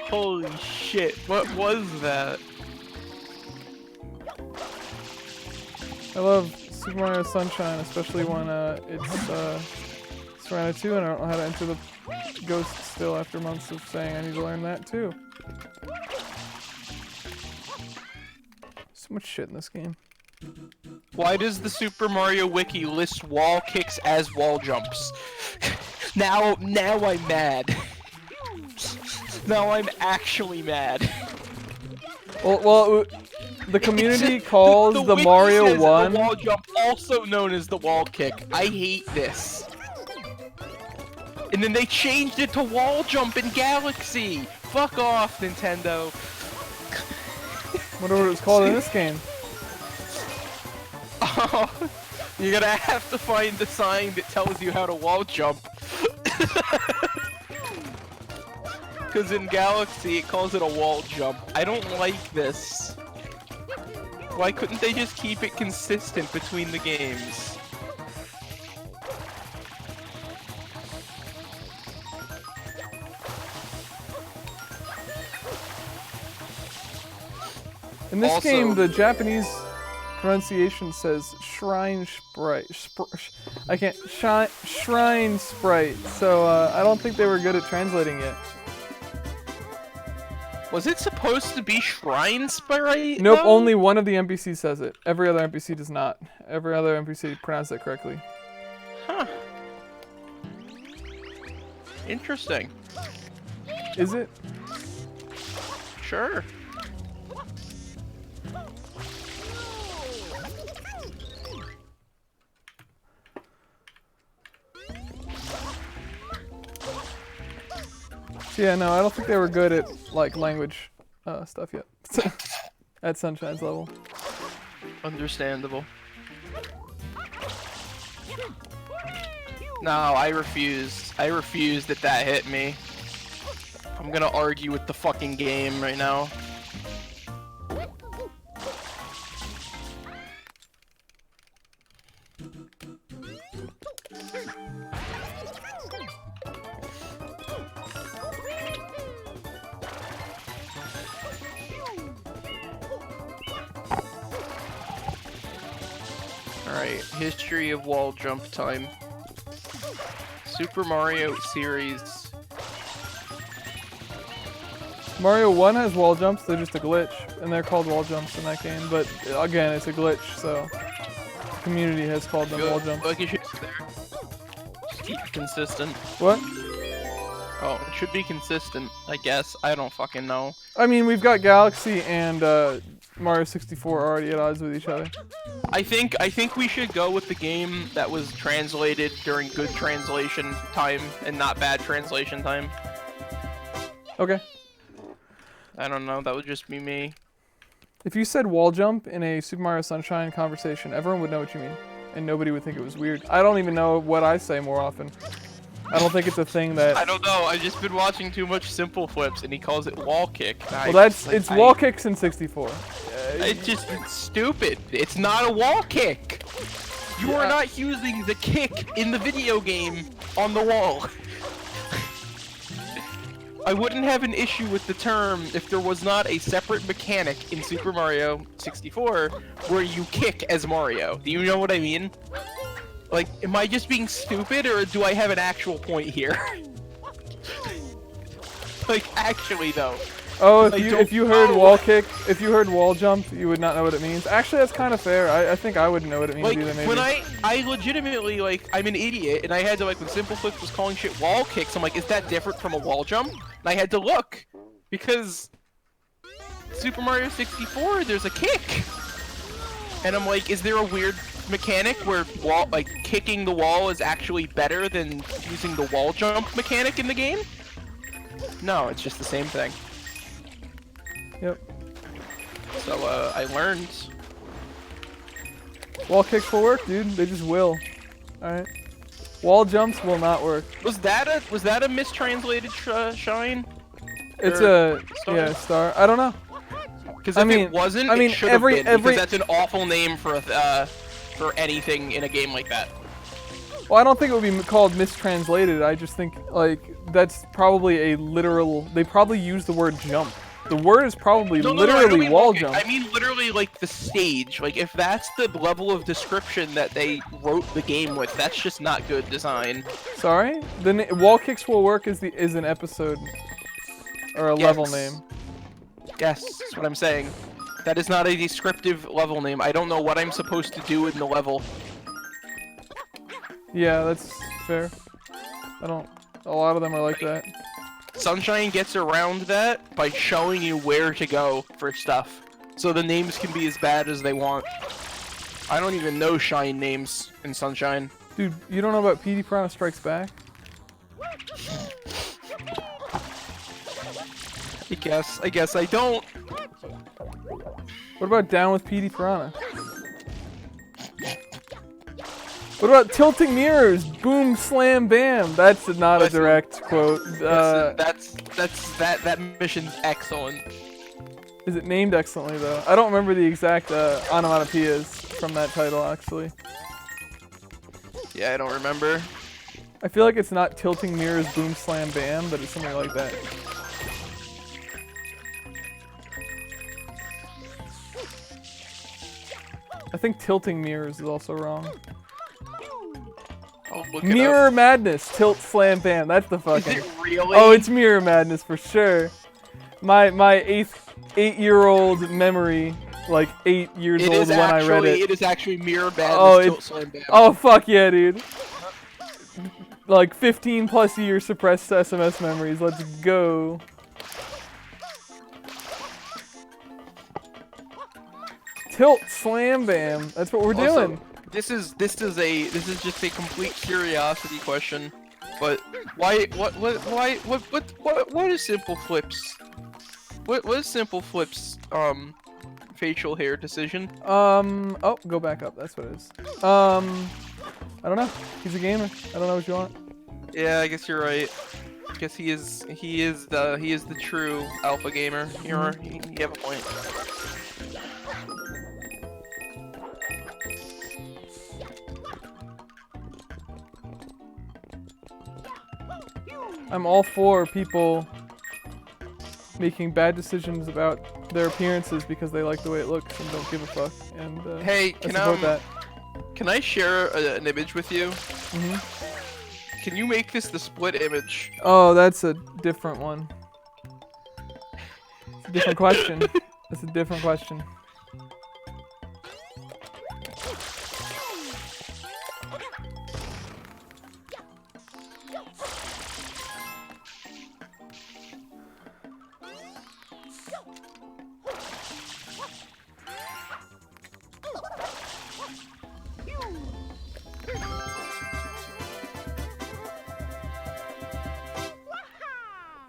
Holy shit, what was that? I love Super Mario Sunshine, especially when it's Serena 2 and I don't know how to enter the ghost still after months of saying I need to learn that too. So much shit in this game. Why does the Super Mario Wiki list wall kicks as wall jumps? now I'm mad. Now I'm actually mad. Well, the community calls the wiki Mario says 1. the wall jump, also known as the wall kick. I hate this. And then they changed it to wall jump in Galaxy. Fuck off, Nintendo. Wonder what it's called in this game. Oh, you're gonna have to find the sign that tells you how to wall jump. Because in Galaxy, it calls it a wall jump. I don't like this. Why couldn't they just keep it consistent between the games? In this Also- game, the Japanese pronunciation says shrine sprite. I can't shrine sprite. So I don't think they were good at translating it. Was it supposed to be Shrine Sprite? Nope, though? only one of the NPCs says it. Every other NPC does not. Every other NPC pronounced it correctly. Huh. Interesting. Is it? Sure. Yeah, no, I don't think they were good at like language stuff yet. At Sunshine's level. Understandable. No, I refuse. I refuse that hit me. I'm gonna argue with the fucking game right now. Alright, history of wall jump time. Super Mario series. Mario 1 has wall jumps, they're just a glitch, and they're called wall jumps in that game, but again, it's a glitch, so the community has called them wall jumps. Like it should be there. Just keep it consistent. What? Oh, it should be consistent, I guess. I don't fucking know. I mean, we've got Galaxy and Mario 64 already at odds with each other. I think we should go with the game that was translated during good translation time and not bad translation time. Okay. I don't know, that would just be me. If you said wall jump in a Super Mario Sunshine conversation, everyone would know what you mean, and nobody would think it was weird. I don't even know what I say more often. I don't think it's a thing that... I don't know, I've just been watching too much Simple Flips and he calls it wall kick. Well, it's wall kicks in 64. It's stupid. It's not a wall kick. You are not using the kick in the video game on the wall. I wouldn't have an issue with the term if there was not a separate mechanic in Super Mario 64 where you kick as Mario. Do you know what I mean? Like, am I just being stupid, or do I have an actual point here? Like, actually, though. Oh, I if you don't heard know. wall kick, if you heard wall jump, you would not know what it means. Actually, that's kind of fair. I think I wouldn't know what it means Like, either, maybe. when I legitimately, like, I'm an idiot, and I had to, like, when Simple Flips was calling shit wall kicks, I'm like, is that different from a wall jump? And I had to look, because Super Mario 64, there's a kick. And I'm like, is there a weird mechanic where kicking the wall is actually better than using the wall jump mechanic in the game? No, it's just the same thing. Yep. So, I learned. Wall kicks will work, dude. They just will. Alright. Wall jumps will not work. Was that a mistranslated shine? It's Or a star? yeah, star. I don't know. Because I if mean- it wasn't, I mean, it should have been, every- because that's an awful name for anything in a game like that. Well, I don't think it would be called mistranslated. I just think like that's probably a literal. They probably use the word jump. The word is probably No, I literally don't mean wall walking. jump. I mean literally like the stage. Like if that's the level of description that they wrote the game with, that's just not good design. Sorry. Then wall kicks will work is an episode or a level name. Yes, that's what I'm saying. That is not a descriptive level name. I don't know what I'm supposed to do in the level. Yeah, that's fair. I don't. A lot of them are like that. Sunshine gets around that by showing you where to go for stuff, so the names can be as bad as they want. I don't even know Shine names in Sunshine. Dude, you don't know about PD Piranha Strikes Back? I guess I don't. What about Down with PD Piranha? What about Tilting Mirrors? Boom, slam, bam. That's not a Listen, direct quote. That mission's excellent. Is it named excellently though? I don't remember the exact onomatopoeias from that title actually. Yeah, I don't remember. I feel like it's not Tilting Mirrors, boom, slam, bam, but it's something like that. I think Tilting Mirrors is also wrong. I'll look it Mirror Madness, tilt, slam, bam. That's the up. fucking. Is it really? Oh, it's Mirror Madness for sure. My 8-year-old memory, like 8 years It old is when I read actually. it. It is actually Mirror Madness. Oh, Tilt Slam Bam. Oh fuck yeah, dude. Like 15 plus year suppressed SMS memories. Let's go. Tilt, slam, bam. That's what we're Also, doing. This is just a complete curiosity question, but what is Simple Flips? What is Simple Flips facial hair decision? Oh, go back up. That's what it is. I don't know. He's a gamer. I don't know what you want. Yeah, I guess you're right. I guess he is the true alpha gamer. You have a point. I'm all for people making bad decisions about their appearances because they like the way it looks and don't give a fuck. And Hey, I support that. can I share an image with you? hmm Can you make this the split image? Oh, that's a different one. It's a different question. That's a different question.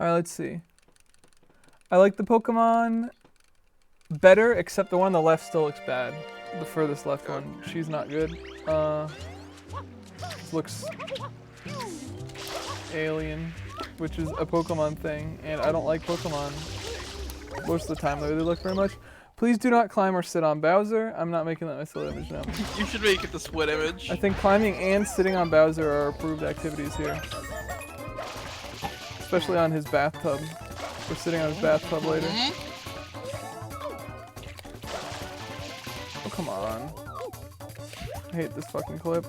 Alright, let's see. I like the Pokemon better, except the one on the left still looks bad. The furthest left one, she's not good. Looks alien, which is a Pokemon thing, and I don't like Pokemon most of the time the way they look very much. Please do not climb or sit on Bowser. I'm not making that my still image now. You should make it the split image. I think climbing and sitting on Bowser are approved activities here. especially on his bathtub. We're sitting on his bathtub later. Oh, come on. I hate this fucking clip.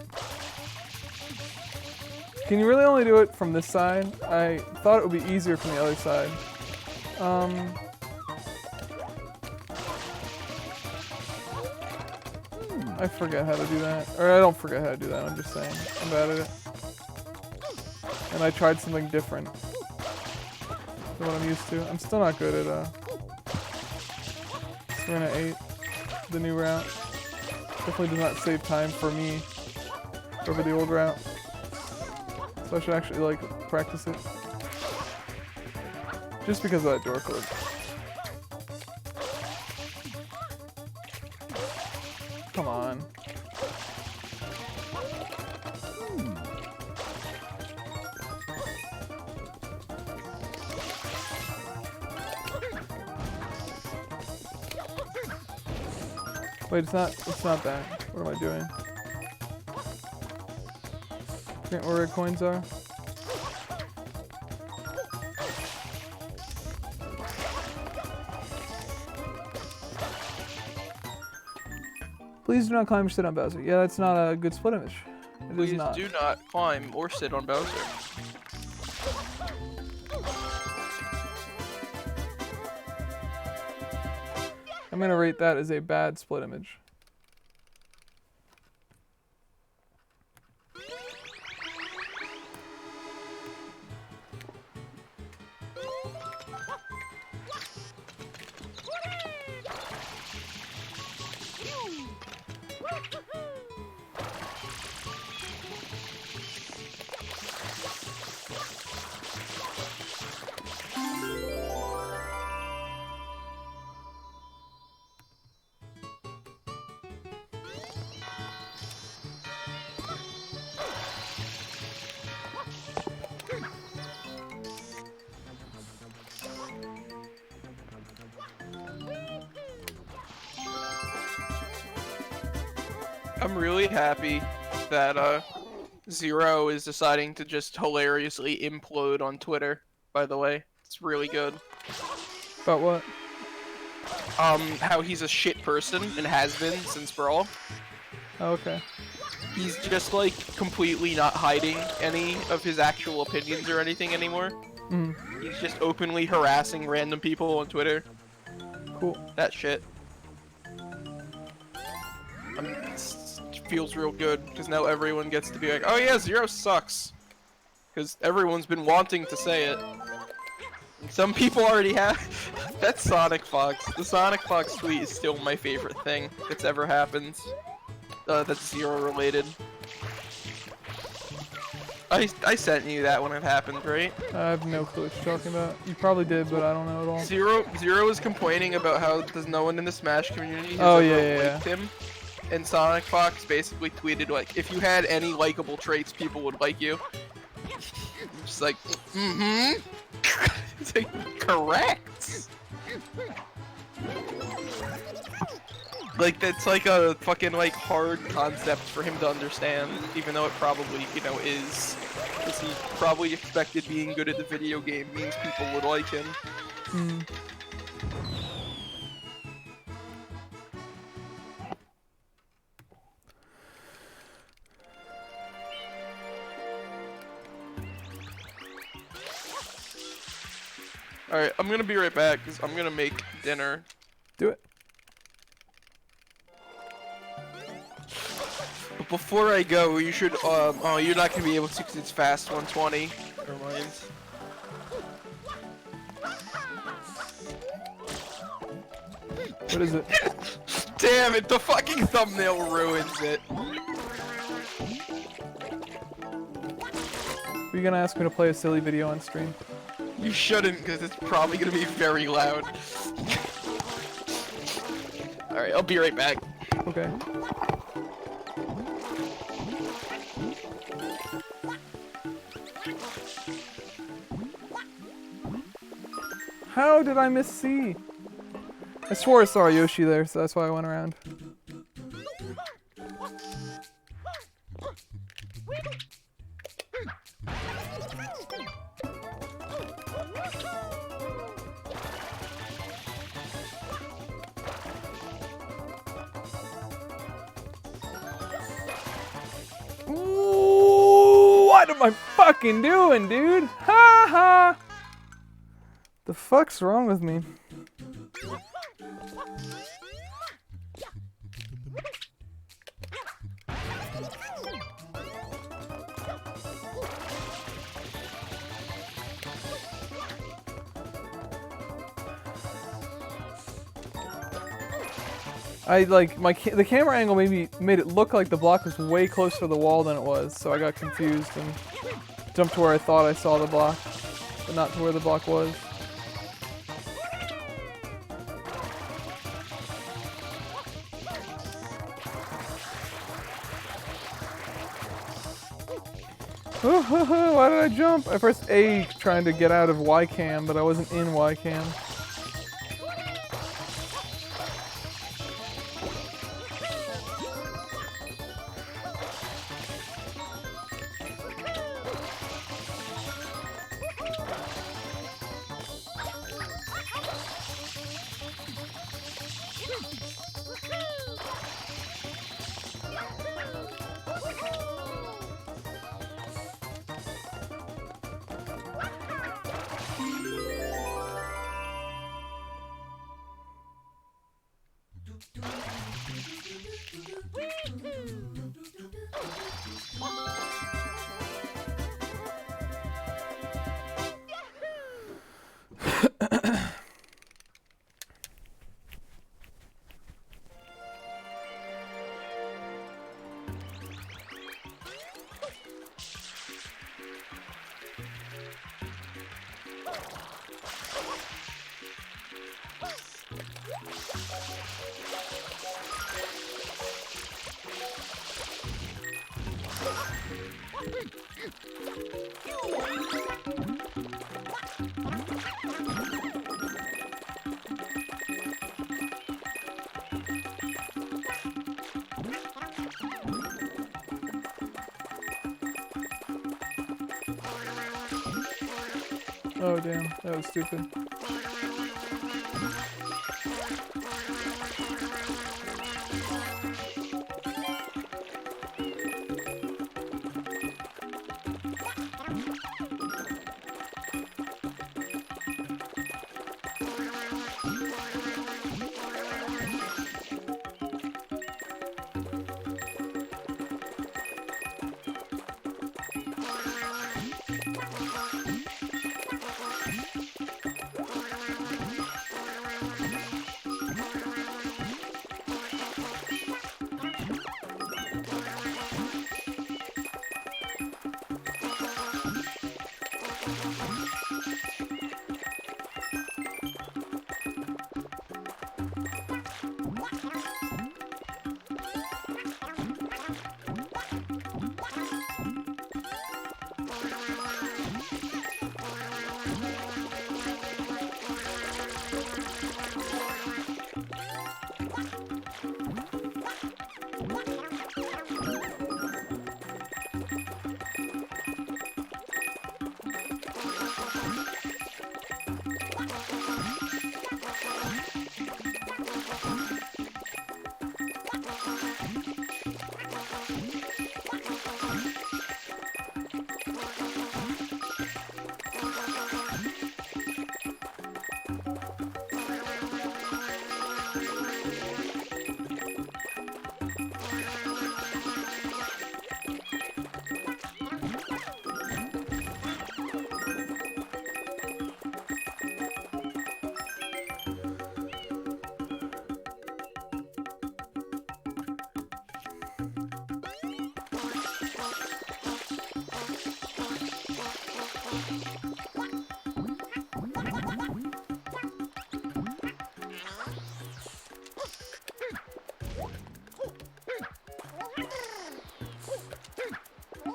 Can you really only do it from this side? I thought it would be easier from the other side. I forget how to do that. Or I don't forget how to do that, I'm just saying. I'm bad at it. And I tried something different than what I'm used to. I'm still not good at Serena 8, the new route. Definitely does not save time for me over the old route. So I should actually, like, practice it. Just because of that door clip. Come on. Wait, it's not that. What am I doing? Forget where red coins are. Please do not climb or sit on Bowser. Yeah, that's not a good split image. It is Please not. do not climb or sit on Bowser. I'm gonna rate that as a bad split image. I'm really happy that Zero is deciding to just hilariously implode on Twitter, by the way. It's really good. About what? How he's a shit person and has been since Brawl. Oh, okay. He's just like completely not hiding any of his actual opinions or anything anymore. Mm. He's just openly harassing random people on Twitter. Cool. That shit. It feels real good because now everyone gets to be like, oh yeah, Zero sucks. Because everyone's been wanting to say it. And some people already have. That's Sonic Fox. The Sonic Fox tweet is still my favorite thing that's ever happened. That's Zero related. I sent you that when it happened, right? I have no clue what you're talking about. You probably did, but I don't know at all. Zero is complaining about how there's no one in the Smash community who's yeah. liked him. And Sonic Fox basically tweeted like, if you had any likable traits, people would like you. Just like, it's like, correct. Like that's like a fucking like hard concept for him to understand, even though it probably, you know, is. Because he probably expected being good at the video game means people would like him. Hmm. Alright, I'm gonna be right back because I'm gonna make dinner. Do it. But before I go, you should, oh, you're not gonna be able to because it's fast 120. Never mind. What is it? Damn it, the fucking thumbnail ruins it. Are you gonna ask me to play a silly video on stream? You shouldn't, because it's probably gonna be very loud. Alright, I'll be right back. Okay. How did I miss C? I swore I saw a Yoshi there, so that's why I went around. am I fucking doing, dude? Ha ha! The fuck's wrong with me? The camera angle made it look like the block was way closer to the wall than it was, so I got confused and jumped to where I thought I saw the block, but not to where the block was. Why did I jump? I pressed A trying to get out of Y-cam, but I wasn't in Y-cam. Oh damn, that was stupid.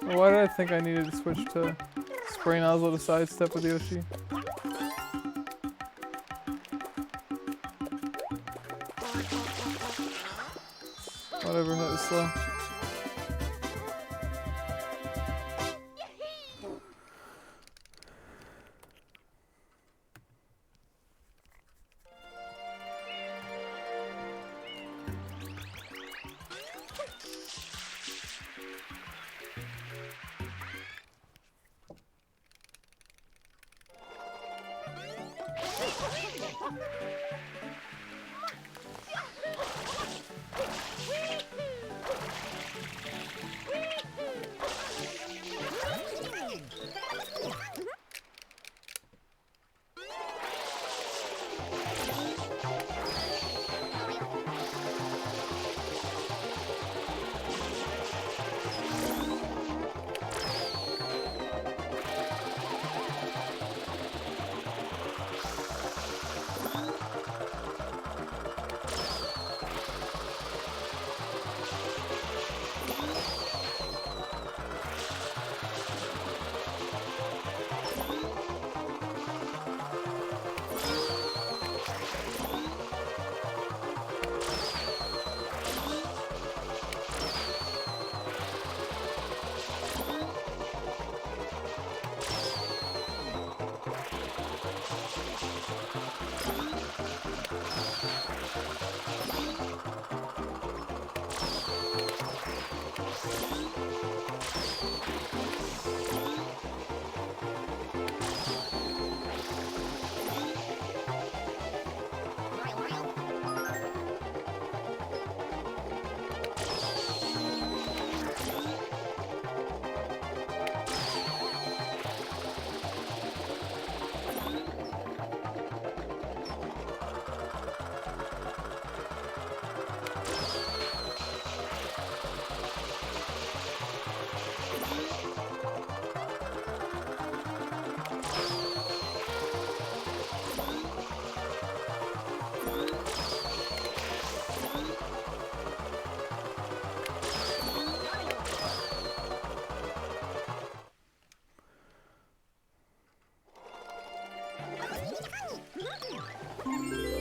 Why did I think I needed to switch to spray nozzle to sidestep with Yoshi? Whatever, that was slow.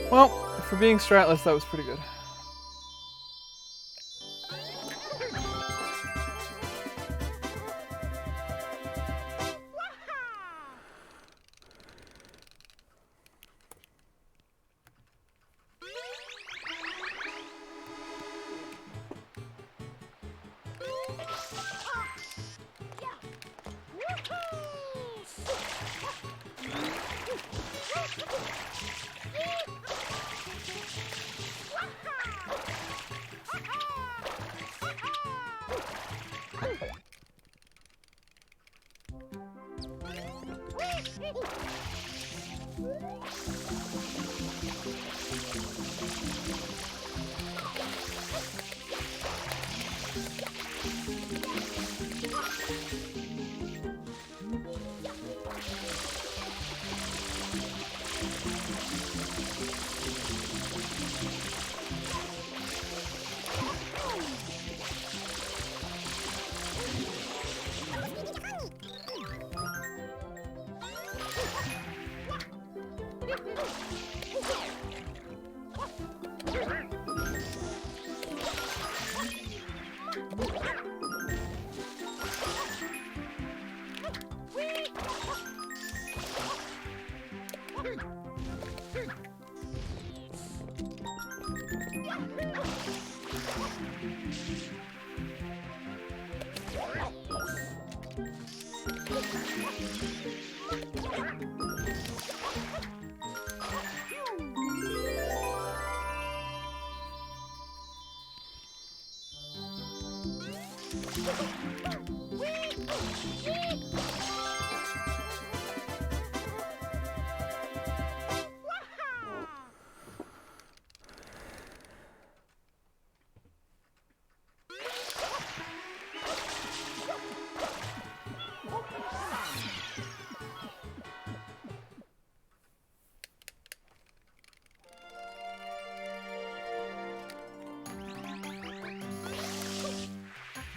Well, for being stratless, that was pretty good.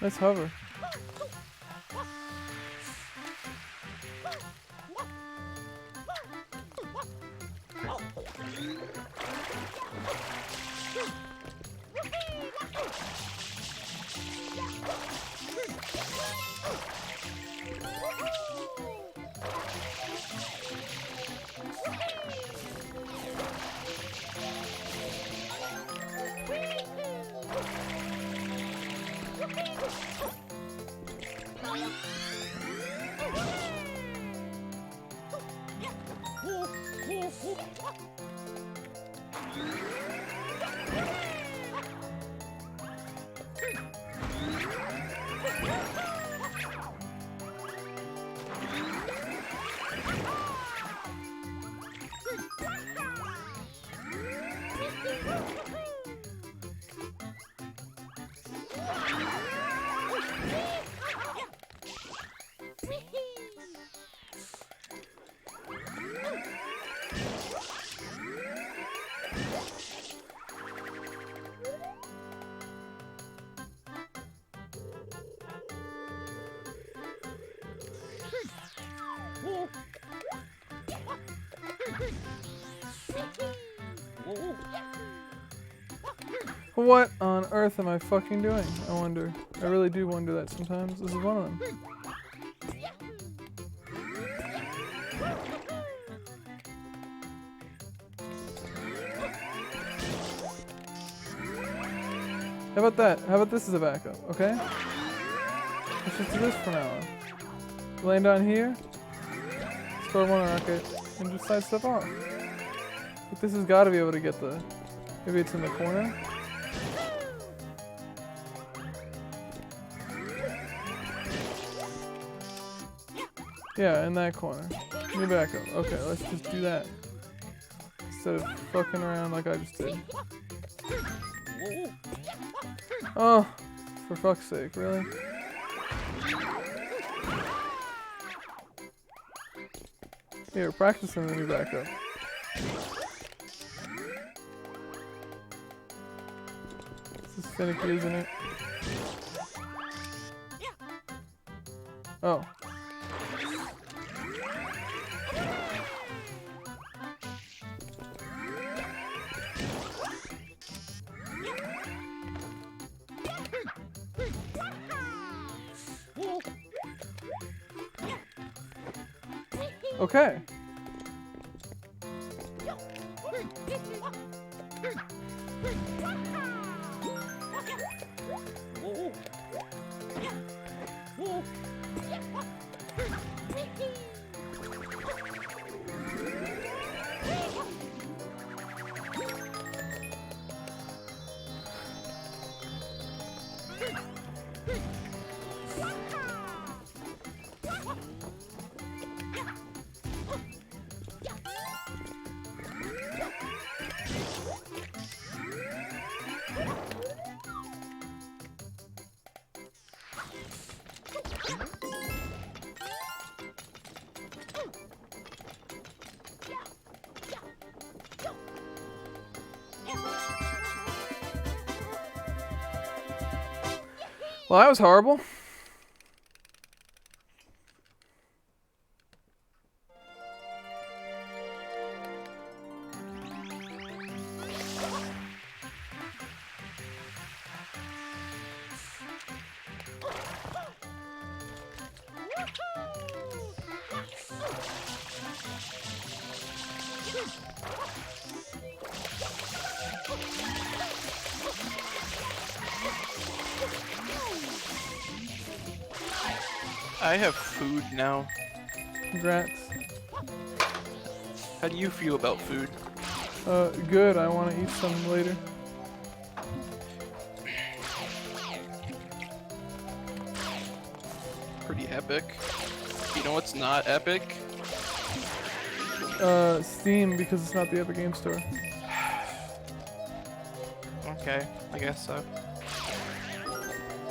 Let's hover. What on earth am I fucking doing? I wonder. I really do wonder that sometimes. This is one of them. How about that? How about this as a backup, okay? Let's just do this from now on. Land on here, score one rocket, and just sidestep off. But this has got to be able to get the... Maybe it's in the corner? Yeah, in that corner. New backup. Okay, let's just do that. Instead of fucking around like I just did. Oh, for fuck's sake, really? Here, practicing the new backup. This is finicky, isn't it? Oh. Okay. Well, that was horrible. I have food now. Congrats. How do you feel about food? Good. I want to eat some later. Pretty epic. You know what's not epic? Steam, because it's not the Epic Game Store. Okay, I guess so.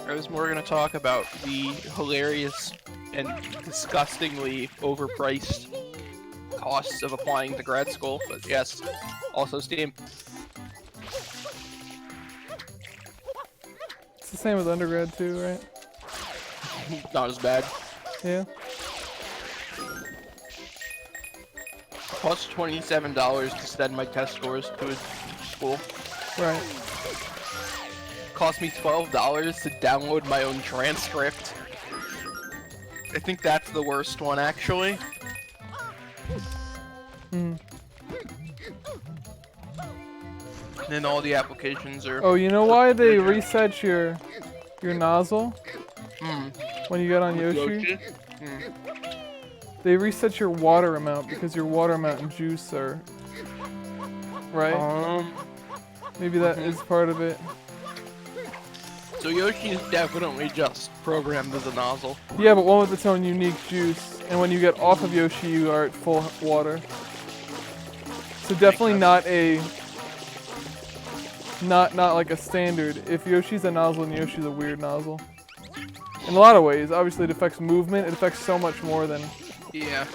I was more gonna talk about the hilarious and disgustingly overpriced costs of applying to grad school, but yes, also Steam. It's the same with undergrad too, right? Not as bad. Yeah. Plus $27 to send my test scores to a school. Right. Cost me $12 to download my own transcript. I think that's the worst one, actually. Hmm. And then all the applications are... Oh, you know why they reset your nozzle when you get on Yoshi? They reset your water amount because your water amount and juice are... Right? Maybe that is part of it. So Yoshi is definitely just programmed as a nozzle. Yeah, but one with its own unique juice. And when you get off of Yoshi, you are at full water. So definitely not a... Not like a standard. If Yoshi's a nozzle, then Yoshi's a weird nozzle. In a lot of ways. Obviously, it affects movement. It affects so much more than... Yeah.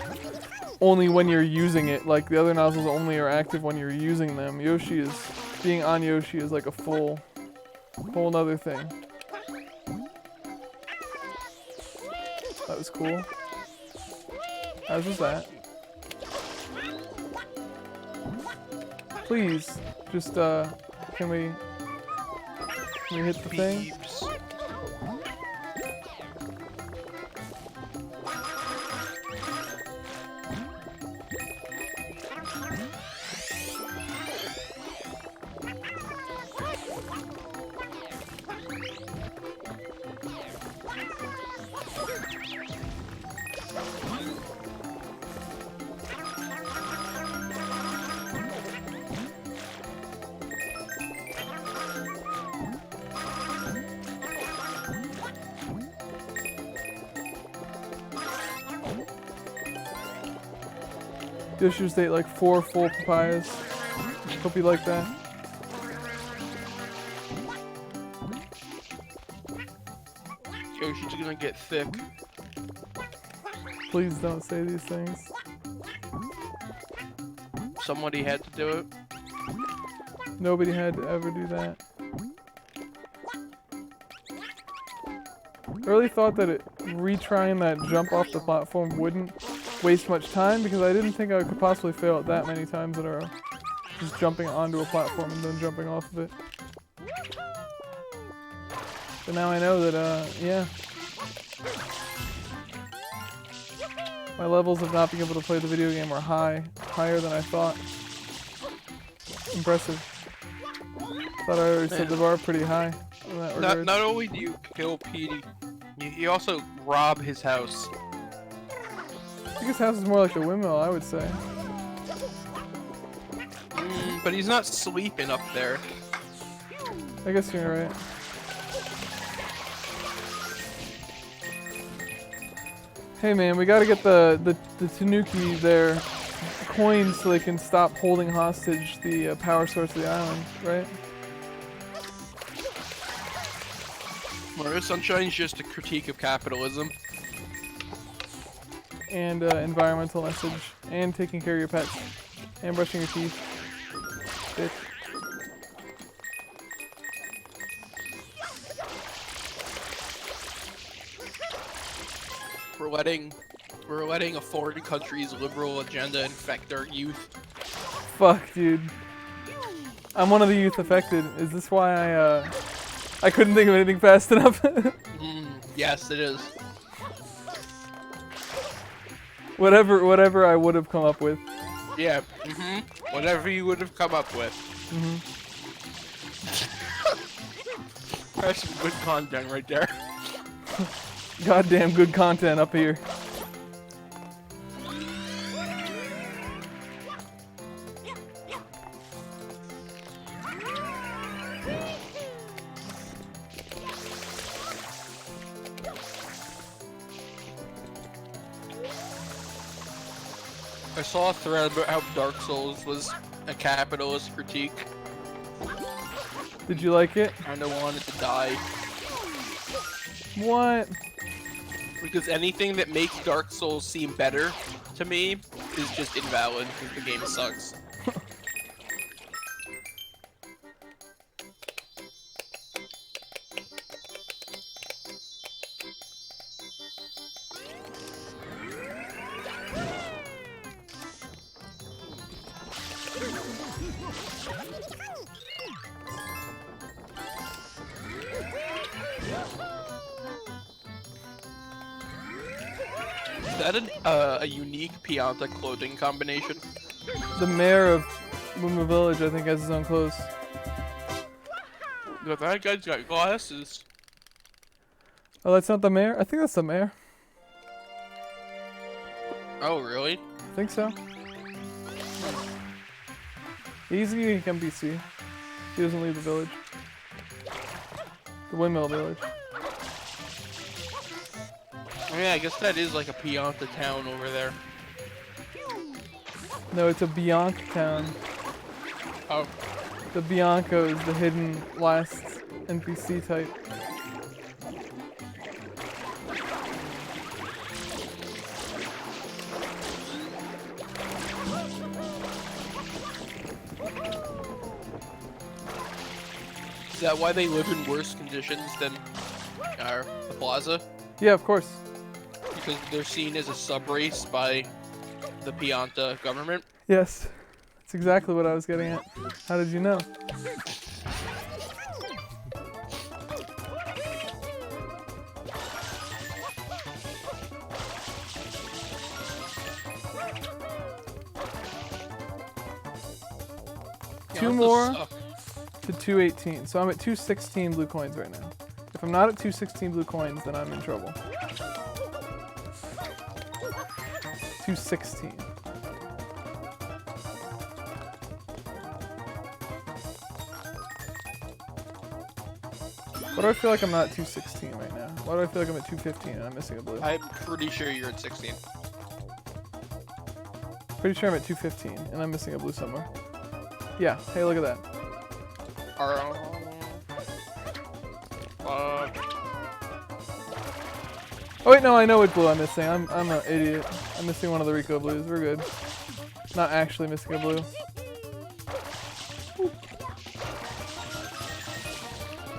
Only when you're using it. Like, the other nozzles only are active when you're using them. Yoshi is... Being on Yoshi is like a full... Whole nother thing. That was cool. As was that. Please, just, can we We hit the thing. Beeps. Yoshi just ate like 4 full papayas. Hope you like that. Yoshi's gonna get thick. Please don't say these things. Somebody had to do it. Nobody had to ever do that. I really thought that retrying that jump off the platform wouldn't waste much time because I didn't think I could possibly fail it that many times in a row. Just jumping onto a platform and then jumping off of it. But now I know that, yeah. My levels of not being able to play the video game are high. Higher than I thought. Impressive. Thought I already set the bar pretty high in that regard. Not only do you kill Petey, you also rob his house. I think his house is more like the windmill, I would say. But he's not sleeping up there. I guess you're right. Hey man, we gotta get the Tanuki their coins so they can stop holding hostage the power source of the island, right? Mario Sunshine's just a critique of capitalism. And environmental message. And taking care of your pets. And brushing your teeth. Bitch. We're letting a foreign country's liberal agenda infect our youth. Fuck, dude. I'm one of the youth affected. Is this why I couldn't think of anything fast enough? Yes, it is. Whatever I would have come up with. Yeah, whatever you would have come up with. That's some good content right there. Goddamn good content up here. I saw a thread about how Dark Souls was a capitalist critique. Did you like it? Kinda wanted to die. What? Because anything that makes Dark Souls seem better to me is just invalid because the game sucks. Is that a unique Pianta clothing combination? The mayor of Mooma Village, I think, has his own clothes. That guy's got glasses. Oh, that's not the mayor? I think that's the mayor. Oh, really? I think so. He's a unique NPC. He doesn't leave the village. The windmill village. Oh, yeah, I guess that is like a Pianta town over there. No, it's a Bianca town. Oh. The Bianco is the hidden last NPC type. Is that why they live in worse conditions than the plaza? Yeah, of course. Because they're seen as a sub-race by the Pianta government? Yes. That's exactly what I was getting at. How did you know? 2 more to 218. So I'm at 216 blue coins right now. If I'm not at 216 blue coins, then I'm in trouble. 216. Why do I feel like I'm not at 216 right now? Why do I feel like I'm at 215 and I'm missing a blue? I'm pretty sure you're at 16. Pretty sure I'm at 215 and I'm missing a blue somewhere. Yeah, hey, look at that. Oh wait, no, I know which blue I'm missing. I'm an idiot. I'm missing one of the Rico blues. We're good. Not actually missing a blue.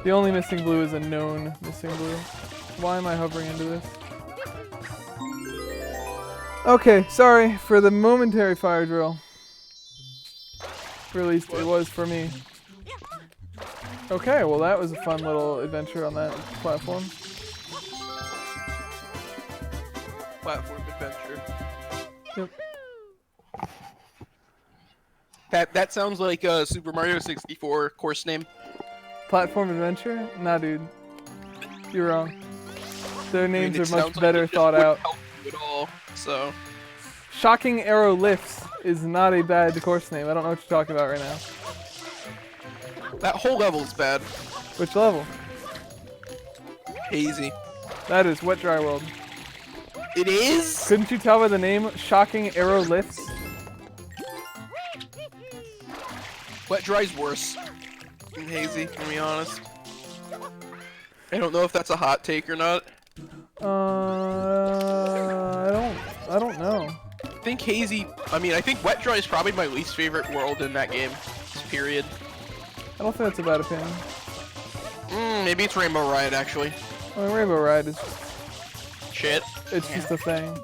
The only missing blue is a known missing blue. Why am I hovering into this? Okay, sorry for the momentary fire drill. Or at least it was for me. Okay, well that was a fun little adventure on that platform. Platform adventure. Yep. That sounds like a Super Mario 64 course name. Platform adventure? Nah, dude. You're wrong. Their names it are sounds much like better it just thought wouldn't out. help you at all, so. Shocking Arrow Lifts is not a bad course name. I don't know what you're talking about right now. That whole level's bad. Which level? Hazy. That is Wet Dry World. It is? Couldn't you tell by the name Shocking Arrow Lifts? Wet Dry's worse than Hazy, to be honest. I don't know if that's a hot take or not. I don't know. I think Hazy, I think Wet Dry is probably my least favorite world in that game. Period. I don't think that's a bad opinion. Maybe it's Rainbow Ride, actually. I mean, Rainbow Ride is Shit. it's just a thing.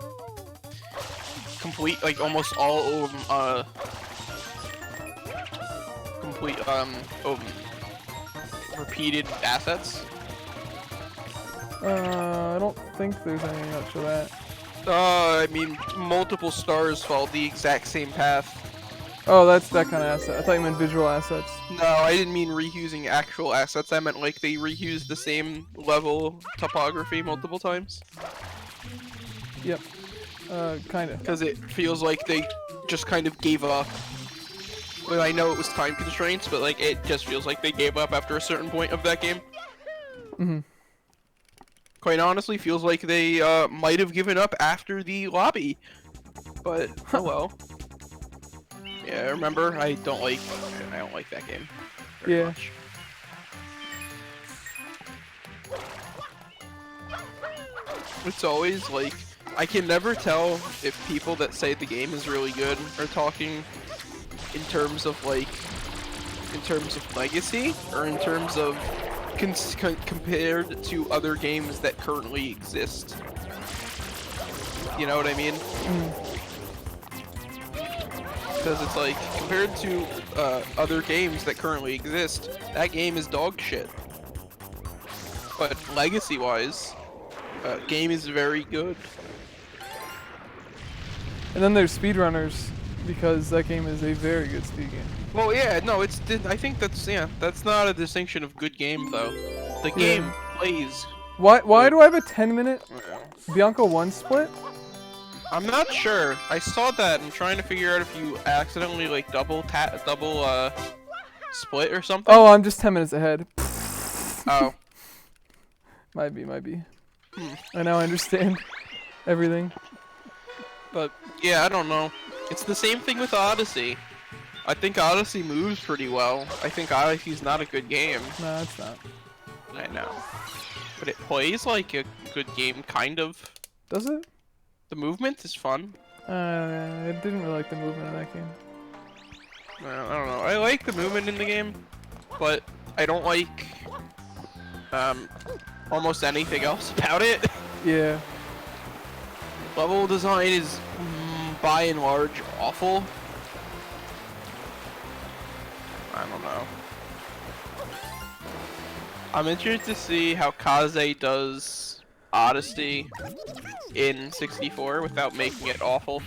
Complete, like, almost all of them, repeated assets. I don't think there's any much of that. Multiple stars follow the exact same path. Oh, that's that kind of asset. I thought you meant visual assets. No, I didn't mean reusing actual assets. I meant like they reused the same level topography multiple times. Yep. Kinda. Because it feels like they just kind of gave up. Well, I know it was time constraints, but like it just feels like they gave up after a certain point of that game. Mhm. Quite honestly, feels like they might have given up after the lobby. But oh well. Yeah, remember I don't like that game very much. It's always like I can never tell if people that say the game is really good are talking in terms of legacy or in terms of compared to other games that currently exist. You know what I mean? Because it's like, compared to other games that currently exist, that game is dog shit. But legacy-wise, game is very good. And then there's speedrunners, because that game is a very good speed game. Well, yeah, no, I think that's not a distinction of good game, though. The game plays. Why do I have a 10-minute Bianca 1 split? I'm not sure. I saw that. I'm trying to figure out if you accidentally like double split or something. Oh, I'm just 10 minutes ahead. Oh. Might be. I now understand everything. But yeah, I don't know. It's the same thing with Odyssey. I think Odyssey moves pretty well. I think Odyssey's not a good game. No, it's not. I know. But it plays like a good game, kind of. Does it? The movement is fun. I didn't really like the movement in that game. I don't know. I like the movement in the game, but I don't like almost anything else about it. Yeah. Level design is by and large awful. I don't know. I'm interested to see how Kaze does Odyssey in 64 without making it awful.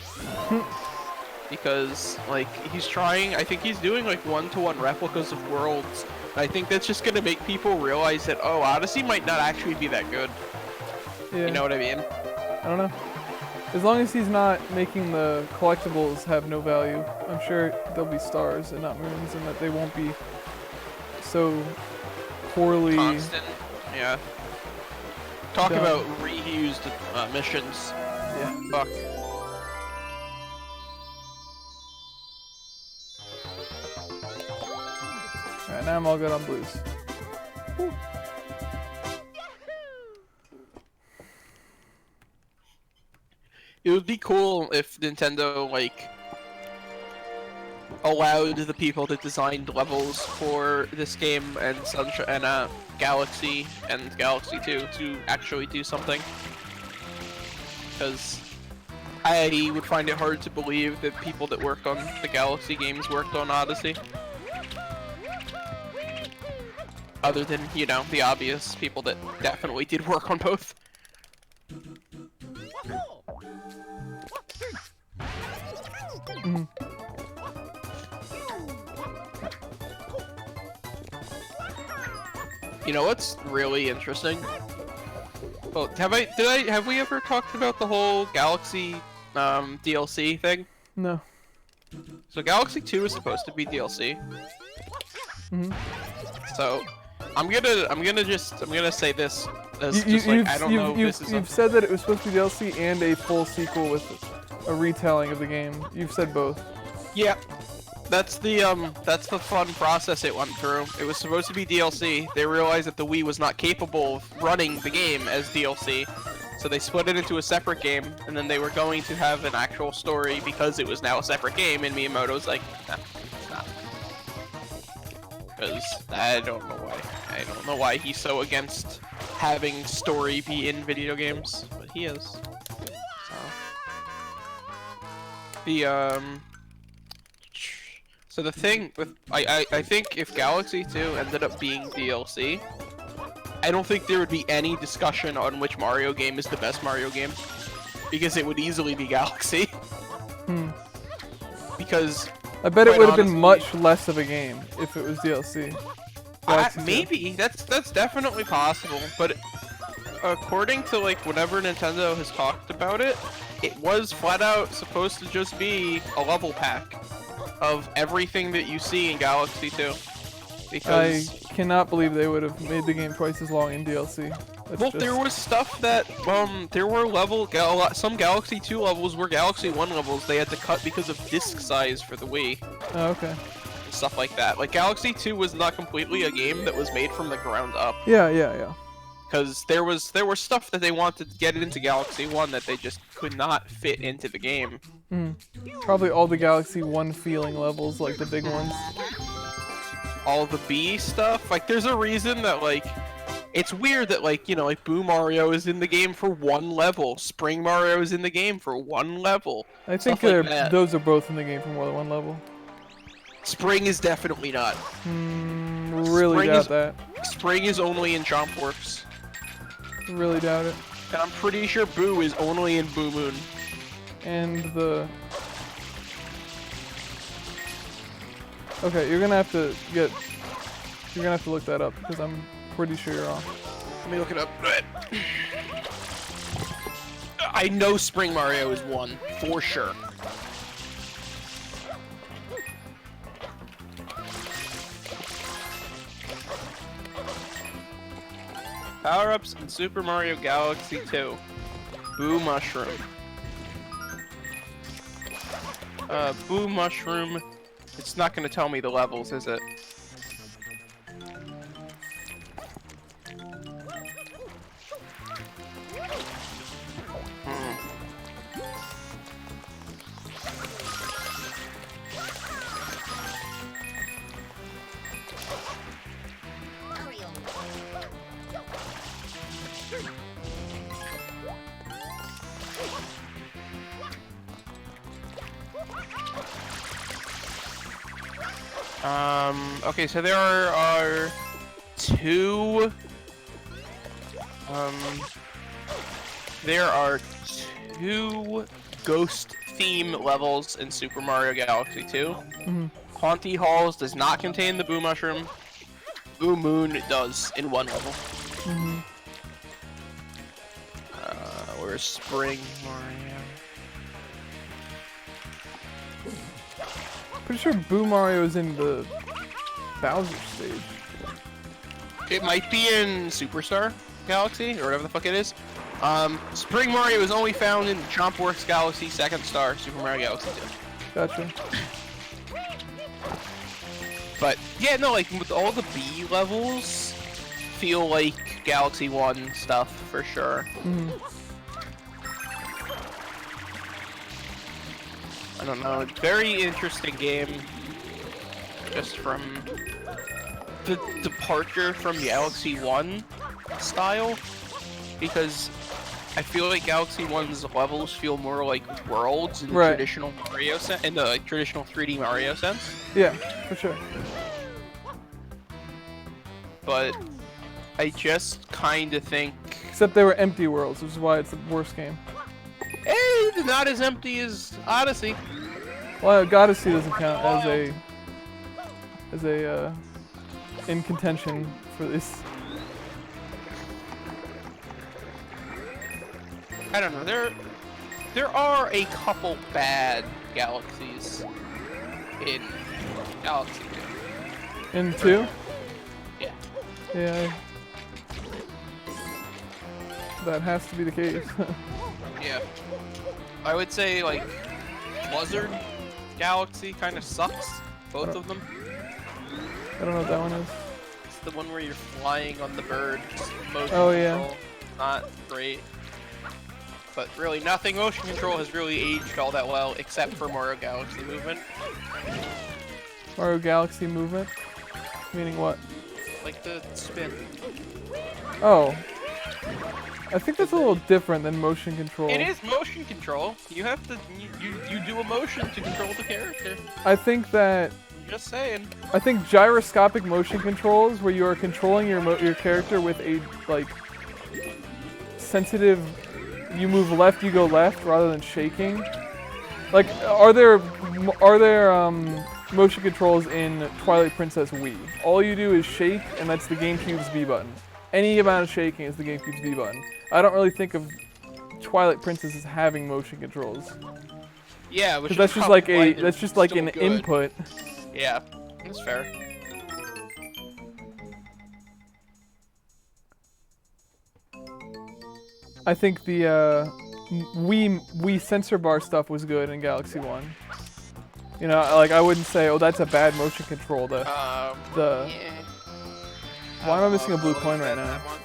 because like he's trying. I think he's doing like one-to-one replicas of worlds. I think that's just gonna make people realize that Odyssey might not actually be that good. Yeah. You know what I mean? I don't know. As long as he's not making the collectibles have no value, I'm sure there'll be stars and not moons, and that they won't be so poorly. Constant. Yeah. Talk done. about reused missions. Yeah. Fuck. Alright, now I'm all good on blues. It would be cool if Nintendo like allowed the people that designed levels for this game and Sunshine and Galaxy and Galaxy 2 to actually do something. Because I would find it hard to believe that people that worked on the Galaxy games worked on Odyssey. Other than, you know, the obvious people that definitely did work on both. Mhm. You know what's really interesting? Well, have we ever talked about the whole Galaxy DLC thing? No. So Galaxy 2 is supposed to be DLC. Mhm. So I'm gonna say this as just like I don't know if this is You've said that it was supposed to be DLC and a full sequel with a retelling of the game. You've said both. Yeah. That's the fun process it went through. It was supposed to be DLC. They realized that the Wii was not capable of running the game as DLC. So they split it into a separate game, and then they were going to have an actual story because it was now a separate game, and Miyamoto's like, nah, it's not. Because I don't know why. I don't know why he's so against having story be in video games, but he is. So. So the thing with I think if Galaxy 2 ended up being DLC, I don't think there would be any discussion on which Mario game is the best Mario game, because it would easily be Galaxy. Hmm. Because I bet it quite would have been honestly- much less of a game if it was DLC. Galaxy 2. maybe that's definitely possible, but according to like whenever Nintendo has talked about it, it was flat out supposed to just be a level pack of everything that you see in Galaxy 2. I Because cannot believe they would have made the game twice as long in DLC. That's well, just- there was stuff that there were some Galaxy 2 levels were Galaxy 1 levels they had to cut because of disc size for the Wii. Oh, okay. And stuff like that. Like Galaxy 2 was not completely a game that was made from the ground up. Yeah. Because there were stuff that they wanted to get into Galaxy 1 that they just could not fit into the game. Probably all the Galaxy 1 feeling levels, like the big ones. All the B stuff, like there's a reason that like it's weird that like, you know, like Boo Mario is in the game for one level, Spring Mario is in the game for one level. I think Stuff like that. those are both in the game for more than one level. Spring is definitely not. Really Spring doubt is- that. Spring is only in Chomp Works. Really doubt it. And I'm pretty sure Boo is only in Boo Moon. And the... Okay, you're gonna have to look that up, because I'm pretty sure you're wrong. Let me look it up. I know Spring Mario is one, for sure. Power-ups in Super Mario Galaxy 2. Boo Mushroom. Boo Mushroom. It's not gonna tell me the levels, is it? Okay, so there are two ghost theme levels in Super Mario Galaxy 2. Mhm. Haunty Halls does not contain the Boo Mushroom. Boo Moon does in one level. Mhm. Where's Spring Mario? Pretty sure Boo Mario is in the Bowser stage. It might be in Superstar Galaxy, or whatever the fuck it is. Spring Mario is only found in Chompworks Galaxy Second Star, Super Mario Galaxy 2. Gotcha. But, yeah, no, like, with all the B levels, feel like Galaxy 1 stuff, for sure. Mhm. I don't know, very interesting game. Just from the departure from Galaxy 1 style. Because I feel like Galaxy 1's levels feel more like worlds in the Right. traditional Mario in the like, traditional 3D Mario sense. Yeah, for sure. But I just kind of think, Except they were empty worlds, which is why it's the worst game. not as empty as Odyssey. Well, Odyssey doesn't count as a in contention for this. I don't know. There are a couple bad galaxies in Galaxy 2. In 2? Yeah. Yeah. That has to be the case. Yeah. I would say like Blizzard Galaxy kind of sucks. Both of them. I don't know what that one is. It's the one where you're flying on the bird. Motion Oh, yeah. control, not great. But really, nothing motion control has really aged all that well, except for Mario Galaxy Movement. Mario Galaxy Movement? Meaning what? Like the spin. Oh. I think that's a little different than motion control. It is motion control. You have to, you do a motion to control the character. I think that Just saying. I think gyroscopic motion controls, where you are controlling your character with a like sensitive, you move left, you go left, rather than shaking. Like, are there motion controls in Twilight Princess Wii? All you do is shake, and that's the GameCube's B button. Any amount of shaking is the GameCube's B button. I don't really think of Twilight Princess as having motion controls, Yeah, which because is that's just probably like why a they're that's just like still an good. input. Yeah, that's fair. I think the Wii sensor bar stuff was good in Galaxy 1. You know, like I wouldn't say, oh, that's a bad motion control. The Yeah. Why am I missing a blue don't coin like right that now? that much.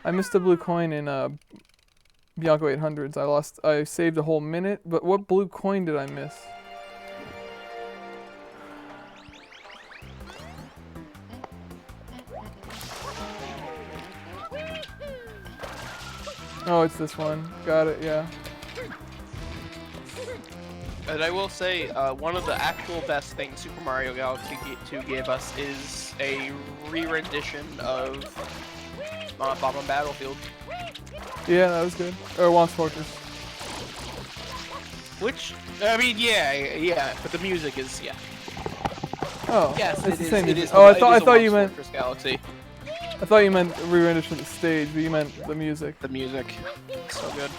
I missed a blue coin in Bianco 800s. I saved a whole minute, but what blue coin did I miss? Oh, it's this one. Got it, yeah. And I will say, one of the actual best things Super Mario Galaxy 2 gave us is a re-rendition of Bomb on Battlefield. Yeah, that was good. Or Womps Fortress. Which, I mean, yeah, but the music is, yeah. Oh, Yes, it's it the is. same. It is. Oh, I it thought is a you Womps meant Fortress Galaxy. re-rendition of the stage, but you meant the music. The music, so good.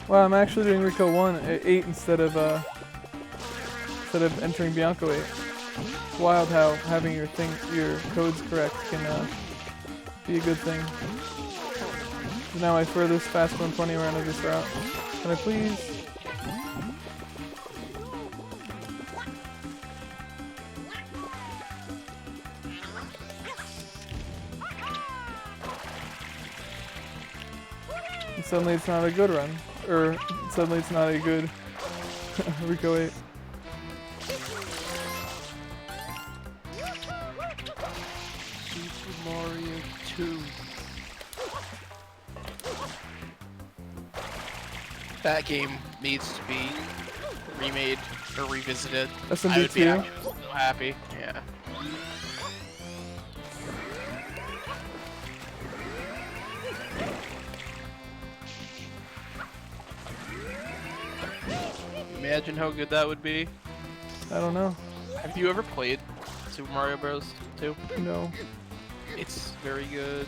Wow, I'm actually doing Rico 1 at 8 instead of entering Bianco 8. It's wild how having your codes correct can be a good thing. Now my furthest fast 120 around of this route. Can I please? suddenly it's not a good run. Or suddenly it's not a good Rico 8. Super Mario 2. That game needs to be remade or revisited. I SMB2? would be actually so happy. Yeah. Imagine how good that would be. I don't know. Have you ever played Super Mario Bros. 2? No. It's very good.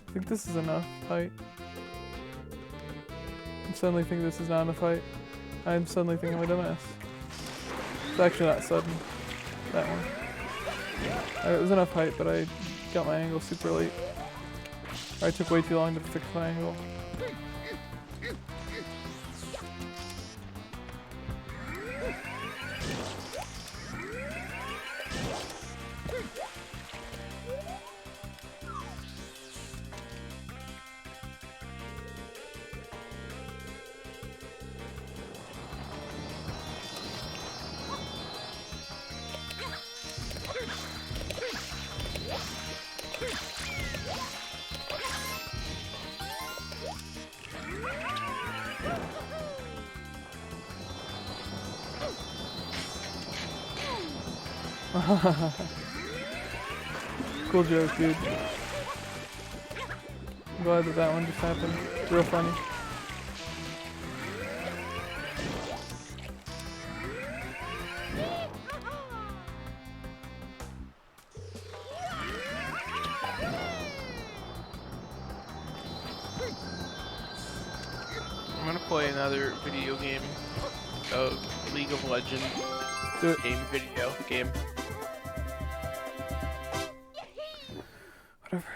I think this is enough height. I suddenly think this is not enough height. I'm suddenly thinking I'm a dumbass. It's actually not sudden. That one. It was enough height, but I got my angle super late. Or I took way too long to fix my angle. Cool joke, dude. I'm glad that one just happened. Real funny. I'm gonna play another video game of League of Legends. Do it. Video game. Whatever.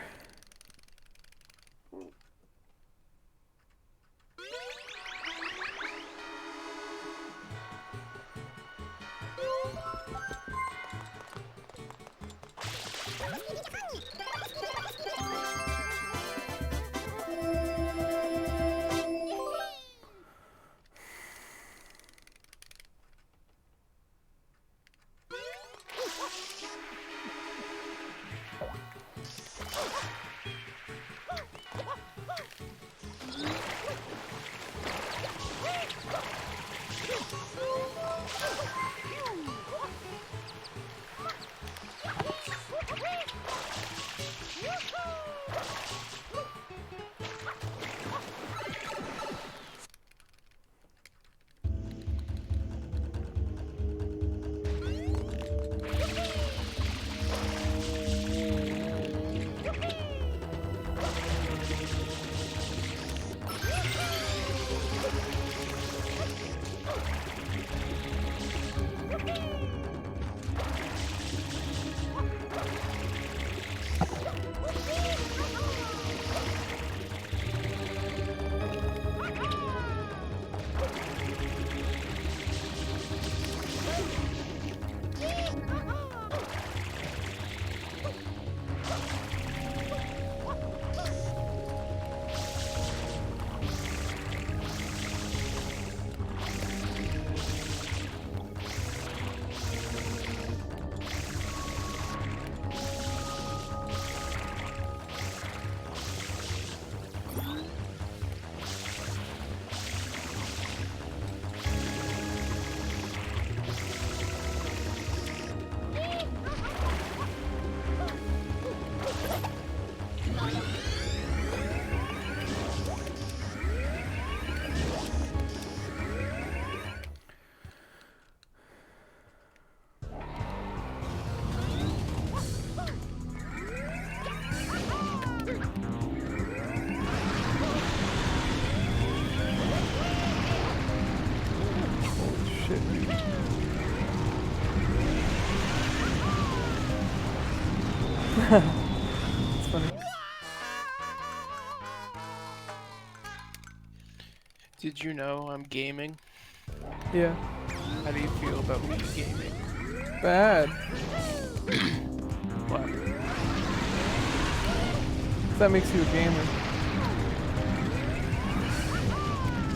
It's funny. Did you know I'm gaming? Yeah. How do you feel about me gaming? Bad. What? That makes you a gamer.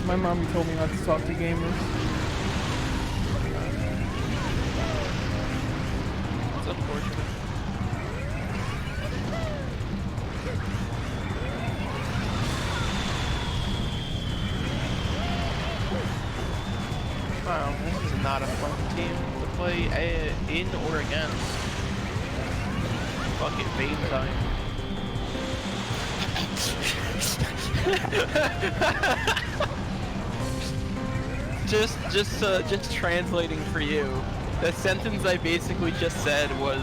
My mommy told me not to talk to gamers. It's unfortunate. Wow, this is not a fun team to play in or against. Fuck it, Bane time. just translating for you. The sentence I basically just said was,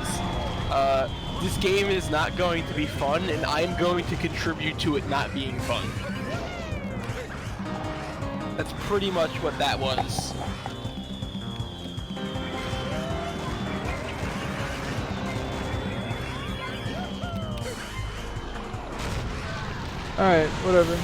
this game is not going to be fun, and I'm going to contribute to it not being fun. That's pretty much what that was. Alright, whatever.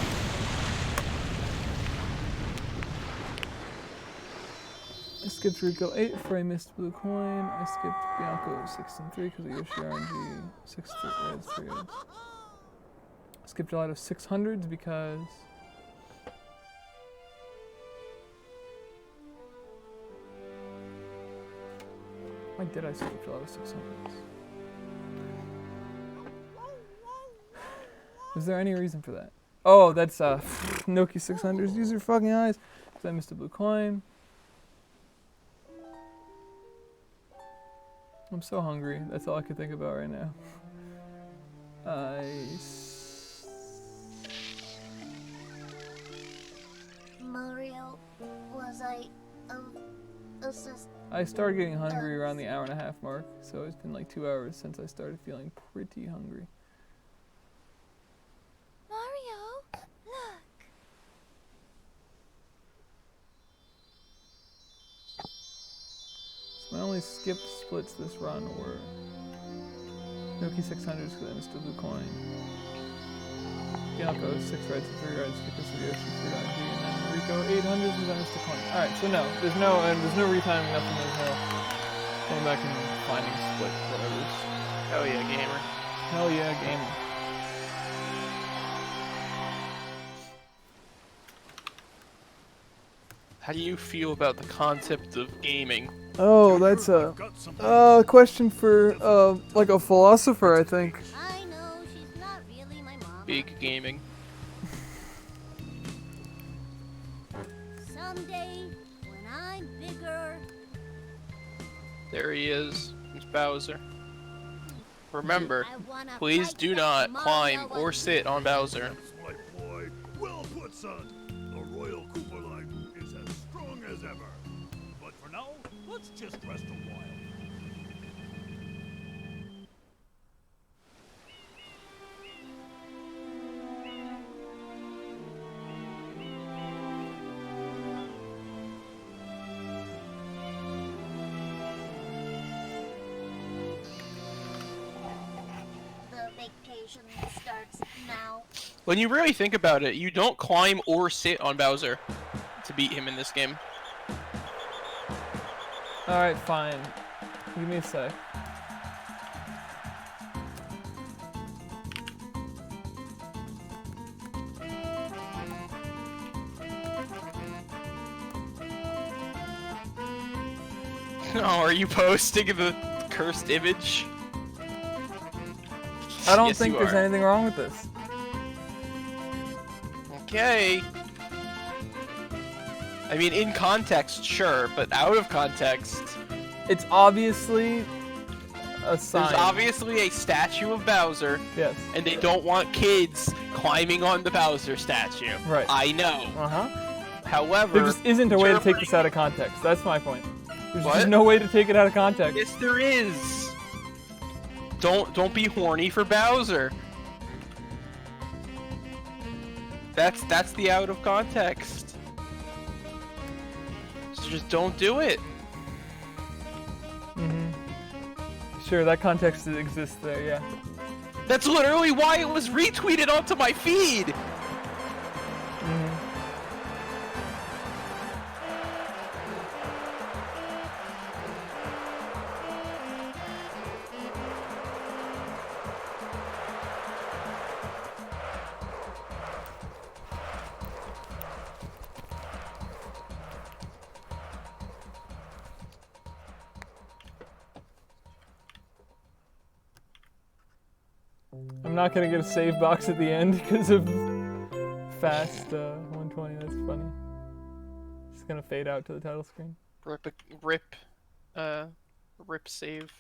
I skipped Rico 8 for I missed blue coin. I skipped Bianco 6 and 3 because of Yoshi RNG 6 reds, 3 reds. I skipped a lot of 600s because why did I skip a lot of 600s? Is there any reason for that? Oh, that's Noki 600s. Use your fucking eyes. So I missed a blue coin. I'm so hungry. That's all I can think about right now. Mario, was I assist? I started getting hungry around the hour and a half mark, so it's been like 2 hours since I started feeling pretty hungry. Mario, look. So my only skipped splits this run were Noki 600s because I missed a blue coin. Bianco 6 reds and 3 reds because of Yoshi for RNG, and then Rico 800s because I missed a coin. Alright, so no, there's no retiming, nothing, there's no going back and finding split, whatever. Hell yeah, gamer. Hell yeah, gamer. How do you feel about the concept of gaming? Oh, that's a question for like a philosopher, I think. I know she's not really my mom. Big gaming. Someday, when I'm bigger, There he is. It's Bowser. Remember, I wanna please fight do like not Mario climb was or sit on Bowser. That's right, boy. Well put, son. The Royal Koopa line is as strong as ever. But for now, let's just rest a while. the vacation starts now. When you really think about it, you don't climb or sit on Bowser to beat him in this game. Alright, fine. Give me a sec. Oh, are you posting the cursed image? I don't Yes, think you there's are. anything wrong with this. Okay. I mean, in context, sure, but out of context, It's obviously a sign. there's obviously a statue of Bowser, Yes. and they don't want kids climbing on the Bowser statue. Right. I know. Uh-huh. However, There just isn't a way to take this interpreting- out of context. That's my point. There's What? just no way to take it out of context. Yes, there is. Don't be horny for Bowser. That's the out of context. So just don't do it. Sure, that context exists there, yeah. That's literally why it was retweeted onto my feed. not gonna get a save box at the end because of fast 120. That's funny. It's gonna fade out to the title screen. Rip save.